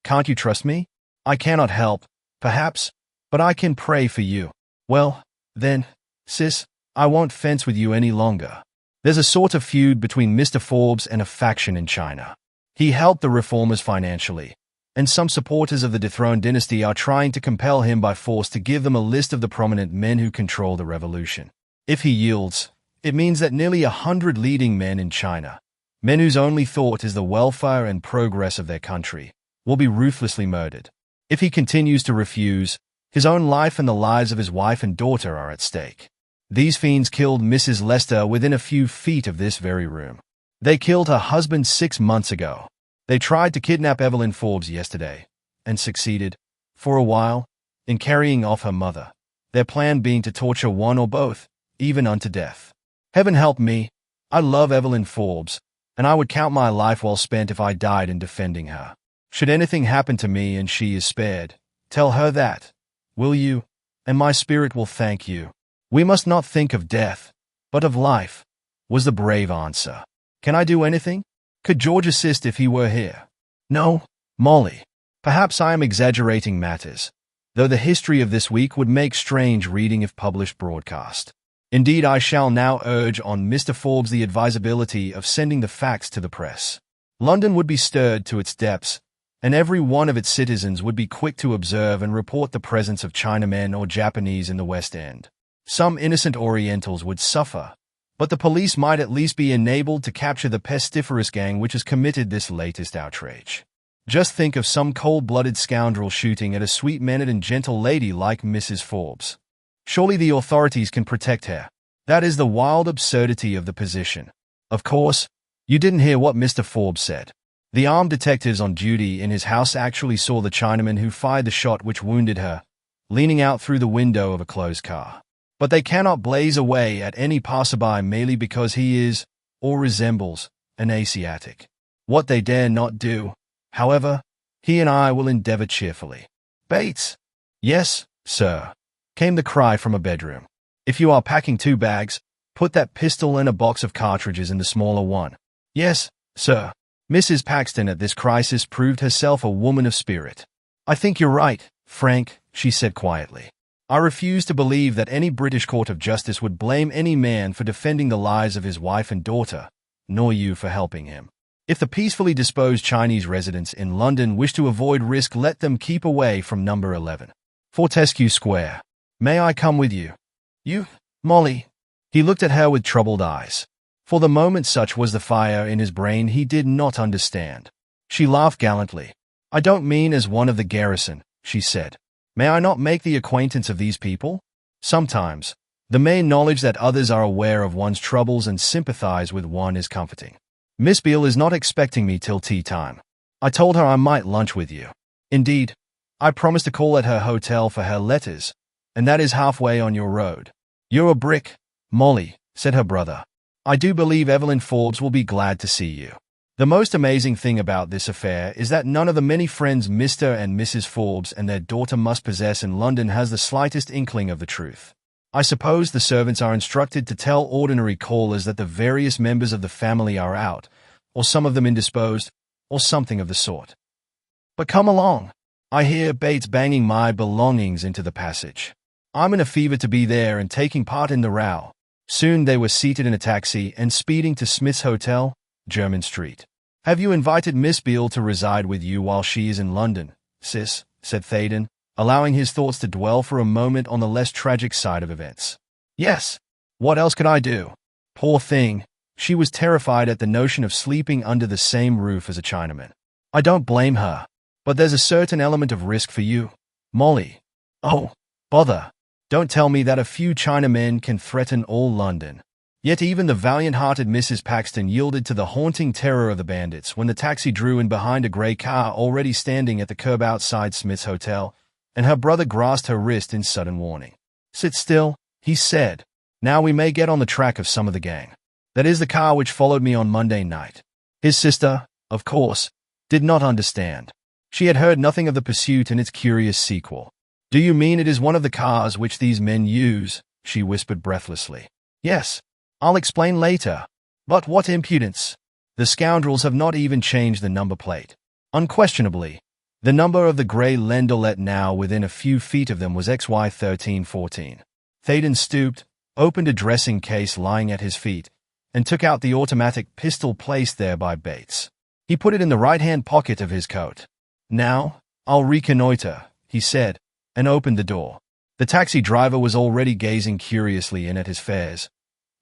can't you trust me? I cannot help, perhaps, but I can pray for you. Well, then, sis, I won't fence with you any longer. There's a sort of feud between Mr. Forbes and a faction in China. He helped the reformers financially, and some supporters of the dethroned dynasty are trying to compel him by force to give them a list of the prominent men who control the revolution. If he yields, it means that nearly 100 leading men in China, men whose only thought is the welfare and progress of their country, will be ruthlessly murdered. If he continues to refuse, his own life and the lives of his wife and daughter are at stake. These fiends killed Mrs. Lester within a few feet of this very room. They killed her husband 6 months ago. They tried to kidnap Evelyn Forbes yesterday, and succeeded, for a while, in carrying off her mother, their plan being to torture one or both, even unto death. Heaven help me, I love Evelyn Forbes, and I would count my life well spent if I died in defending her. Should anything happen to me and she is spared, tell her that, will you, and my spirit will thank you. We must not think of death, but of life, was the brave answer. Can I do anything? Could George assist if he were here? No, Molly. Perhaps I am exaggerating matters, though the history of this week would make strange reading if published broadcast. Indeed, I shall now urge on Mr. Forbes the advisability of sending the facts to the press. London would be stirred to its depths, and every one of its citizens would be quick to observe and report the presence of Chinamen or Japanese in the West End. Some innocent Orientals would suffer, but the police might at least be enabled to capture the pestiferous gang which has committed this latest outrage. Just think of some cold-blooded scoundrel shooting at a sweet-mannered and gentle lady like Mrs. Forbes. Surely the authorities can protect her. That is the wild absurdity of the position. Of course, you didn't hear what Mr. Forbes said. The armed detectives on duty in his house actually saw the Chinaman who fired the shot which wounded her, leaning out through the window of a closed car. But they cannot blaze away at any passerby merely because he is, or resembles, an Asiatic. What they dare not do, however, he and I will endeavor cheerfully. Bates. Yes, sir, came the cry from a bedroom. If you are packing 2 bags, put that pistol and a box of cartridges in the smaller one. Yes, sir. Mrs. Paxton at this crisis proved herself a woman of spirit. I think you're right, Frank, she said quietly. I refuse to believe that any British court of justice would blame any man for defending the lives of his wife and daughter, nor you for helping him. If the peacefully disposed Chinese residents in London wish to avoid risk, let them keep away from number 11. Fortescue Square. May I come with you? You, Molly? He looked at her with troubled eyes. For the moment, such was the fire in his brain, he did not understand. She laughed gallantly. I don't mean as one of the garrison, she said. May I not make the acquaintance of these people? Sometimes, the mere knowledge that others are aware of one's troubles and sympathize with one is comforting. Miss Beale is not expecting me till tea time. I told her I might lunch with you. Indeed, I promised to call at her hotel for her letters, and that is halfway on your road. You're a brick, Molly, said her brother. I do believe Evelyn Forbes will be glad to see you. The most amazing thing about this affair is that none of the many friends Mr. and Mrs. Forbes and their daughter must possess in London has the slightest inkling of the truth. I suppose the servants are instructed to tell ordinary callers that the various members of the family are out, or some of them indisposed, or something of the sort. But come along. I hear Bates banging my belongings into the passage. I'm in a fever to be there and taking part in the row. Soon they were seated in a taxi and speeding to Smith's Hotel, Jermyn Street. Have you invited Miss Beale to reside with you while she is in London, sis? Said Thaden, allowing his thoughts to dwell for a moment on the less tragic side of events. Yes. What else could I do? Poor thing, she was terrified at the notion of sleeping under the same roof as a Chinaman. I don't blame her, but there's a certain element of risk for you, Molly. Oh, bother. Don't tell me that a few Chinamen can threaten all London. Yet even the valiant-hearted Mrs. Paxton yielded to the haunting terror of the bandits when the taxi drew in behind a grey car already standing at the curb outside Smith's Hotel, and her brother grasped her wrist in sudden warning. Sit still, he said. Now we may get on the track of some of the gang. That is the car which followed me on Monday night. His sister, of course, did not understand. She had heard nothing of the pursuit and its curious sequel. Do you mean it is one of the cars which these men use? She whispered breathlessly. Yes. I'll explain later. But what impudence! The scoundrels have not even changed the number plate. Unquestionably, the number of the grey Landaulet now within a few feet of them was XY1314. Thaden stooped, opened a dressing case lying at his feet, and took out the automatic pistol placed there by Bates. He put it in the right-hand pocket of his coat. Now, I'll reconnoiter, he said, and opened the door. The taxi driver was already gazing curiously in at his fares,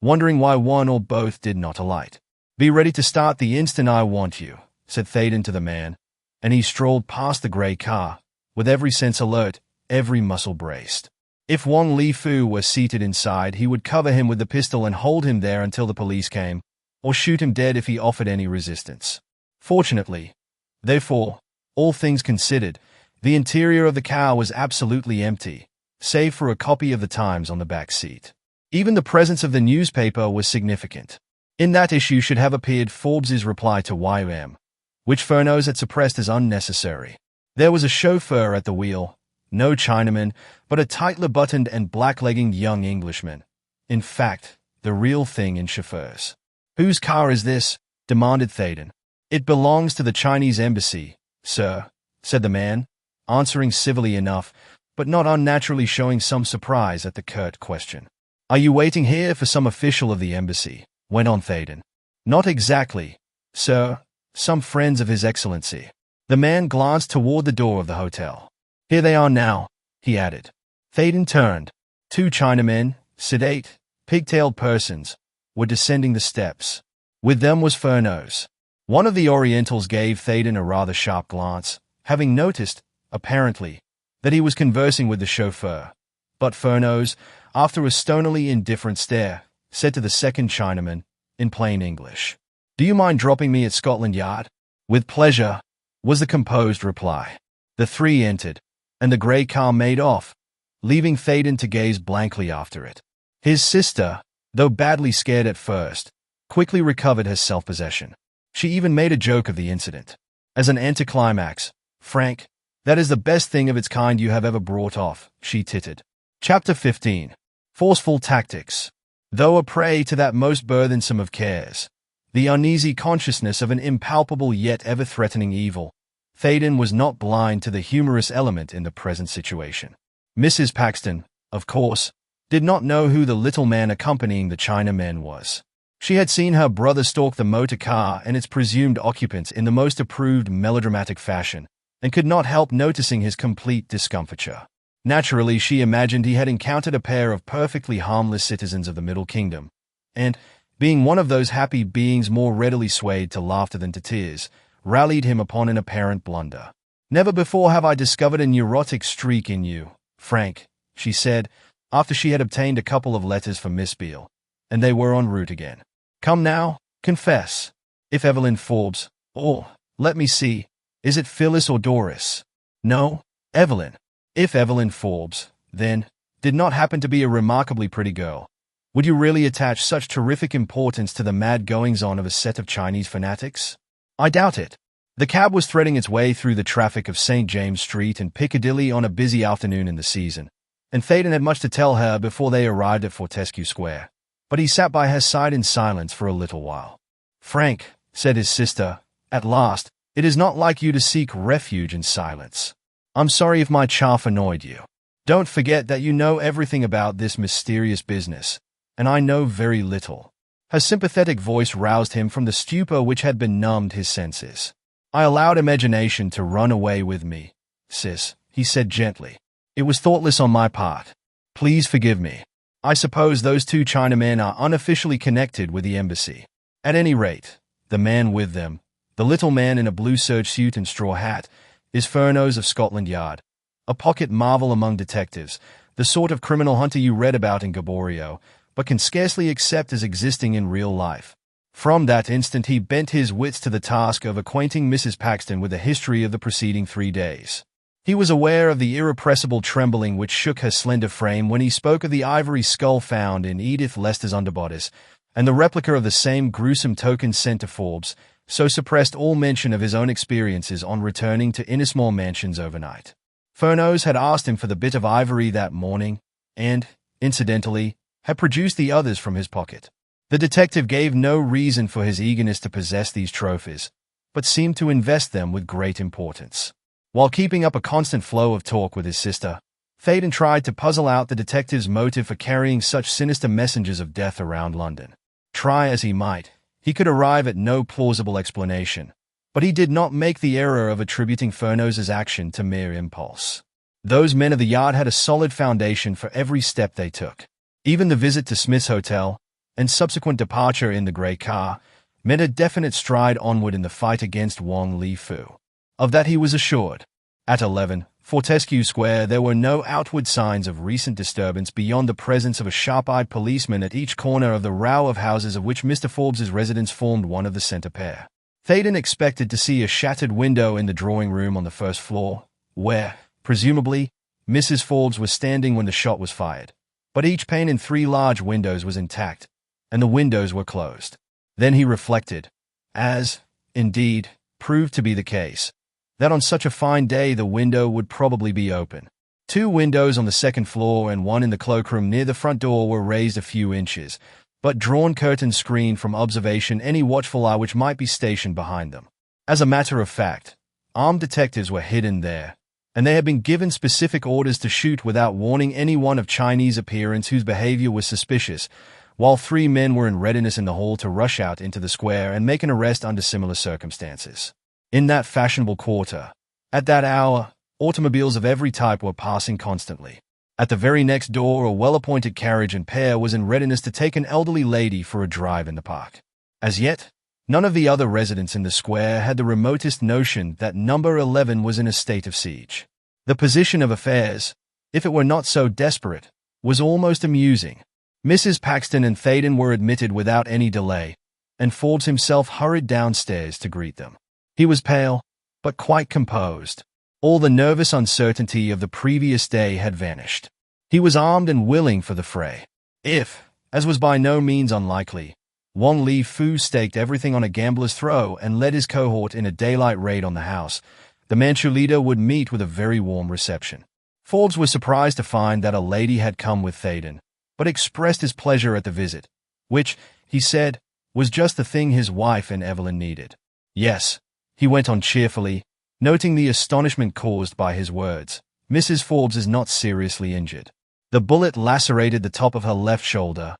wondering why one or both did not alight. Be ready to start the instant I want you, said Thaden to the man, and he strolled past the grey car, with every sense alert, every muscle braced. If Wang Li Fu were seated inside, he would cover him with the pistol and hold him there until the police came, or shoot him dead if he offered any resistance. Fortunately, therefore, all things considered, the interior of the car was absolutely empty, save for a copy of the Times on the back seat. Even the presence of the newspaper was significant. In that issue should have appeared Forbes's reply to YM, which Furneaux had suppressed as unnecessary. There was a chauffeur at the wheel, no Chinaman, but a tightly buttoned and black-legged young Englishman. In fact, the real thing in chauffeurs. Whose car is this? Demanded Thaden. It belongs to the Chinese embassy, sir, said the man, answering civilly enough, but not unnaturally showing some surprise at the curt question. Are you waiting here for some official of the embassy? Went on Thaden. Not exactly, sir. Some friends of His Excellency. The man glanced toward the door of the hotel. Here they are now, he added. Thaden turned. 2 Chinamen, sedate, pigtailed persons, were descending the steps. With them was Furneaux. One of the Orientals gave Thaden a rather sharp glance, having noticed, apparently, that he was conversing with the chauffeur, But Furneaux, after a stonily indifferent stare, said to the second Chinaman, in plain English, "Do you mind dropping me at Scotland Yard?" "With pleasure," was the composed reply. The three entered, and the grey car made off, leaving Thaden to gaze blankly after it. His sister, though badly scared at first, quickly recovered her self-possession. She even made a joke of the incident. "As an anticlimax, Frank, that is the best thing of its kind you have ever brought off," she tittered. Chapter 15. Forceful Tactics. Though a prey to that most burthensome of cares, the uneasy consciousness of an impalpable yet ever-threatening evil, Thaden was not blind to the humorous element in the present situation. Mrs. Paxton, of course, did not know who the little man accompanying the Chinamen was. She had seen her brother stalk the motor car and its presumed occupants in the most approved melodramatic fashion, and could not help noticing his complete discomfiture. Naturally, she imagined he had encountered a pair of perfectly harmless citizens of the Middle Kingdom, and, being one of those happy beings more readily swayed to laughter than to tears, rallied him upon an apparent blunder. "Never before have I discovered a neurotic streak in you, Frank," she said, after she had obtained a couple of letters from Miss Beale, and they were en route again. "Come now, confess. If Evelyn Forbes, or, let me see, is it Phyllis or Doris? No, Evelyn. If Evelyn Forbes, then, did not happen to be a remarkably pretty girl, would you really attach such terrific importance to the mad goings-on of a set of Chinese fanatics? I doubt it." The cab was threading its way through the traffic of St. James Street and Piccadilly on a busy afternoon in the season, and Thaden had much to tell her before they arrived at Fortescue Square, but he sat by her side in silence for a little while. "Frank," said his sister, at last, "it is not like you to seek refuge in silence. I'm sorry if my chaff annoyed you. Don't forget that you know everything about this mysterious business, and I know very little." Her sympathetic voice roused him from the stupor which had benumbed his senses. "I allowed imagination to run away with me, sis," he said gently. "It was thoughtless on my part. Please forgive me. I suppose those two Chinamen are unofficially connected with the embassy. At any rate, the man with them, the little man in a blue serge suit and straw hat, is Furneaux of Scotland Yard, a pocket marvel among detectives, the sort of criminal hunter you read about in Gaboriau, but can scarcely accept as existing in real life." From that instant he bent his wits to the task of acquainting Mrs. Paxton with the history of the preceding 3 days. He was aware of the irrepressible trembling which shook her slender frame when he spoke of the ivory skull found in Edith Lester's underbodice, and the replica of the same gruesome token sent to Forbes, so suppressed all mention of his own experiences on returning to Innismore Mansions overnight. Furneaux had asked him for the bit of ivory that morning, and, incidentally, had produced the others from his pocket. The detective gave no reason for his eagerness to possess these trophies, but seemed to invest them with great importance. While keeping up a constant flow of talk with his sister, Thaden tried to puzzle out the detective's motive for carrying such sinister messengers of death around London. Try as he might, he could arrive at no plausible explanation, but he did not make the error of attributing Furneaux's action to mere impulse. Those men of the Yard had a solid foundation for every step they took. Even the visit to Smith's Hotel, and subsequent departure in the grey car, meant a definite stride onward in the fight against Wong Li Fu. Of that he was assured. At 11, Fortescue Square, there were no outward signs of recent disturbance beyond the presence of a sharp-eyed policeman at each corner of the row of houses of which Mr. Forbes's residence formed one of the centre pair. Thaden expected to see a shattered window in the drawing-room on the first floor, where, presumably, Mrs. Forbes was standing when the shot was fired. But each pane in 3 large windows was intact, and the windows were closed. Then he reflected, as, indeed, proved to be the case, that on such a fine day the window would probably be open. 2 windows on the second floor and one in the cloakroom near the front door were raised a few inches, but drawn curtains screened from observation any watchful eye which might be stationed behind them. As a matter of fact, armed detectives were hidden there, and they had been given specific orders to shoot without warning anyone of Chinese appearance whose behavior was suspicious, while 3 men were in readiness in the hall to rush out into the square and make an arrest under similar circumstances. In that fashionable quarter, at that hour, automobiles of every type were passing constantly. At the very next door, a well-appointed carriage and pair was in readiness to take an elderly lady for a drive in the park. As yet, none of the other residents in the square had the remotest notion that number 11 was in a state of siege. The position of affairs, if it were not so desperate, was almost amusing. Mrs. Paxton and Thaden were admitted without any delay, and Forbes himself hurried downstairs to greet them. He was pale, but quite composed. All the nervous uncertainty of the previous day had vanished. He was armed and willing for the fray. If, as was by no means unlikely, Wang Li Fu staked everything on a gambler's throw and led his cohort in a daylight raid on the house, the Manchu leader would meet with a very warm reception. Forbes was surprised to find that a lady had come with Thaden, but expressed his pleasure at the visit, which, he said, was just the thing his wife and Evelyn needed. Yes, he went on cheerfully, noting the astonishment caused by his words. Mrs. Forbes is not seriously injured. The bullet lacerated the top of her left shoulder,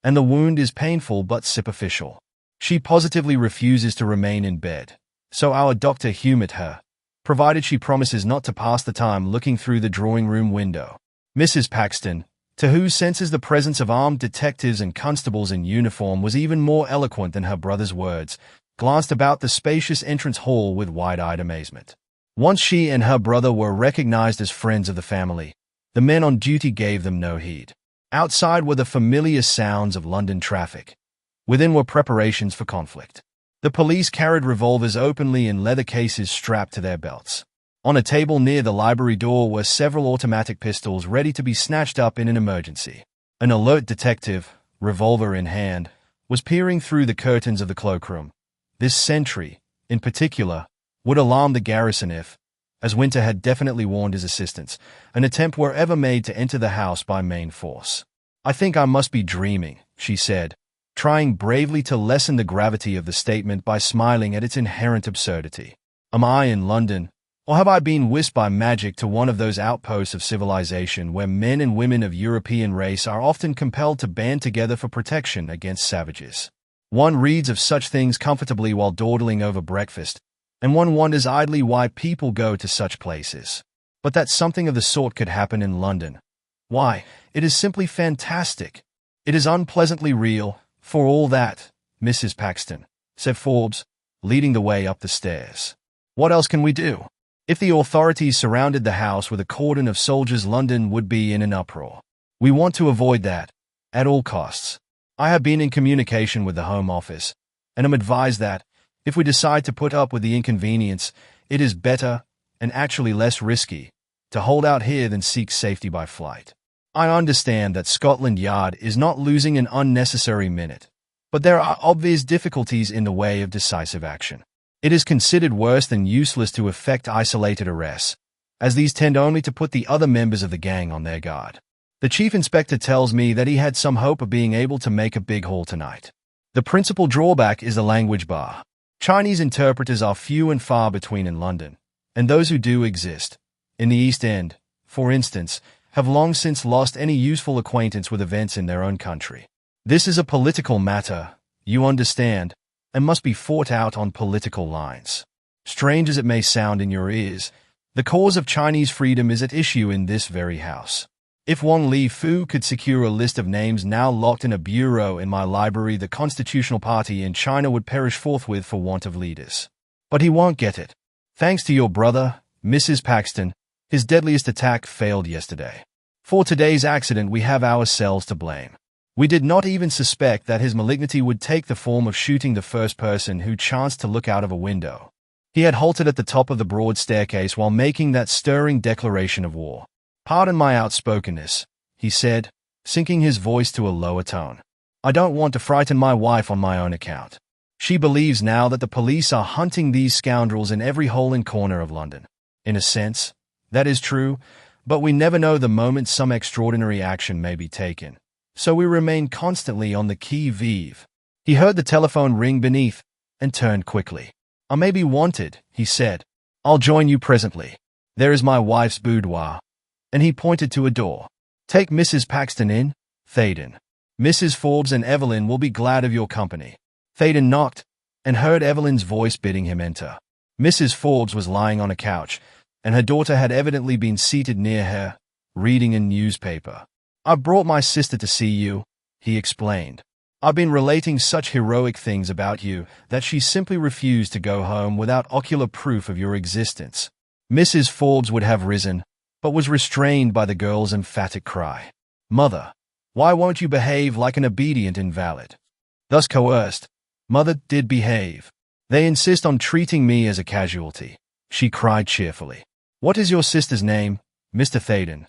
and the wound is painful but superficial. She positively refuses to remain in bed, so our doctor humored her, provided she promises not to pass the time looking through the drawing-room window. Mrs. Paxton, to whose senses the presence of armed detectives and constables in uniform was even more eloquent than her brother's words, glanced about the spacious entrance hall with wide-eyed amazement. Once she and her brother were recognized as friends of the family, the men on duty gave them no heed. Outside were the familiar sounds of London traffic. Within were preparations for conflict. The police carried revolvers openly in leather cases strapped to their belts. On a table near the library door were several automatic pistols ready to be snatched up in an emergency. An alert detective, revolver in hand, was peering through the curtains of the cloakroom. This sentry, in particular, would alarm the garrison if, as Winter had definitely warned his assistants, an attempt were ever made to enter the house by main force. "I think I must be dreaming," she said, trying bravely to lessen the gravity of the statement by smiling at its inherent absurdity. "Am I in London, or have I been whisked by magic to one of those outposts of civilization where men and women of European race are often compelled to band together for protection against savages? One reads of such things comfortably while dawdling over breakfast, and one wonders idly why people go to such places. But that something of the sort could happen in London. Why, it is simply fantastic. It is unpleasantly real, for all that, Mrs. Paxton," said Forbes, leading the way up the stairs. "What else can we do? If the authorities surrounded the house with a cordon of soldiers, London would be in an uproar. We want to avoid that, at all costs. I have been in communication with the Home Office, and am advised that, if we decide to put up with the inconvenience, it is better, and actually less risky, to hold out here than seek safety by flight. I understand that Scotland Yard is not losing an unnecessary minute, but there are obvious difficulties in the way of decisive action. It is considered worse than useless to effect isolated arrests, as these tend only to put the other members of the gang on their guard. The chief inspector tells me that he had some hope of being able to make a big haul tonight. The principal drawback is the language bar. Chinese interpreters are few and far between in London, and those who do exist, in the East End, for instance, have long since lost any useful acquaintance with events in their own country. This is a political matter, you understand, and must be fought out on political lines. Strange as it may sound in your ears, the cause of Chinese freedom is at issue in this very house. If Wang Li Fu could secure a list of names now locked in a bureau in my library, the Constitutional Party in China would perish forthwith for want of leaders. But he won't get it. Thanks to your brother, Mrs. Paxton, his deadliest attack failed yesterday. For today's accident we have ourselves to blame. We did not even suspect that his malignity would take the form of shooting the first person who chanced to look out of a window. He had halted at the top of the broad staircase while making that stirring declaration of war. "Pardon my outspokenness," he said, sinking his voice to a lower tone. "I don't want to frighten my wife on my own account. She believes now that the police are hunting these scoundrels in every hole and corner of London. In a sense, that is true, but we never know the moment some extraordinary action may be taken, so we remain constantly on the qui-vive." He heard the telephone ring beneath, and turned quickly. "I may be wanted," he said. "I'll join you presently. There is my wife's boudoir," and he pointed to a door. "Take Mrs. Paxton in, Thaden. Mrs. Forbes and Evelyn will be glad of your company." Thaden knocked, and heard Evelyn's voice bidding him enter. Mrs. Forbes was lying on a couch, and her daughter had evidently been seated near her, reading a newspaper. "I've brought my sister to see you," he explained. "I've been relating such heroic things about you that she simply refused to go home without ocular proof of your existence." Mrs. Forbes would have risen, but was restrained by the girl's emphatic cry. "Mother, why won't you behave like an obedient invalid?" Thus coerced, Mother did behave. "They insist on treating me as a casualty," she cried cheerfully. "What is your sister's name, Mr. Thaden?"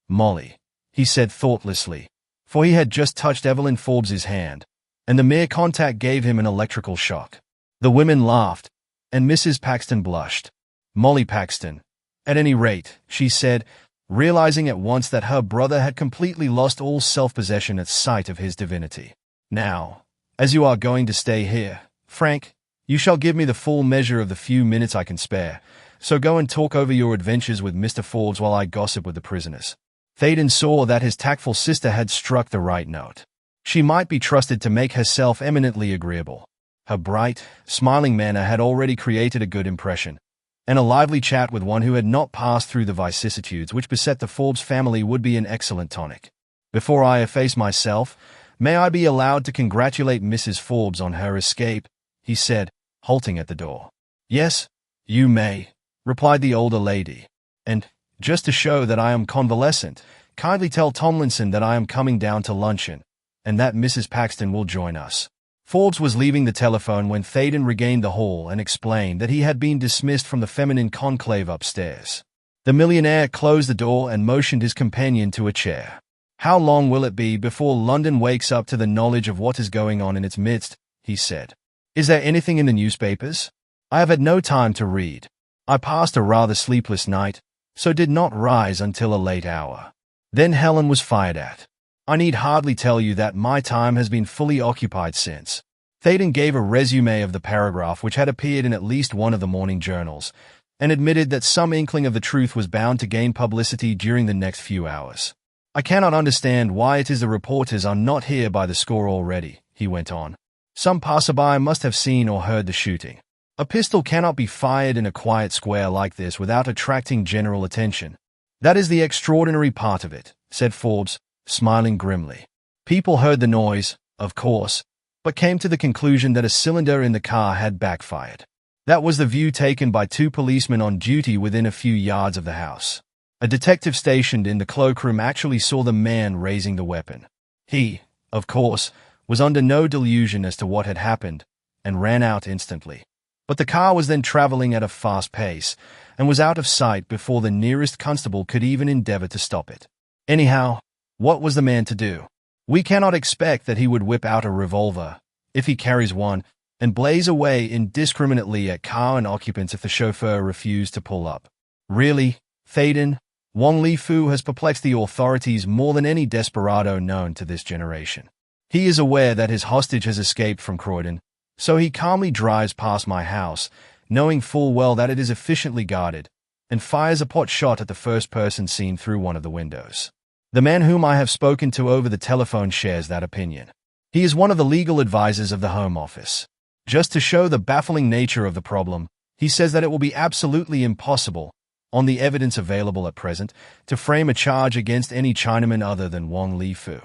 "Molly," he said thoughtlessly, for he had just touched Evelyn Forbes's hand, and the mere contact gave him an electrical shock. The women laughed, and Mrs. Paxton blushed. "Molly Paxton, at any rate," she said, realizing at once that her brother had completely lost all self-possession at sight of his divinity. "Now, as you are going to stay here, Frank, you shall give me the full measure of the few minutes I can spare, so go and talk over your adventures with Mr. Forbes while I gossip with the prisoners." Thaden saw that his tactful sister had struck the right note. She might be trusted to make herself eminently agreeable. Her bright, smiling manner had already created a good impression, and a lively chat with one who had not passed through the vicissitudes which beset the Forbes family would be an excellent tonic. "Before I efface myself, may I be allowed to congratulate Mrs. Forbes on her escape?" he said, halting at the door. "Yes, you may," replied the older lady. "And, just to show that I am convalescent, kindly tell Tomlinson that I am coming down to luncheon, and that Mrs. Paxton will join us." Forbes was leaving the telephone when Thaden regained the hall and explained that he had been dismissed from the feminine conclave upstairs. The millionaire closed the door and motioned his companion to a chair. "How long will it be before London wakes up to the knowledge of what is going on in its midst?" he said. "Is there anything in the newspapers? I have had no time to read. I passed a rather sleepless night, so did not rise until a late hour." Then Helen was fired at. "I need hardly tell you that my time has been fully occupied since." Thaden gave a resume of the paragraph which had appeared in at least one of the morning journals, and admitted that some inkling of the truth was bound to gain publicity during the next few hours. "I cannot understand why it is the reporters are not here by the score already," he went on. "Some passerby must have seen or heard the shooting. A pistol cannot be fired in a quiet square like this without attracting general attention." "That is the extraordinary part of it," said Forbes, smiling grimly. "People heard the noise, of course, but came to the conclusion that a cylinder in the car had backfired. That was the view taken by two policemen on duty within a few yards of the house. A detective stationed in the cloakroom actually saw the man raising the weapon. He, of course, was under no delusion as to what had happened, and ran out instantly. But the car was then traveling at a fast pace, and was out of sight before the nearest constable could even endeavor to stop it. Anyhow, what was the man to do? We cannot expect that he would whip out a revolver, if he carries one, and blaze away indiscriminately at car and occupants if the chauffeur refused to pull up. Really, Thaden, Wong Li-Fu has perplexed the authorities more than any desperado known to this generation. He is aware that his hostage has escaped from Croydon, so he calmly drives past my house, knowing full well that it is efficiently guarded, and fires a pot shot at the first person seen through one of the windows. The man whom I have spoken to over the telephone shares that opinion. He is one of the legal advisors of the Home Office. Just to show the baffling nature of the problem, he says that it will be absolutely impossible, on the evidence available at present, to frame a charge against any Chinaman other than Wong Li-Fu.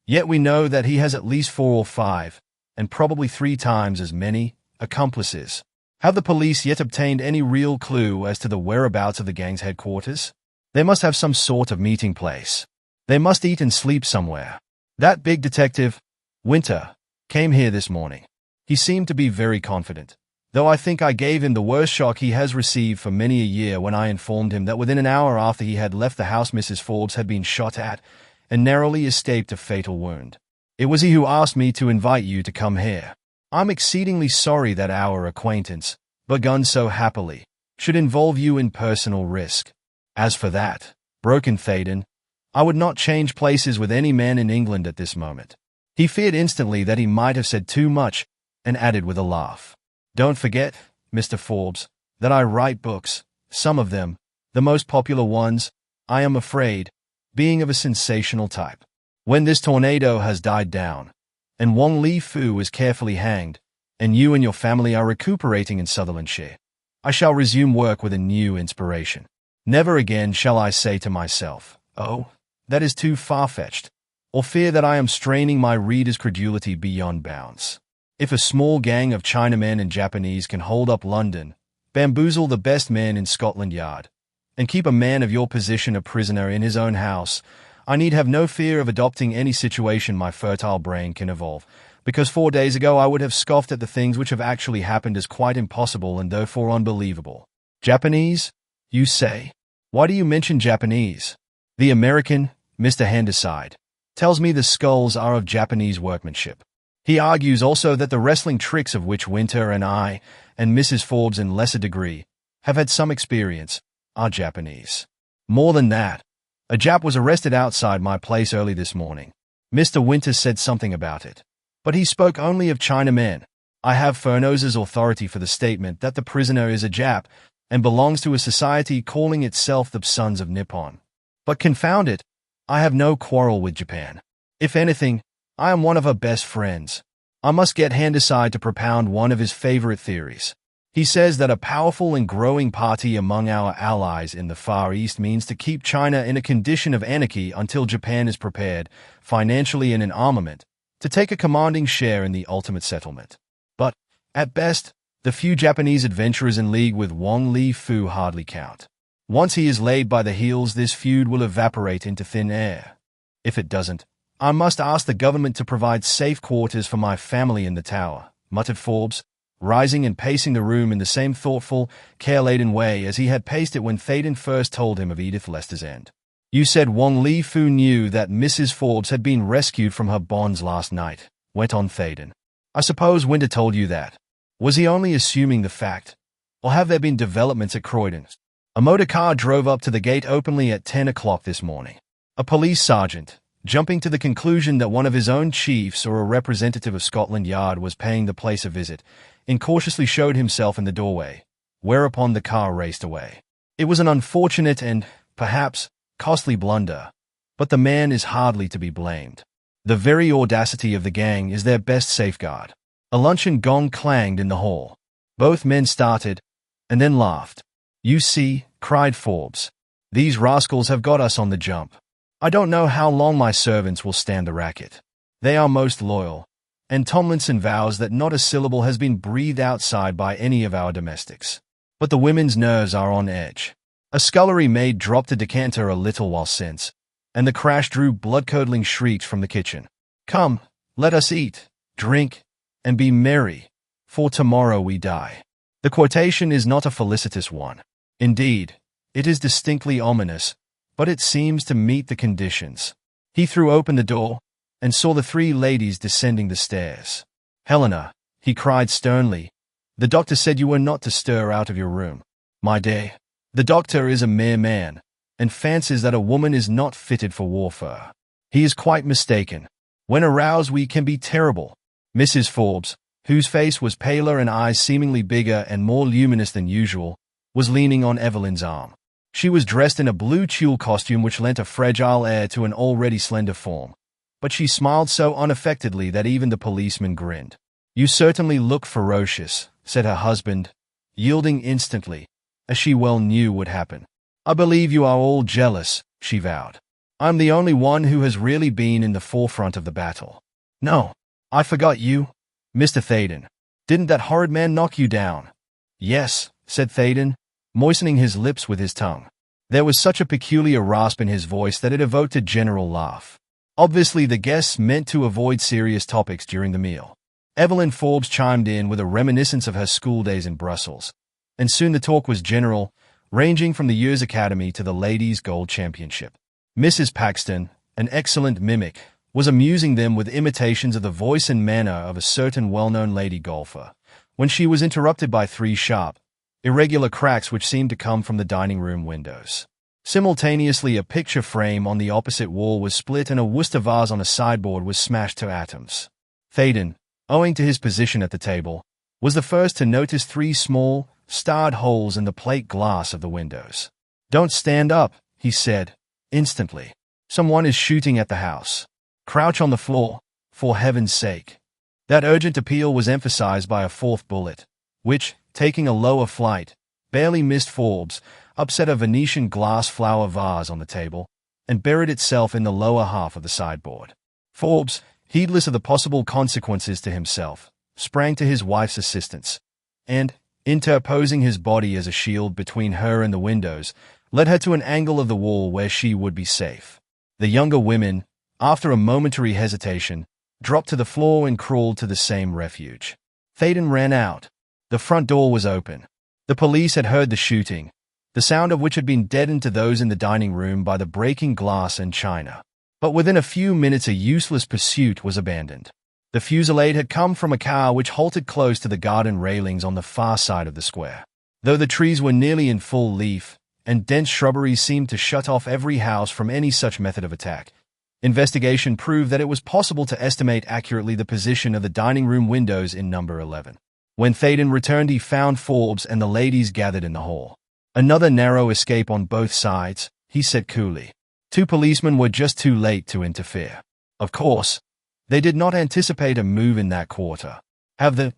Yet we know that he has at least 4 or 5, and probably 3 times as many, accomplices. Have the police yet obtained any real clue as to the whereabouts of the gang's headquarters? They must have some sort of meeting place. They must eat and sleep somewhere. That big detective, Winter, came here this morning. He seemed to be very confident, though I think I gave him the worst shock he has received for many a year when I informed him that within an hour after he had left the house Mrs. Forbes had been shot at and narrowly escaped a fatal wound. It was he who asked me to invite you to come here. I'm exceedingly sorry that our acquaintance, begun so happily, should involve you in personal risk. As for that, broke in Thaden, I would not change places with any man in England at this moment. He feared instantly that he might have said too much, and added with a laugh, "Don't forget, Mr. Forbes, that I write books, some of them, the most popular ones, I am afraid, being of a sensational type. When this tornado has died down, and Wong Li-Fu is carefully hanged, and you and your family are recuperating in Sutherlandshire, I shall resume work with a new inspiration. Never again shall I say to myself, 'Oh, that is too far-fetched,' or fear that I am straining my reader's credulity beyond bounds. If a small gang of Chinamen and Japanese can hold up London, bamboozle the best men in Scotland Yard, and keep a man of your position a prisoner in his own house, I need have no fear of adopting any situation my fertile brain can evolve, because 4 days ago I would have scoffed at the things which have actually happened as quite impossible and therefore unbelievable. Japanese, you say? Why do you mention Japanese? The American, Mr. Handyside, tells me the skulls are of Japanese workmanship. He argues also that the wrestling tricks of which Winter and I, and Mrs. Forbes in lesser degree, have had some experience, are Japanese. More than that, a Jap was arrested outside my place early this morning. Mr. Winter said something about it, but he spoke only of Chinamen. I have Furneaux's authority for the statement that the prisoner is a Jap and belongs to a society calling itself the Sons of Nippon. But confound it, I have no quarrel with Japan. If anything, I am one of her best friends. I must get Handyside to propound one of his favorite theories. He says that a powerful and growing party among our allies in the Far East means to keep China in a condition of anarchy until Japan is prepared, financially and in armament, to take a commanding share in the ultimate settlement. But, at best, the few Japanese adventurers in league with Wang Li Fu hardly count. Once he is laid by the heels, this feud will evaporate into thin air. If it doesn't, I must ask the government to provide safe quarters for my family in the tower, muttered Forbes, rising and pacing the room in the same thoughtful, care-laden way as he had paced it when Thaden first told him of Edith Lester's end. You said Wang Li Fu knew that Mrs. Forbes had been rescued from her bonds last night, went on Thaden. I suppose Winter told you that. Was he only assuming the fact? Or have there been developments at Croydon? A motor car drove up to the gate openly at 10 o'clock this morning. A police sergeant, jumping to the conclusion that one of his own chiefs or a representative of Scotland Yard was paying the place a visit, incautiously showed himself in the doorway, whereupon the car raced away. It was an unfortunate and, perhaps, costly blunder, but the man is hardly to be blamed. The very audacity of the gang is their best safeguard. A luncheon gong clanged in the hall. Both men started, and then laughed. You see, cried Forbes, these rascals have got us on the jump. I don't know how long my servants will stand the racket. They are most loyal, and Tomlinson vows that not a syllable has been breathed outside by any of our domestics. But the women's nerves are on edge. A scullery maid dropped a decanter a little while since, and the crash drew blood-curdling shrieks from the kitchen. Come, let us eat, drink, and be merry, for tomorrow we die. The quotation is not a felicitous one. Indeed, it is distinctly ominous, but it seems to meet the conditions. He threw open the door, and saw the three ladies descending the stairs. Helena, he cried sternly, the doctor said you were not to stir out of your room. My dear, the doctor is a mere man, and fancies that a woman is not fitted for warfare. He is quite mistaken. When aroused we can be terrible. Mrs. Forbes, whose face was paler and eyes seemingly bigger and more luminous than usual, was leaning on Evelyn's arm. She was dressed in a blue tulle costume which lent a fragile air to an already slender form, but she smiled so unaffectedly that even the policeman grinned. You certainly look ferocious, said her husband, yielding instantly, as she well knew would happen. I believe you are all jealous, she vowed. I'm the only one who has really been in the forefront of the battle. No, I forgot you, Mr. Thaden. Didn't that horrid man knock you down? Yes, said Thaden, moistening his lips with his tongue. There was such a peculiar rasp in his voice that it evoked a general laugh. Obviously the guests meant to avoid serious topics during the meal. Evelyn Forbes chimed in with a reminiscence of her school days in Brussels, and soon the talk was general, ranging from the year's academy to the ladies' gold championship. Mrs. Paxton, an excellent mimic, was amusing them with imitations of the voice and manner of a certain well-known lady golfer, when she was interrupted by three sharp, irregular cracks which seemed to come from the dining-room windows. Simultaneously, a picture frame on the opposite wall was split and a Worcester vase on a sideboard was smashed to atoms. Thaden, owing to his position at the table, was the first to notice three small, starred holes in the plate glass of the windows. Don't stand up, he said, instantly. Someone is shooting at the house. Crouch on the floor, for heaven's sake. That urgent appeal was emphasized by a fourth bullet, which, taking a lower flight, barely missed Forbes, upset a Venetian glass flower vase on the table, and buried itself in the lower half of the sideboard. Forbes, heedless of the possible consequences to himself, sprang to his wife's assistance, and, interposing his body as a shield between her and the windows, led her to an angle of the wall where she would be safe. The younger women, after a momentary hesitation, dropped to the floor and crawled to the same refuge. Thaden ran out. The front door was open. The police had heard the shooting, the sound of which had been deadened to those in the dining room by the breaking glass and china. But within a few minutes a useless pursuit was abandoned. The fusillade had come from a car which halted close to the garden railings on the far side of the square. Though the trees were nearly in full leaf, and dense shrubbery seemed to shut off every house from any such method of attack, investigation proved that it was possible to estimate accurately the position of the dining room windows in number 11. When Thaden returned, he found Forbes and the ladies gathered in the hall. Another narrow escape on both sides, he said coolly. 2 policemen were just too late to interfere. Of course, they did not anticipate a move in that quarter. Have the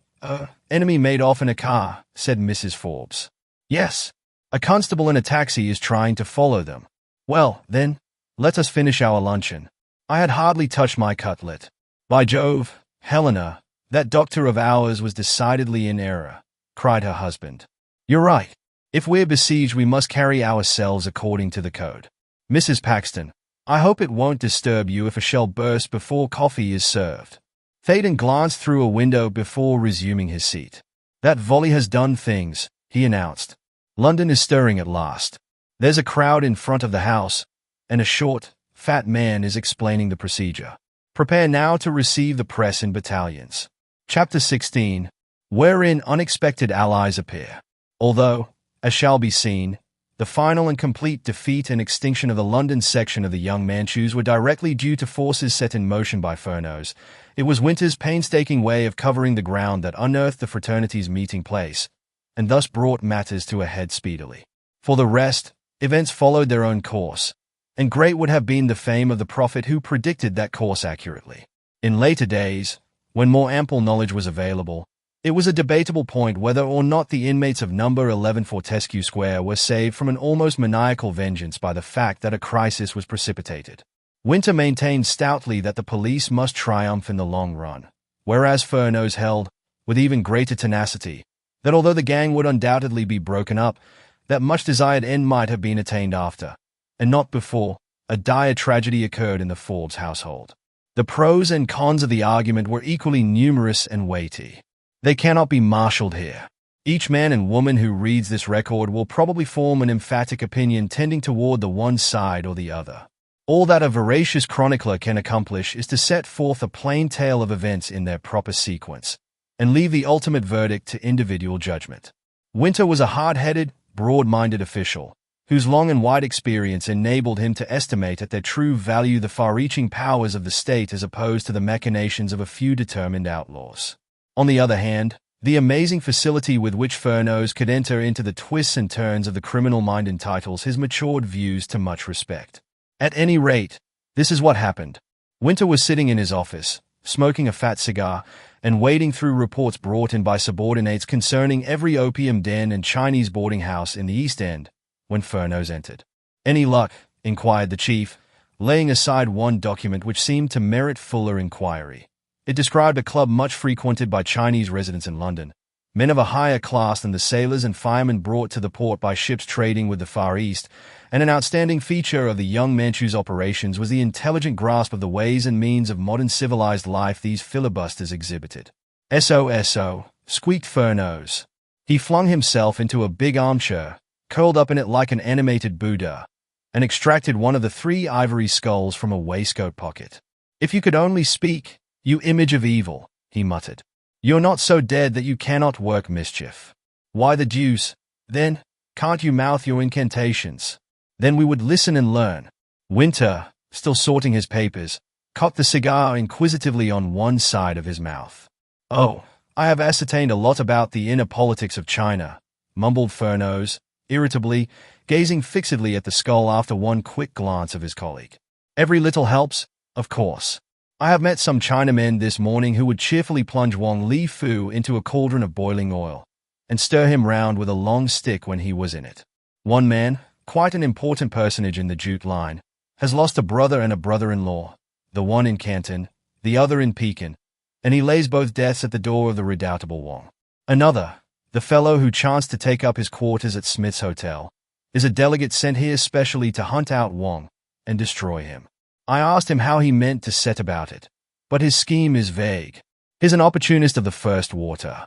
enemy made off in a car, said Mrs. Forbes. Yes. A constable in a taxi is trying to follow them. Well, then, let us finish our luncheon. I had hardly touched my cutlet. By Jove, Helena, that doctor of ours was decidedly in error, cried her husband. You're right. If we're besieged, we must carry ourselves according to the code. Mrs. Paxton, I hope it won't disturb you if a shell bursts before coffee is served. Thaden glanced through a window before resuming his seat. That volley has done things, he announced. London is stirring at last. There's a crowd in front of the house, and a short, fat man is explaining the procedure. Prepare now to receive the press in battalions. Chapter 16, wherein unexpected allies appear. Although, as shall be seen, the final and complete defeat and extinction of the London section of the Young Manchus were directly due to forces set in motion by Furneaux, it was Winter's painstaking way of covering the ground that unearthed the fraternity's meeting place, and thus brought matters to a head speedily. For the rest, events followed their own course, and great would have been the fame of the prophet who predicted that course accurately. In later days, when more ample knowledge was available, it was a debatable point whether or not the inmates of number 11 Fortescue Square were saved from an almost maniacal vengeance by the fact that a crisis was precipitated. Winter maintained stoutly that the police must triumph in the long run, whereas Furneaux held, with even greater tenacity, that although the gang would undoubtedly be broken up, that much desired end might have been attained after, and not before, a dire tragedy occurred in the Forbes household. The pros and cons of the argument were equally numerous and weighty. They cannot be marshaled here. Each man and woman who reads this record will probably form an emphatic opinion tending toward the one side or the other. All that a veracious chronicler can accomplish is to set forth a plain tale of events in their proper sequence, and leave the ultimate verdict to individual judgment. Winter was a hard-headed, broad-minded official, whose long and wide experience enabled him to estimate at their true value the far-reaching powers of the state as opposed to the machinations of a few determined outlaws. On the other hand, the amazing facility with which Furneaux could enter into the twists and turns of the criminal mind entitles his matured views to much respect. At any rate, this is what happened. Winter was sitting in his office, smoking a fat cigar, and wading through reports brought in by subordinates concerning every opium den and Chinese boarding house in the East End, when Furneaux entered. Any luck? Inquired the chief, laying aside one document which seemed to merit fuller inquiry. It described a club much frequented by Chinese residents in London, men of a higher class than the sailors and firemen brought to the port by ships trading with the Far East, and an outstanding feature of the Young Manchus' operations was the intelligent grasp of the ways and means of modern civilized life these filibusters exhibited. "SOSO," squeaked Furneaux. He flung himself into a big armchair, curled up in it like an animated Buddha, and extracted one of the 3 ivory skulls from a waistcoat pocket. "If you could only speak, you image of evil," he muttered. "You're not so dead that you cannot work mischief. Why the deuce, then, can't you mouth your incantations? Then we would listen and learn." Winter, still sorting his papers, cocked the cigar inquisitively on one side of his mouth. "Oh, I have ascertained a lot about the inner politics of China," mumbled Furneaux, irritably, gazing fixedly at the skull after one quick glance of his colleague. "Every little helps, of course. I have met some Chinamen this morning who would cheerfully plunge Wong Li Fu into a cauldron of boiling oil, and stir him round with a long stick when he was in it. One man, quite an important personage in the jute line, has lost a brother and a brother-in-law, the one in Canton, the other in Pekin, and he lays both deaths at the door of the redoubtable Wong. Another, the fellow who chanced to take up his quarters at Smith's Hotel, is a delegate sent here specially to hunt out Wong and destroy him. I asked him how he meant to set about it, but his scheme is vague. He's an opportunist of the first water.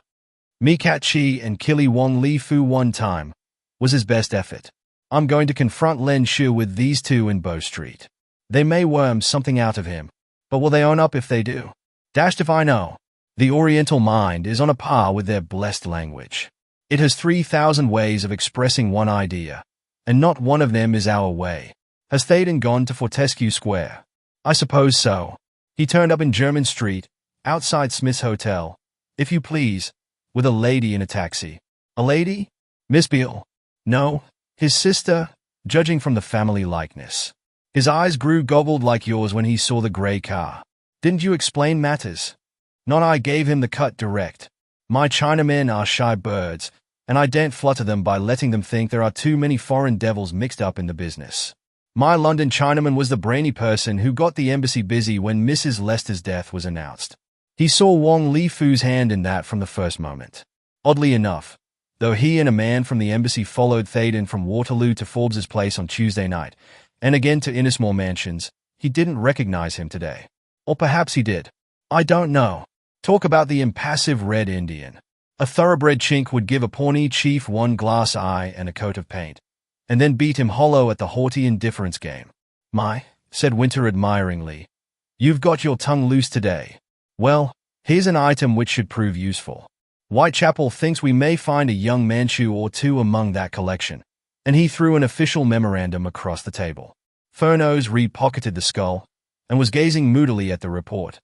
Me Cat Chi and Killy Wong Li Fu one time was his best effort. I'm going to confront Len Shu with these two in Bow Street. They may worm something out of him, but will they own up if they do? Dashed if I know. The Oriental mind is on a par with their blessed language. It has 3,000 ways of expressing one idea, and not one of them is our way. Has Thaden gone to Fortescue Square? I suppose so. He turned up in German Street, outside Smith's Hotel, if you please, with a lady in a taxi. A lady? Miss Beale? No, his sister, judging from the family likeness. His eyes grew goggled like yours when he saw the grey car. Didn't you explain matters? Not I gave him the cut direct. My Chinamen are shy birds, and I daren't flutter them by letting them think there are too many foreign devils mixed up in the business. My London Chinaman was the brainy person who got the embassy busy when Mrs. Lester's death was announced. He saw Wong Li Fu's hand in that from the first moment. Oddly enough, though he and a man from the embassy followed Thaden from Waterloo to Forbes's place on Tuesday night, and again to Innismore Mansions, he didn't recognize him today. Or perhaps he did. I don't know. Talk about the impassive Red Indian. A thoroughbred chink would give a Pawnee chief one glass eye and a coat of paint, and then beat him hollow at the haughty indifference game. My, said Winter admiringly, you've got your tongue loose today. Well, here's an item which should prove useful. Whitechapel thinks we may find a young Manchu or two among that collection, and he threw an official memorandum across the table. Furneaux re-pocketed the skull and was gazing moodily at the report,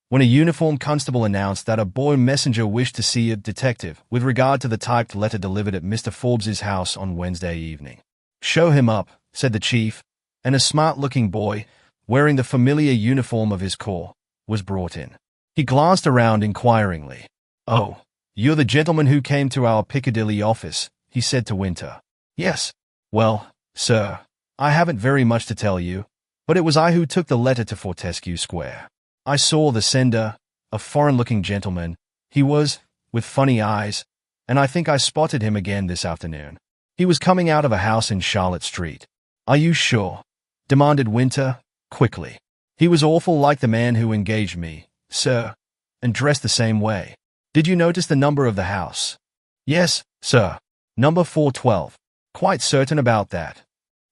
when a uniformed constable announced that a boy messenger wished to see a detective with regard to the typed letter delivered at Mr. Forbes's house on Wednesday evening. Show him up, said the chief, and a smart-looking boy, wearing the familiar uniform of his corps, was brought in. He glanced around inquiringly. Oh, you're the gentleman who came to our Piccadilly office, he said to Winter. Yes. Well, sir, I haven't very much to tell you, but it was I who took the letter to Fortescue Square. I saw the sender, a foreign-looking gentleman. He was, with funny eyes, and I think I spotted him again this afternoon. He was coming out of a house in Charlotte Street. Are you sure? Demanded Winter, quickly. He was awful like the man who engaged me, sir, and dressed the same way. Did you notice the number of the house? Yes, sir. Number 412. Quite certain about that.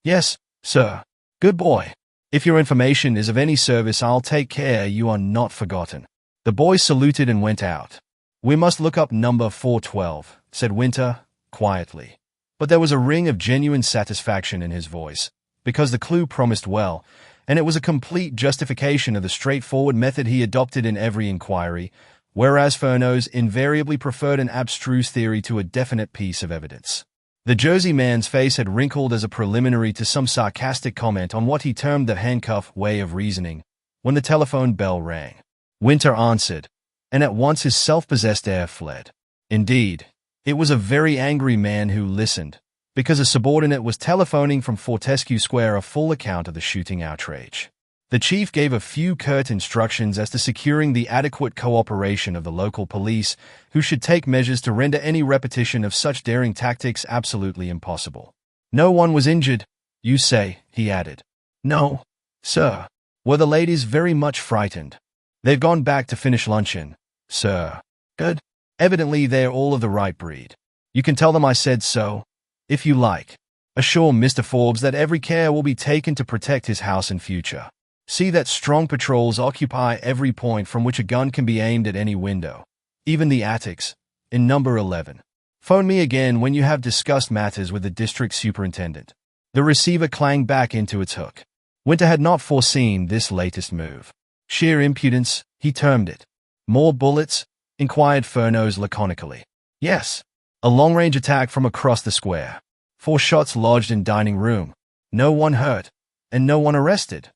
Yes, sir. Good boy. If your information is of any service, I'll take care you are not forgotten. The boy saluted and went out. We must look up number 412, said Winter, quietly. But there was a ring of genuine satisfaction in his voice, because the clue promised well, and it was a complete justification of the straightforward method he adopted in every inquiry, whereas Furneaux invariably preferred an abstruse theory to a definite piece of evidence. The Jersey man's face had wrinkled as a preliminary to some sarcastic comment on what he termed the handcuff way of reasoning, when the telephone bell rang. Winter answered, and at once his self-possessed air fled. Indeed, it was a very angry man who listened, because a subordinate was telephoning from Fortescue Square a full account of the shooting outrage. The chief gave a few curt instructions as to securing the adequate cooperation of the local police, who should take measures to render any repetition of such daring tactics absolutely impossible. No one was injured, you say, he added. No, sir. Were the ladies very much frightened? They've gone back to finish luncheon, sir. Good. Evidently they're all of the right breed. You can tell them I said so, if you like. Assure Mr. Forbes that every care will be taken to protect his house in future. See that strong patrols occupy every point from which a gun can be aimed at any window, even the attics, in number 11. Phone me again when you have discussed matters with the district superintendent. The receiver clanged back into its hook. Winter had not foreseen this latest move. Sheer impudence, he termed it. More bullets? Inquired Furneaux laconically. Yes. A long-range attack from across the square. 4 shots lodged in dining room. No one hurt, and no one arrested.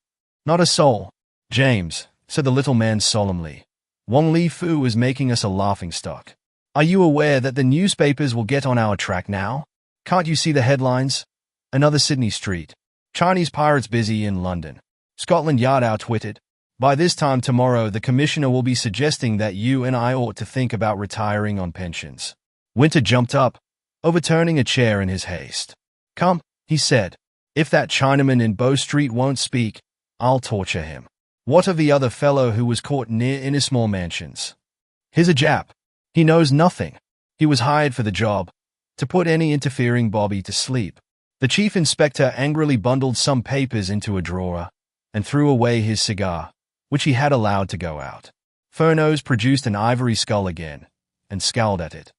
Not a soul. James, said the little man solemnly. Wong Li Fu is making us a laughingstock. Are you aware that the newspapers will get on our track now? Can't you see the headlines? Another Sydney Street. Chinese pirates busy in London. Scotland Yard outwitted. By this time tomorrow, the commissioner will be suggesting that you and I ought to think about retiring on pensions. Winter jumped up, overturning a chair in his haste. Come, he said. If that Chinaman in Bow Street won't speak, I'll torture him. What of the other fellow who was caught near Innismore Mansions? He's a Jap. He knows nothing. He was hired for the job, to put any interfering Bobby to sleep. The chief inspector angrily bundled some papers into a drawer and threw away his cigar, which he had allowed to go out. Furneaux produced an ivory skull again and scowled at it,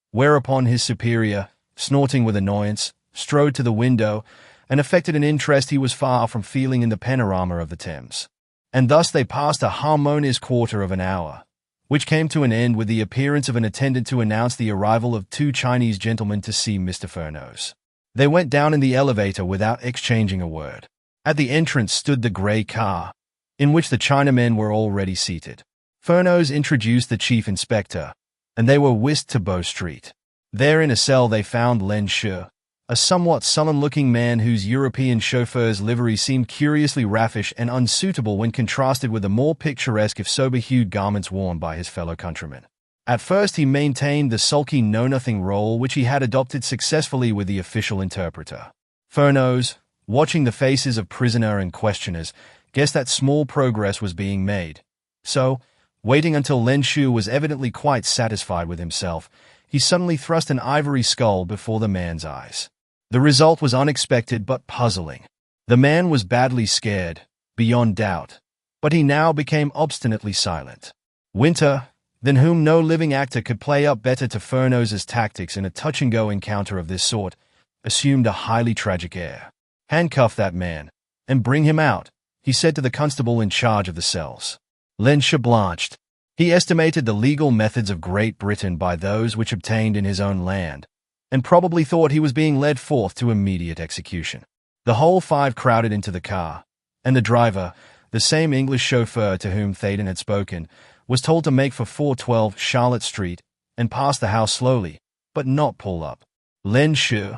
whereupon his superior, snorting with annoyance, strode to the window and affected an interest he was far from feeling in the panorama of the Thames. And thus they passed a harmonious quarter of an hour, which came to an end with the appearance of an attendant to announce the arrival of two Chinese gentlemen to see Mr. Furneaux. They went down in the elevator without exchanging a word. At the entrance stood the grey car, in which the Chinamen were already seated. Furneaux introduced the chief inspector, and they were whisked to Bow Street. There in a cell they found Len Shi, a somewhat sullen-looking man whose European chauffeur's livery seemed curiously raffish and unsuitable when contrasted with the more picturesque if sober-hued garments worn by his fellow countrymen. At first he maintained the sulky know-nothing role which he had adopted successfully with the official interpreter. Furneaux, watching the faces of prisoner and questioners, guessed that small progress was being made. So, waiting until Len Shi was evidently quite satisfied with himself, he suddenly thrust an ivory skull before the man's eyes. The result was unexpected but puzzling. The man was badly scared, beyond doubt, but he now became obstinately silent. Winter, than whom no living actor could play up better to Furneaux's tactics in a touch-and-go encounter of this sort, assumed a highly tragic air. "Handcuff that man, and bring him out," he said to the constable in charge of the cells. Len Shi blanched. He estimated the legal methods of Great Britain by those which obtained in his own land, and probably thought he was being led forth to immediate execution. The whole five crowded into the car, and the driver, the same English chauffeur to whom Thaden had spoken, was told to make for 412 Charlotte Street and pass the house slowly, but not pull up. Len Shi,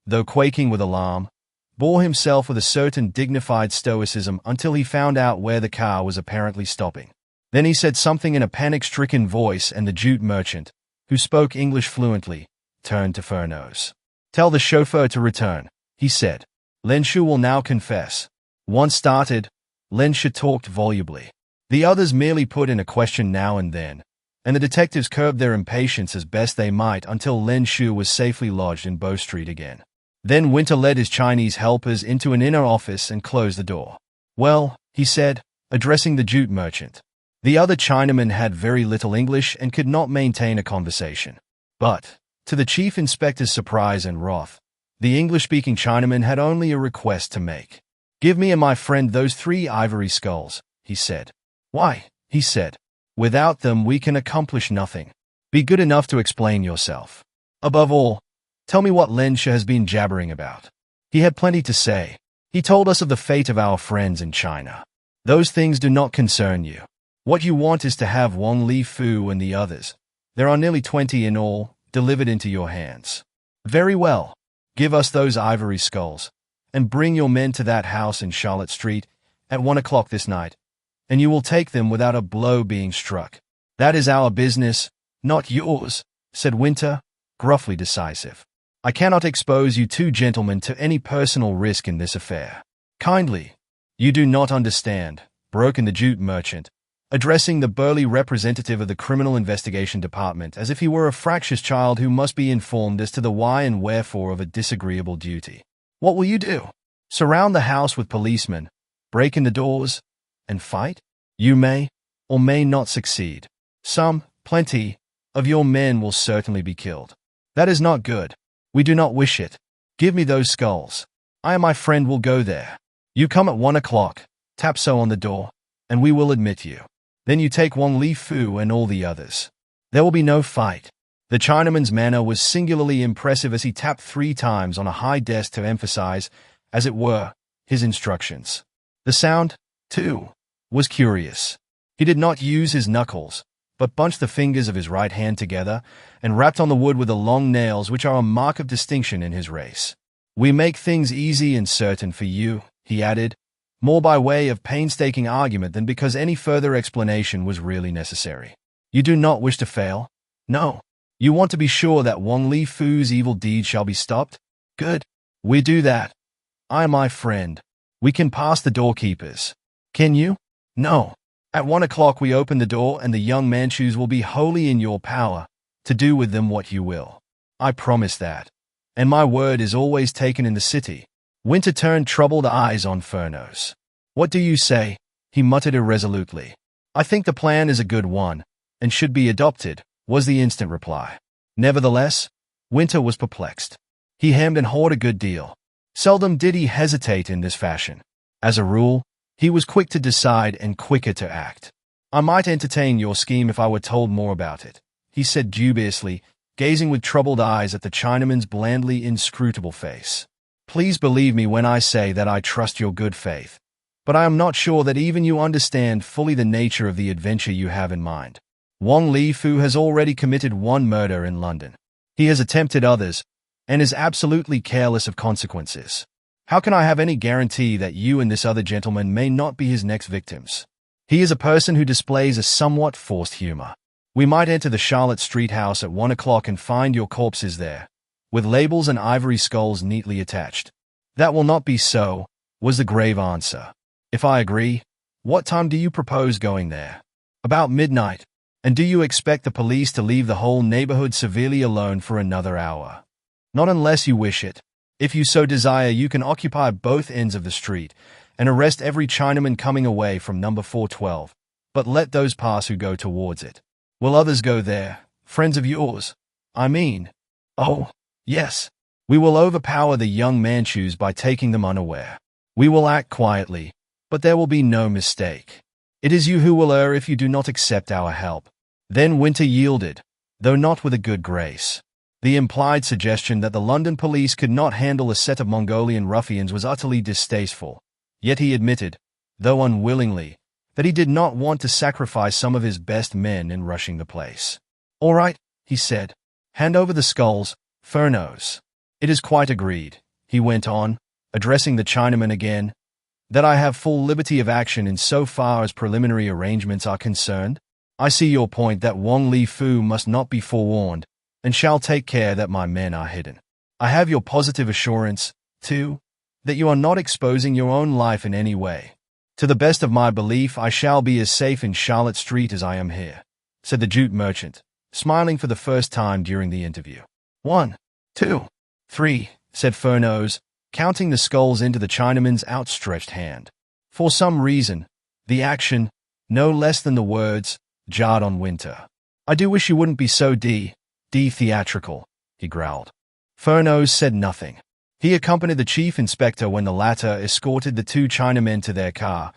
though quaking with alarm, bore himself with a certain dignified stoicism until he found out where the car was apparently stopping. Then he said something in a panic-stricken voice, and the jute merchant, who spoke English fluently, turned to Furneaux. "Tell the chauffeur to return," he said. "Len Shi will now confess." Once started, Len Shi talked volubly. The others merely put in a question now and then, and the detectives curbed their impatience as best they might until Len Shi was safely lodged in Bow Street again. Then Winter led his Chinese helpers into an inner office and closed the door. "Well," he said, addressing the jute merchant. The other Chinamen had very little English and could not maintain a conversation. But, to the chief inspector's surprise and wrath, the English-speaking Chinaman had only a request to make. "Give me and my friend those 3 ivory skulls," he said. "Why?" he said. "Without them we can accomplish nothing. Be good enough to explain yourself. Above all, tell me what Len Shi has been jabbering about." He had plenty to say. He told us of the fate of our friends in China. "Those things do not concern you. What you want is to have Wang Li Fu and the others, there are nearly 20 in all, delivered into your hands. Very well. Give us those ivory skulls, and bring your men to that house in Charlotte Street at 1 o'clock this night, and you will take them without a blow being struck. That is our business, not yours," said Winter, gruffly decisive. "I cannot expose you 2 gentlemen to any personal risk in this affair." "Kindly. You do not understand," broke in the jute merchant, addressing the burly representative of the Criminal Investigation Department as if he were a fractious child who must be informed as to the why and wherefore of a disagreeable duty. "What will you do? Surround the house with policemen, break in the doors, and fight? You may, or may not succeed. Plenty, of your men will certainly be killed. That is not good. We do not wish it. Give me those skulls. I and my friend will go there. You come at 1 o'clock, tap so on the door, and we will admit you. Then you take Wang Li Fu and all the others. There will be no fight." The Chinaman's manner was singularly impressive as he tapped 3 times on a high desk to emphasize, as it were, his instructions. The sound, too, was curious. He did not use his knuckles, but bunched the fingers of his right hand together and rapped on the wood with the long nails which are a mark of distinction in his race. "We make things easy and certain for you," he added, more by way of painstaking argument than because any further explanation was really necessary. "You do not wish to fail? No. You want to be sure that Wang Li Fu's evil deed shall be stopped? Good. We do that, My friend. We can pass the doorkeepers. Can you? No. At 1 o'clock we open the door and the young Manchus will be wholly in your power, to do with them what you will. I promise that. And my word is always taken in the city. Winter turned troubled eyes on Furneaux. What do you say? He muttered irresolutely. I think the plan is a good one, and should be adopted, was the instant reply. Nevertheless, Winter was perplexed. He hemmed and hawed a good deal. Seldom did he hesitate in this fashion. As a rule, he was quick to decide and quicker to act. I might entertain your scheme if I were told more about it, he said dubiously, gazing with troubled eyes at the Chinaman's blandly inscrutable face. Please believe me when I say that I trust your good faith, but I am not sure that even you understand fully the nature of the adventure you have in mind. Wang Li Fu has already committed one murder in London. He has attempted others, and is absolutely careless of consequences. How can I have any guarantee that you and this other gentleman may not be his next victims? He is a person who displays a somewhat forced humor. We might enter the Charlotte Street house at 1 o'clock and find your corpses there, with labels and ivory skulls neatly attached. That will not be so, was the grave answer. If I agree, what time do you propose going there? About midnight. And do you expect the police to leave the whole neighborhood severely alone for another hour? Not unless you wish it. If you so desire, you can occupy both ends of the street and arrest every Chinaman coming away from number 412, but let those pass who go towards it. Will others go there? Friends of yours? I mean. Oh, yes. We will overpower the young Manchus by taking them unaware. We will act quietly, but there will be no mistake. It is you who will err if you do not accept our help. Then Winter yielded, though not with a good grace. The implied suggestion that the London police could not handle a set of Mongolian ruffians was utterly distasteful, yet he admitted, though unwillingly, that he did not want to sacrifice some of his best men in rushing the place. All right, he said. Hand over the skulls, Furneaux. It is quite agreed, he went on, addressing the Chinaman again, that I have full liberty of action in so far as preliminary arrangements are concerned. I see your point that Wang Li Fu must not be forewarned, and shall take care that my men are hidden. I have your positive assurance, too, that you are not exposing your own life in any way. To the best of my belief, I shall be as safe in Charlotte Street as I am here, said the jute merchant, smiling for the first time during the interview. 1, 2, 3, said Furneaux, counting the skulls into the Chinaman's outstretched hand. For some reason, the action, no less than the words, jarred on Winter. I do wish you wouldn't be so theatrical, he growled. Furneaux said nothing. He accompanied the chief inspector when the latter escorted the two Chinamen to their car,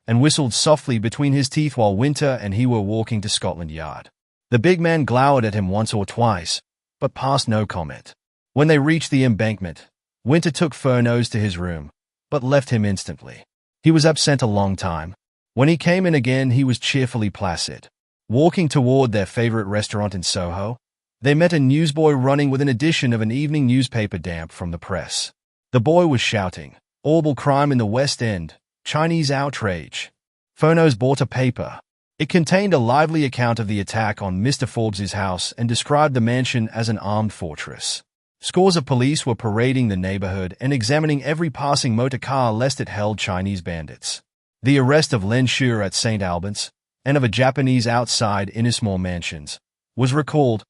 and whistled softly between his teeth while Winter and he were walking to Scotland Yard. The big man glowered at him once or twice, but passed no comment. When they reached the embankment, Winter took Furneaux to his room, but left him instantly. He was absent a long time. When he came in again, he was cheerfully placid. Walking toward their favorite restaurant in Soho, they met a newsboy running with an edition of an evening newspaper damp from the press. The boy was shouting, "Horrible crime in the West End, Chinese outrage." Furneaux bought a paper. It contained a lively account of the attack on Mr. Forbes's house and described the mansion as an armed fortress. Scores of police were parading the neighborhood and examining every passing motor car lest it held Chinese bandits. The arrest of Len Shure at St. Albans, and of a Japanese outside Innismore Mansions, was recalled,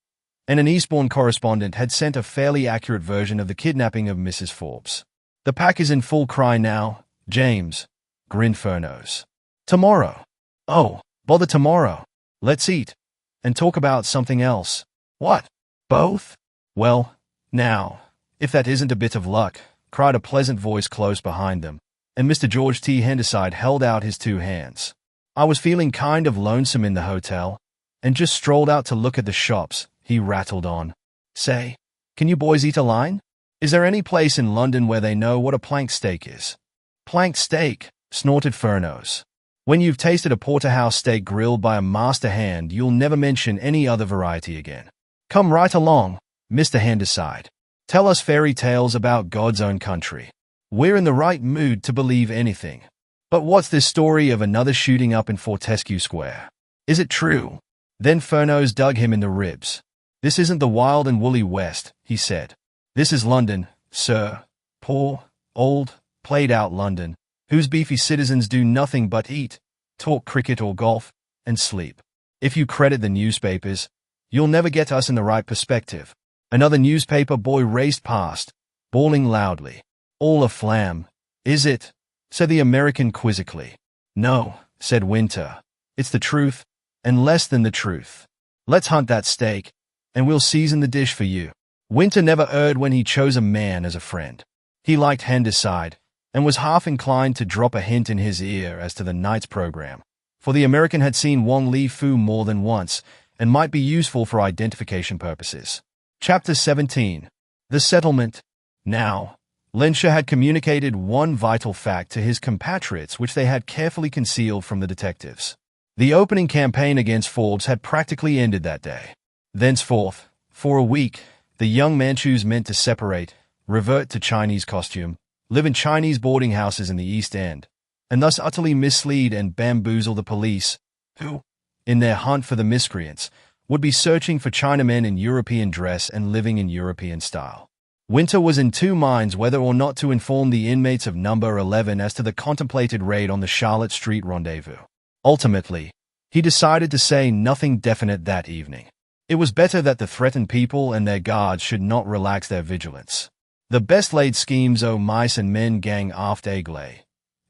and an Eastbourne correspondent had sent a fairly accurate version of the kidnapping of Mrs. Forbes. The pack is in full cry now, James, grinned Furneaux. Tomorrow. Oh, bother tomorrow. Let's eat. And talk about something else. What? Both? Well, now, if that isn't a bit of luck, cried a pleasant voice close behind them, and Mr. George T. Henderside held out his two hands. I was feeling kind of lonesome in the hotel, and just strolled out to look at the shops, he rattled on. Say, can you boys eat a line? Is there any place in London where they know what a plank steak is? Plank steak, snorted Furneaux. When you've tasted a porterhouse steak grilled by a master hand, you'll never mention any other variety again. Come right along, Mr. Henderside. Tell us fairy tales about God's own country. We're in the right mood to believe anything. But what's this story of another shooting up in Fortescue Square? Is it true? Then Furneaux dug him in the ribs. This isn't the wild and woolly West, he said. This is London, sir. Poor, old, played out London, whose beefy citizens do nothing but eat, talk cricket or golf, and sleep. If you credit the newspapers, you'll never get us in the right perspective. Another newspaper boy raced past, bawling loudly. All a flam, is it? Said the American quizzically. No, said Winter. It's the truth, and less than the truth. Let's hunt that steak, and we'll season the dish for you. Winter never erred when he chose a man as a friend. He liked Handyside, and was half inclined to drop a hint in his ear as to the night's program, for the American had seen Wong Li Fu more than once, and might be useful for identification purposes. Chapter 17. The Settlement. Now, Lensher had communicated one vital fact to his compatriots which they had carefully concealed from the detectives. The opening campaign against Forbes had practically ended that day. Thenceforth, for a week, the young Manchus meant to separate, revert to Chinese costume, live in Chinese boarding houses in the East End, and thus utterly mislead and bamboozle the police, who, in their hunt for the miscreants, would be searching for Chinamen in European dress and living in European style. Winter was in two minds whether or not to inform the inmates of number 11 as to the contemplated raid on the Charlotte Street rendezvous. Ultimately, he decided to say nothing definite that evening. It was better that the threatened people and their guards should not relax their vigilance. The best-laid schemes o' mice and men gang aft agley,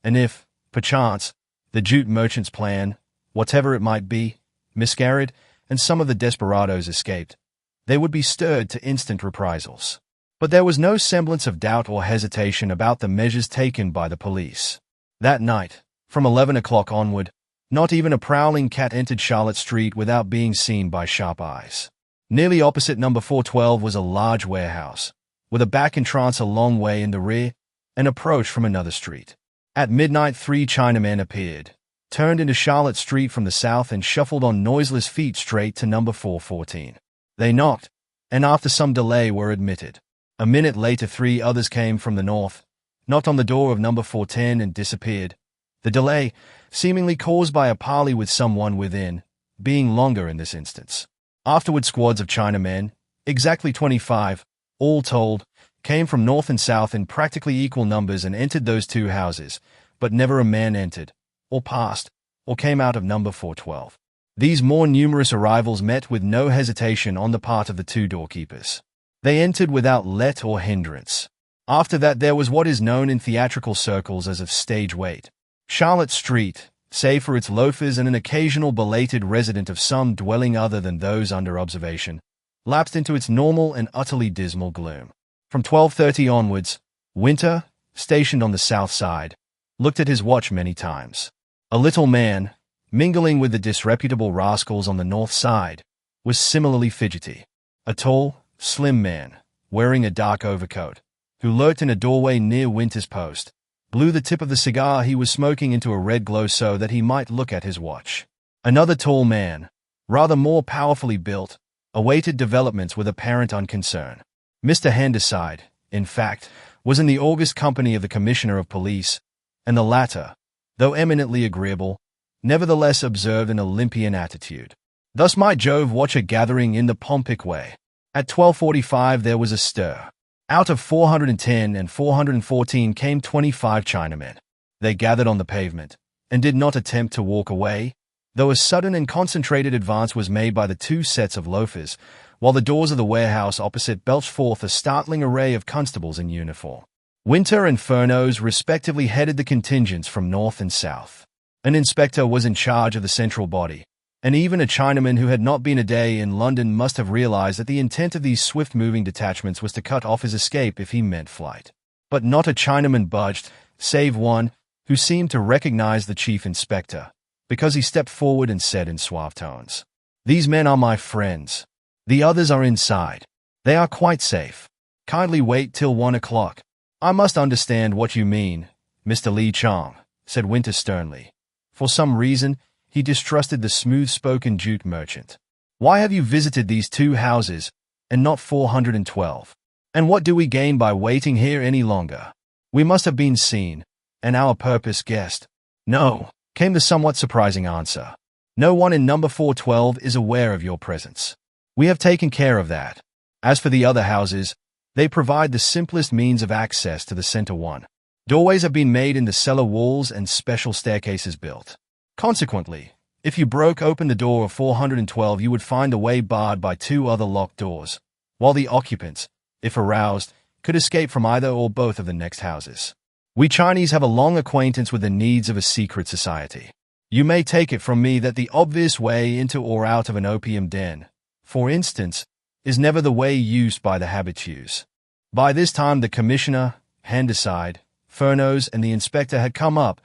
and if, perchance, the jute merchant's plan, whatever it might be, miscarried, and some of the desperadoes escaped, they would be stirred to instant reprisals. But there was no semblance of doubt or hesitation about the measures taken by the police. That night, from 11 o'clock onward, not even a prowling cat entered Charlotte Street without being seen by sharp eyes. Nearly opposite number 412 was a large warehouse, with a back entrance a long way in the rear, and approach from another street. At midnight 3 Chinamen appeared, turned into Charlotte Street from the south and shuffled on noiseless feet straight to number 414. They knocked, and after some delay were admitted. A minute later 3 others came from the north, knocked on the door of number 410 and disappeared, the delay, seemingly caused by a parley with someone within, being longer in this instance. Afterward squads of Chinamen, exactly 25, all told, came from north and south in practically equal numbers and entered those 2 houses, but never a man entered, or passed, or came out of number 412. These more numerous arrivals met with no hesitation on the part of the 2 doorkeepers. They entered without let or hindrance. After that there was what is known in theatrical circles as of stage wait. Charlotte Street, save for its loafers and an occasional belated resident of some dwelling other than those under observation, lapsed into its normal and utterly dismal gloom. From 12:30 onwards, Winter, stationed on the south side, looked at his watch many times. A little man, mingling with the disreputable rascals on the north side, was similarly fidgety. A tall, slim man, wearing a dark overcoat, who lurked in a doorway near Winter's post, blew the tip of the cigar he was smoking into a red glow so that he might look at his watch. Another tall man, rather more powerfully built, awaited developments with apparent unconcern. Mr. Handyside, in fact, was in the august company of the Commissioner of Police, and the latter, though eminently agreeable, nevertheless observed an Olympian attitude. Thus might Jove watch a gathering in the Pompic way. At 12:45 there was a stir. Out of 410 and 414 came 25 Chinamen. They gathered on the pavement, and did not attempt to walk away, though a sudden and concentrated advance was made by the 2 sets of loafers, while the doors of the warehouse opposite belched forth a startling array of constables in uniform. Winter and Furneaux respectively headed the contingents from north and south. An inspector was in charge of the central body, and even a Chinaman who had not been a day in London must have realized that the intent of these swift-moving detachments was to cut off his escape if he meant flight. But not a Chinaman budged, save one, who seemed to recognize the chief inspector, because he stepped forward and said in suave tones, "These men are my friends. The others are inside. They are quite safe. Kindly wait till 1 o'clock. I must understand what you mean, Mr. Li Chong," said Winter sternly. For some reason, he distrusted the smooth-spoken jute merchant. "Why have you visited these 2 houses, and not 412? And what do we gain by waiting here any longer? We must have been seen, and our purpose guessed." "No," came the somewhat surprising answer. "No one in number 412 is aware of your presence. We have taken care of that. As for the other houses, they provide the simplest means of access to the center one. Doorways have been made in the cellar walls and special staircases built. Consequently, if you broke open the door of 412, you would find the way barred by 2 other locked doors, while the occupants, if aroused, could escape from either or both of the next houses. We Chinese have a long acquaintance with the needs of a secret society. You may take it from me that the obvious way into or out of an opium den, for instance, is never the way used by the habitués. By this time the commissioner, Handicide, Furneaux, and the inspector had come up,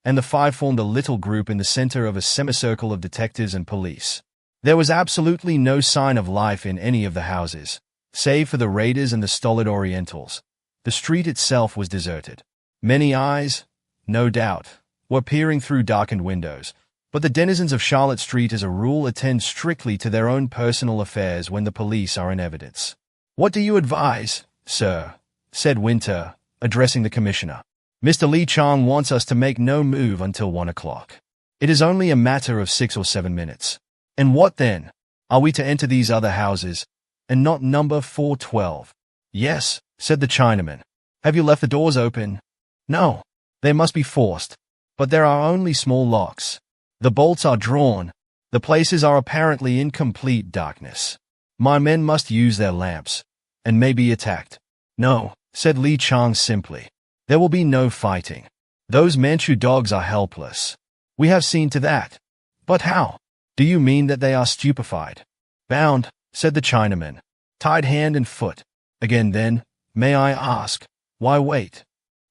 and the 5 formed a little group in the center of a semicircle of detectives and police. There was absolutely no sign of life in any of the houses, save for the raiders and the stolid Orientals. The street itself was deserted. Many eyes, no doubt, were peering through darkened windows, but the denizens of Charlotte Street as a rule attend strictly to their own personal affairs when the police are in evidence. "What do you advise, sir?" said Winter, addressing the commissioner. "Mr. Li Chang wants us to make no move until 1 o'clock. It is only a matter of 6 or 7 minutes. And what then? Are we to enter these other houses, and not number 412? "Yes," said the Chinaman. "Have you left the doors open?" "No. They must be forced. But there are only small locks. The bolts are drawn. The places are apparently in complete darkness. My men must use their lamps, and may be attacked." "No," said Li Chang simply. "There will be no fighting. Those Manchu dogs are helpless. We have seen to that." "But how? Do you mean that they are stupefied?" "Bound," said the Chinaman. "Tied hand and foot." "Again then, may I ask, why wait?"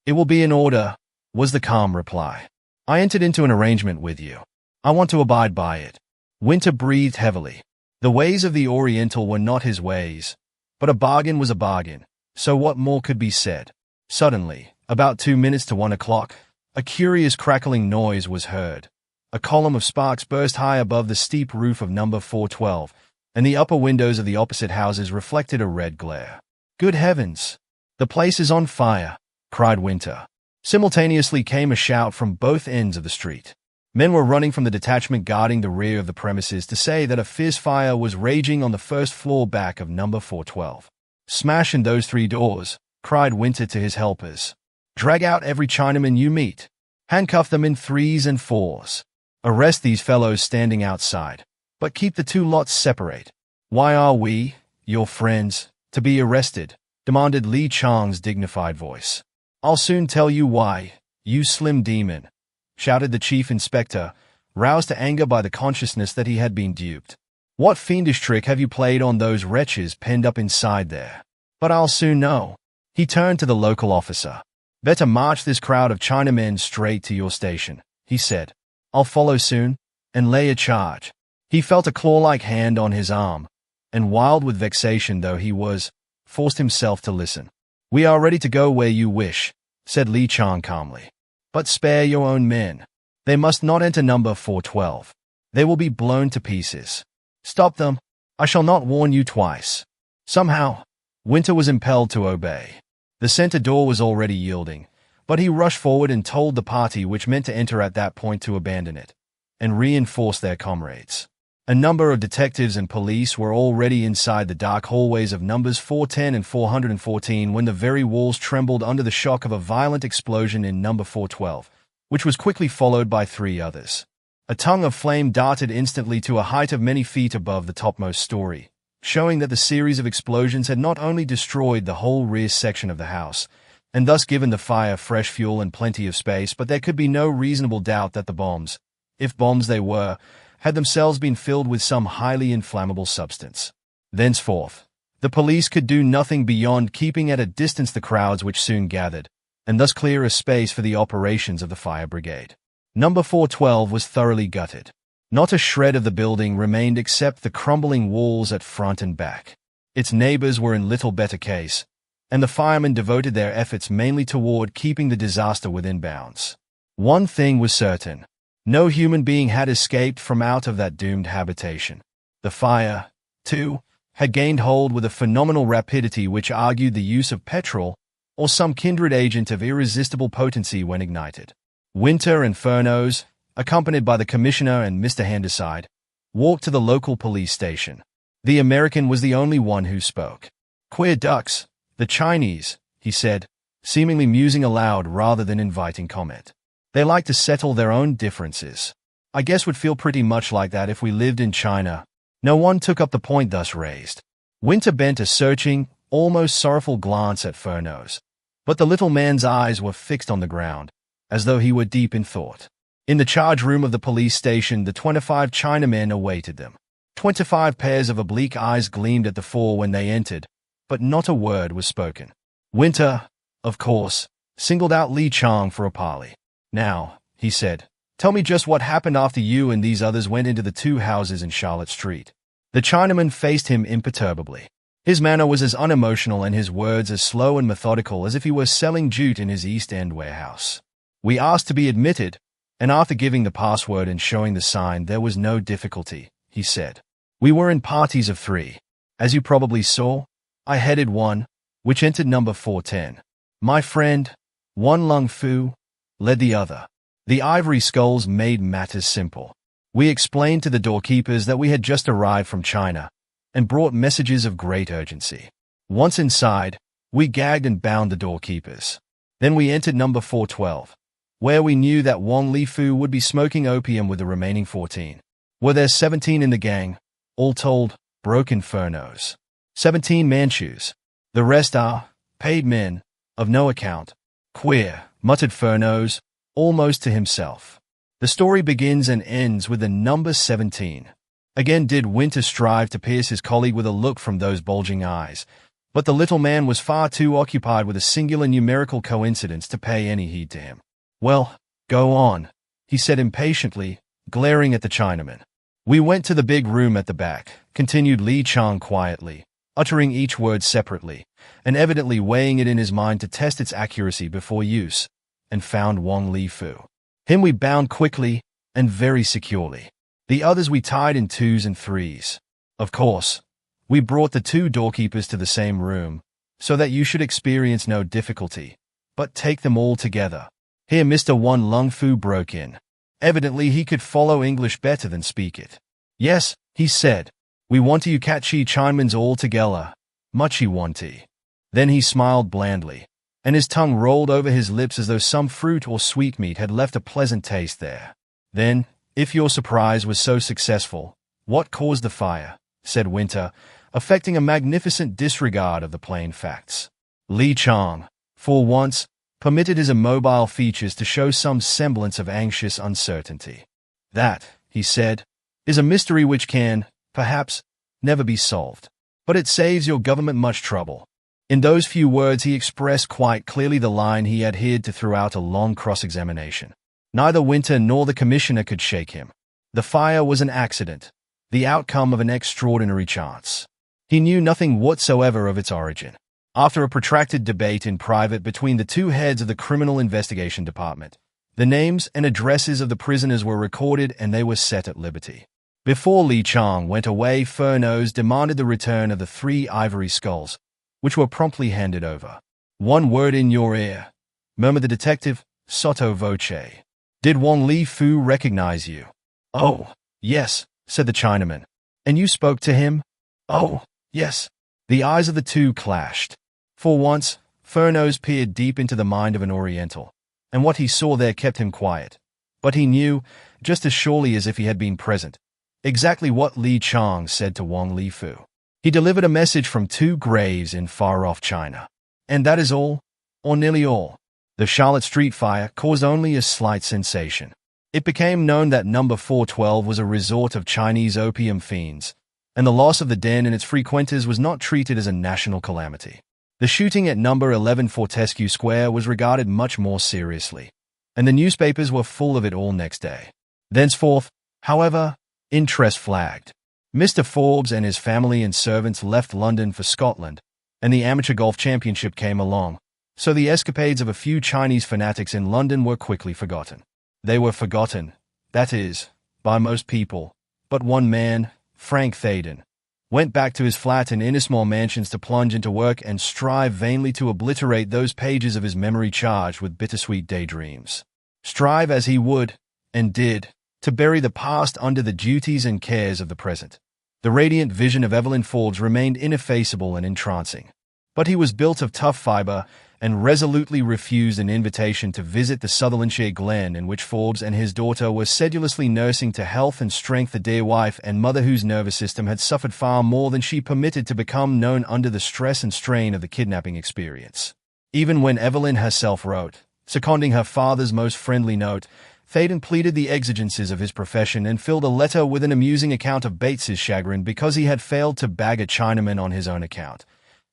"It will be in order," was the calm reply. "I entered into an arrangement with you. I want to abide by it." Winter breathed heavily. The ways of the Oriental were not his ways, but a bargain was a bargain, so what more could be said? Suddenly, about 2 minutes to 1 o'clock, a curious crackling noise was heard. A column of sparks burst high above the steep roof of number 412, and the upper windows of the opposite houses reflected a red glare. "Good heavens! The place is on fire!" cried Winter. Simultaneously came a shout from both ends of the street. Men were running from the detachment guarding the rear of the premises to say that a fierce fire was raging on the first floor back of number 412. "Smash in those 3 doors," cried Winter to his helpers. "Drag out every Chinaman you meet. Handcuff them in 3s and 4s. Arrest these fellows standing outside, but keep the 2 lots separate." "Why are we, your friends, to be arrested?" demanded Li Chang's dignified voice. "I'll soon tell you why, you slim demon," shouted the chief inspector, roused to anger by the consciousness that he had been duped. "What fiendish trick have you played on those wretches penned up inside there? But I'll soon know." He turned to the local officer. "Better march this crowd of Chinamen straight to your station," he said. "I'll follow soon, and lay a charge." He felt a claw-like hand on his arm, and wild with vexation though he was, forced himself to listen. "We are ready to go where you wish," said Li Chang calmly. "But spare your own men. They must not enter number 412. They will be blown to pieces. Stop them. I shall not warn you twice." Somehow, Winter was impelled to obey. The center door was already yielding, but he rushed forward and told the party which meant to enter at that point to abandon it, and reinforce their comrades. A number of detectives and police were already inside the dark hallways of numbers 410 and 414 when the very walls trembled under the shock of a violent explosion in number 412, which was quickly followed by 3 others. A tongue of flame darted instantly to a height of many feet above the topmost story, showing that the series of explosions had not only destroyed the whole rear section of the house, and thus given the fire fresh fuel and plenty of space, but there could be no reasonable doubt that the bombs, if bombs they were, had themselves been filled with some highly inflammable substance. Thenceforth, the police could do nothing beyond keeping at a distance the crowds which soon gathered, and thus clear a space for the operations of the fire brigade. Number 412 was thoroughly gutted. Not a shred of the building remained except the crumbling walls at front and back. Its neighbors were in little better case, and the firemen devoted their efforts mainly toward keeping the disaster within bounds. One thing was certain. No human being had escaped from out of that doomed habitation. The fire, too, had gained hold with a phenomenal rapidity which argued the use of petrol or some kindred agent of irresistible potency when ignited. Winter and Furneaux, accompanied by the commissioner and Mr. Handicide, walked to the local police station. The American was the only one who spoke. "Queer ducks, the Chinese," he said, seemingly musing aloud rather than inviting comment. They like to settle their own differences. I guess would feel pretty much like that if we lived in China. No one took up the point thus raised. Winter bent a searching, almost sorrowful glance at Furneaux, but the little man's eyes were fixed on the ground, as though he were deep in thought. In the charge room of the police station, the 25 Chinamen awaited them. 25 pairs of oblique eyes gleamed at the four when they entered, but not a word was spoken. Winter, of course, singled out Li Chang for a parley. "Now," he said, "tell me just what happened after you and these others went into the two houses in Charlotte Street." The Chinaman faced him imperturbably. His manner was as unemotional and his words as slow and methodical as if he were selling jute in his East End warehouse. "We asked to be admitted, and after giving the password and showing the sign, there was no difficulty," he said. "We were in parties of 3. As you probably saw, I headed one, which entered number 410. My friend, Wan Lung Fu, led the other. The ivory skulls made matters simple. We explained to the doorkeepers that we had just arrived from China and brought messages of great urgency. Once inside, we gagged and bound the doorkeepers. Then we entered number 412, where we knew that Wang Lifu would be smoking opium with the remaining 14. Were there 17 in the gang? All told, broken Furneaux. 17 Manchus. The rest are paid men, of no account. Queer, muttered Furneaux, almost to himself. The story begins and ends with the number 17. Again did Winter strive to pierce his colleague with a look from those bulging eyes, but the little man was far too occupied with a singular numerical coincidence to pay any heed to him. "Well, go on," he said impatiently, glaring at the Chinaman. "We went to the big room at the back," continued Li Chang quietly, uttering each word separately, and evidently weighing it in his mind to test its accuracy before use, and found Wang Lifu. Him we bound quickly and very securely. The others we tied in 2s and 3s. Of course, we brought the 2 doorkeepers to the same room, so that you should experience no difficulty, but take them all together. Here Mr. Wan Lung Fu broke in. Evidently he could follow English better than speak it. "Yes," he said, "we want you catchy Chinamans all together, muchy wanty." Then he smiled blandly, and his tongue rolled over his lips as though some fruit or sweetmeat had left a pleasant taste there. "Then, if your surprise was so successful, what caused the fire?" said Winter, affecting a magnificent disregard of the plain facts. Li Chang, for once, permitted his immobile features to show some semblance of anxious uncertainty. "That," he said, "is a mystery which can, perhaps, never be solved. But it saves your government much trouble." In those few words he expressed quite clearly the line he adhered to throughout a long cross-examination. Neither Winter nor the commissioner could shake him. The fire was an accident, the outcome of an extraordinary chance. He knew nothing whatsoever of its origin. After a protracted debate in private between the 2 heads of the Criminal Investigation Department, the names and addresses of the prisoners were recorded and they were set at liberty. Before Li Chang went away, Furneaux demanded the return of the 3 ivory skulls, which were promptly handed over. "One word in your ear," murmured the detective, sotto voce. "Did Wang Li Fu recognize you?" "Oh, yes," said the Chinaman. "And you spoke to him?" "Oh, yes." The eyes of the 2 clashed. For once, Furneaux peered deep into the mind of an Oriental, and what he saw there kept him quiet. But he knew, just as surely as if he had been present, exactly what Li Chang said to Wang Lifu. He delivered a message from 2 graves in far-off China. And that is all, or nearly all. The Charlotte Street fire caused only a slight sensation. It became known that number 412 was a resort of Chinese opium fiends, and the loss of the den and its frequenters was not treated as a national calamity. The shooting at number 11 Fortescue Square was regarded much more seriously, and the newspapers were full of it all next day. Thenceforth, however, interest flagged. Mr. Forbes and his family and servants left London for Scotland, and the Amateur Golf Championship came along, so the escapades of a few Chinese fanatics in London were quickly forgotten. They were forgotten, that is, by most people, but one man, Frank Thaden, went back to his flat in Innismore Mansions to plunge into work and strive vainly to obliterate those pages of his memory charged with bittersweet daydreams. Strive as he would, and did, to bury the past under the duties and cares of the present. The radiant vision of Evelyn Forbes remained ineffaceable and entrancing. But he was built of tough fiber and resolutely refused an invitation to visit the Sutherlandshire glen in which Forbes and his daughter were sedulously nursing to health and strength the dear wife and mother whose nervous system had suffered far more than she permitted to become known under the stress and strain of the kidnapping experience. Even when Evelyn herself wrote, seconding her father's most friendly note, Thaden pleaded the exigencies of his profession and filled a letter with an amusing account of Bates's chagrin because he had failed to bag a Chinaman on his own account,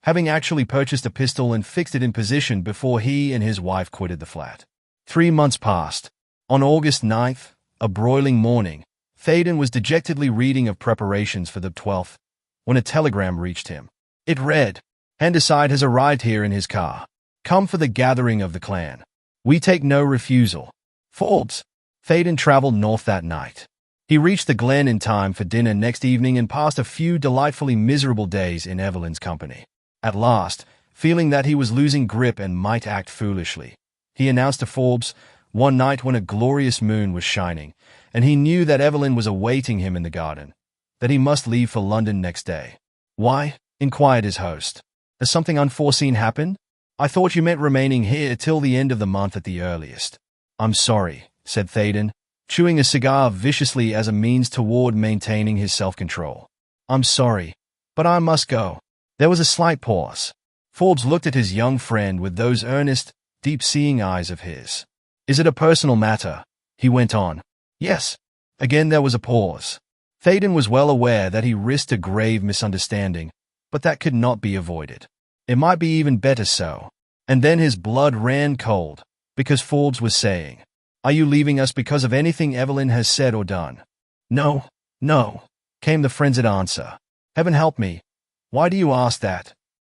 having actually purchased a pistol and fixed it in position before he and his wife quitted the flat. 3 months passed. On August 9th, a broiling morning, Thaden was dejectedly reading of preparations for the 12th when a telegram reached him. It read, "Handyside has arrived here in his car. Come for the gathering of the clan. We take no refusal. Forbes." Thaden traveled north that night. He reached the glen in time for dinner next evening and passed a few delightfully miserable days in Evelyn's company. At last, feeling that he was losing grip and might act foolishly, he announced to Forbes, one night when a glorious moon was shining, and he knew that Evelyn was awaiting him in the garden, that he must leave for London next day. "Why?" inquired his host. "Has something unforeseen happened? I thought you meant remaining here till the end of the month at the earliest." "I'm sorry," said Thaden, chewing a cigar viciously as a means toward maintaining his self-control. "I'm sorry, but I must go." There was a slight pause. Forbes looked at his young friend with those earnest, deep-seeing eyes of his. "Is it a personal matter?" he went on. "Yes." Again there was a pause. Thaden was well aware that he risked a grave misunderstanding, but that could not be avoided. It might be even better so. And then his blood ran cold, because Forbes was saying, "Are you leaving us because of anything Evelyn has said or done?" "No, no," came the frenzied answer. "Heaven help me. Why do you ask that?"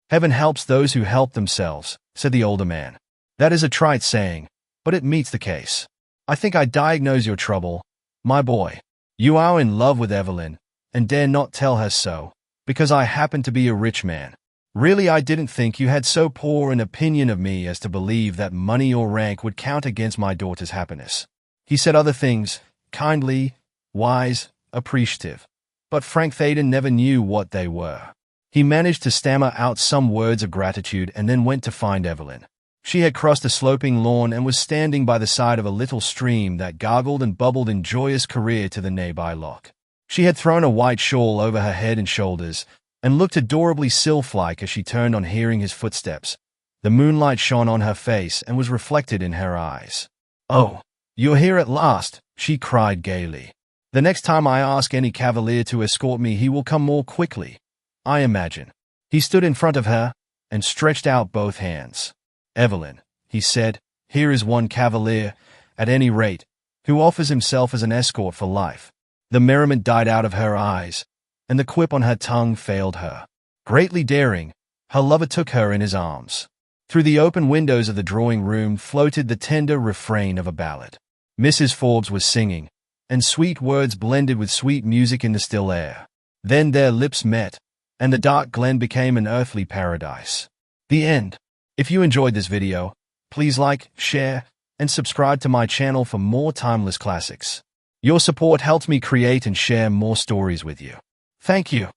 "Heaven helps those who help themselves," said the older man. "That is a trite saying, but it meets the case. I think I diagnose your trouble, my boy. You are in love with Evelyn, and dare not tell her so, because I happen to be a rich man. Really, I didn't think you had so poor an opinion of me as to believe that money or rank would count against my daughter's happiness." He said other things, kindly, wise, appreciative, but Frank Thaden never knew what they were. He managed to stammer out some words of gratitude and then went to find Evelyn. She had crossed a sloping lawn and was standing by the side of a little stream that gargled and bubbled in joyous career to the nearby loch. She had thrown a white shawl over her head and shoulders, and looked adorably sylph-like as she turned on hearing his footsteps. The moonlight shone on her face and was reflected in her eyes. "Oh, you're here at last," she cried gaily. "The next time I ask any cavalier to escort me, he will come more quickly, I imagine." He stood in front of her and stretched out both hands. "Evelyn," he said, "here is one cavalier, at any rate, who offers himself as an escort for life." The merriment died out of her eyes, and the quip on her tongue failed her. Greatly daring, her lover took her in his arms. Through the open windows of the drawing-room floated the tender refrain of a ballad. Mrs. Forbes was singing, and sweet words blended with sweet music in the still air. Then their lips met, and the dark glen became an earthly paradise. The end. If you enjoyed this video, please like, share, and subscribe to my channel for more timeless classics. Your support helps me create and share more stories with you. Thank you.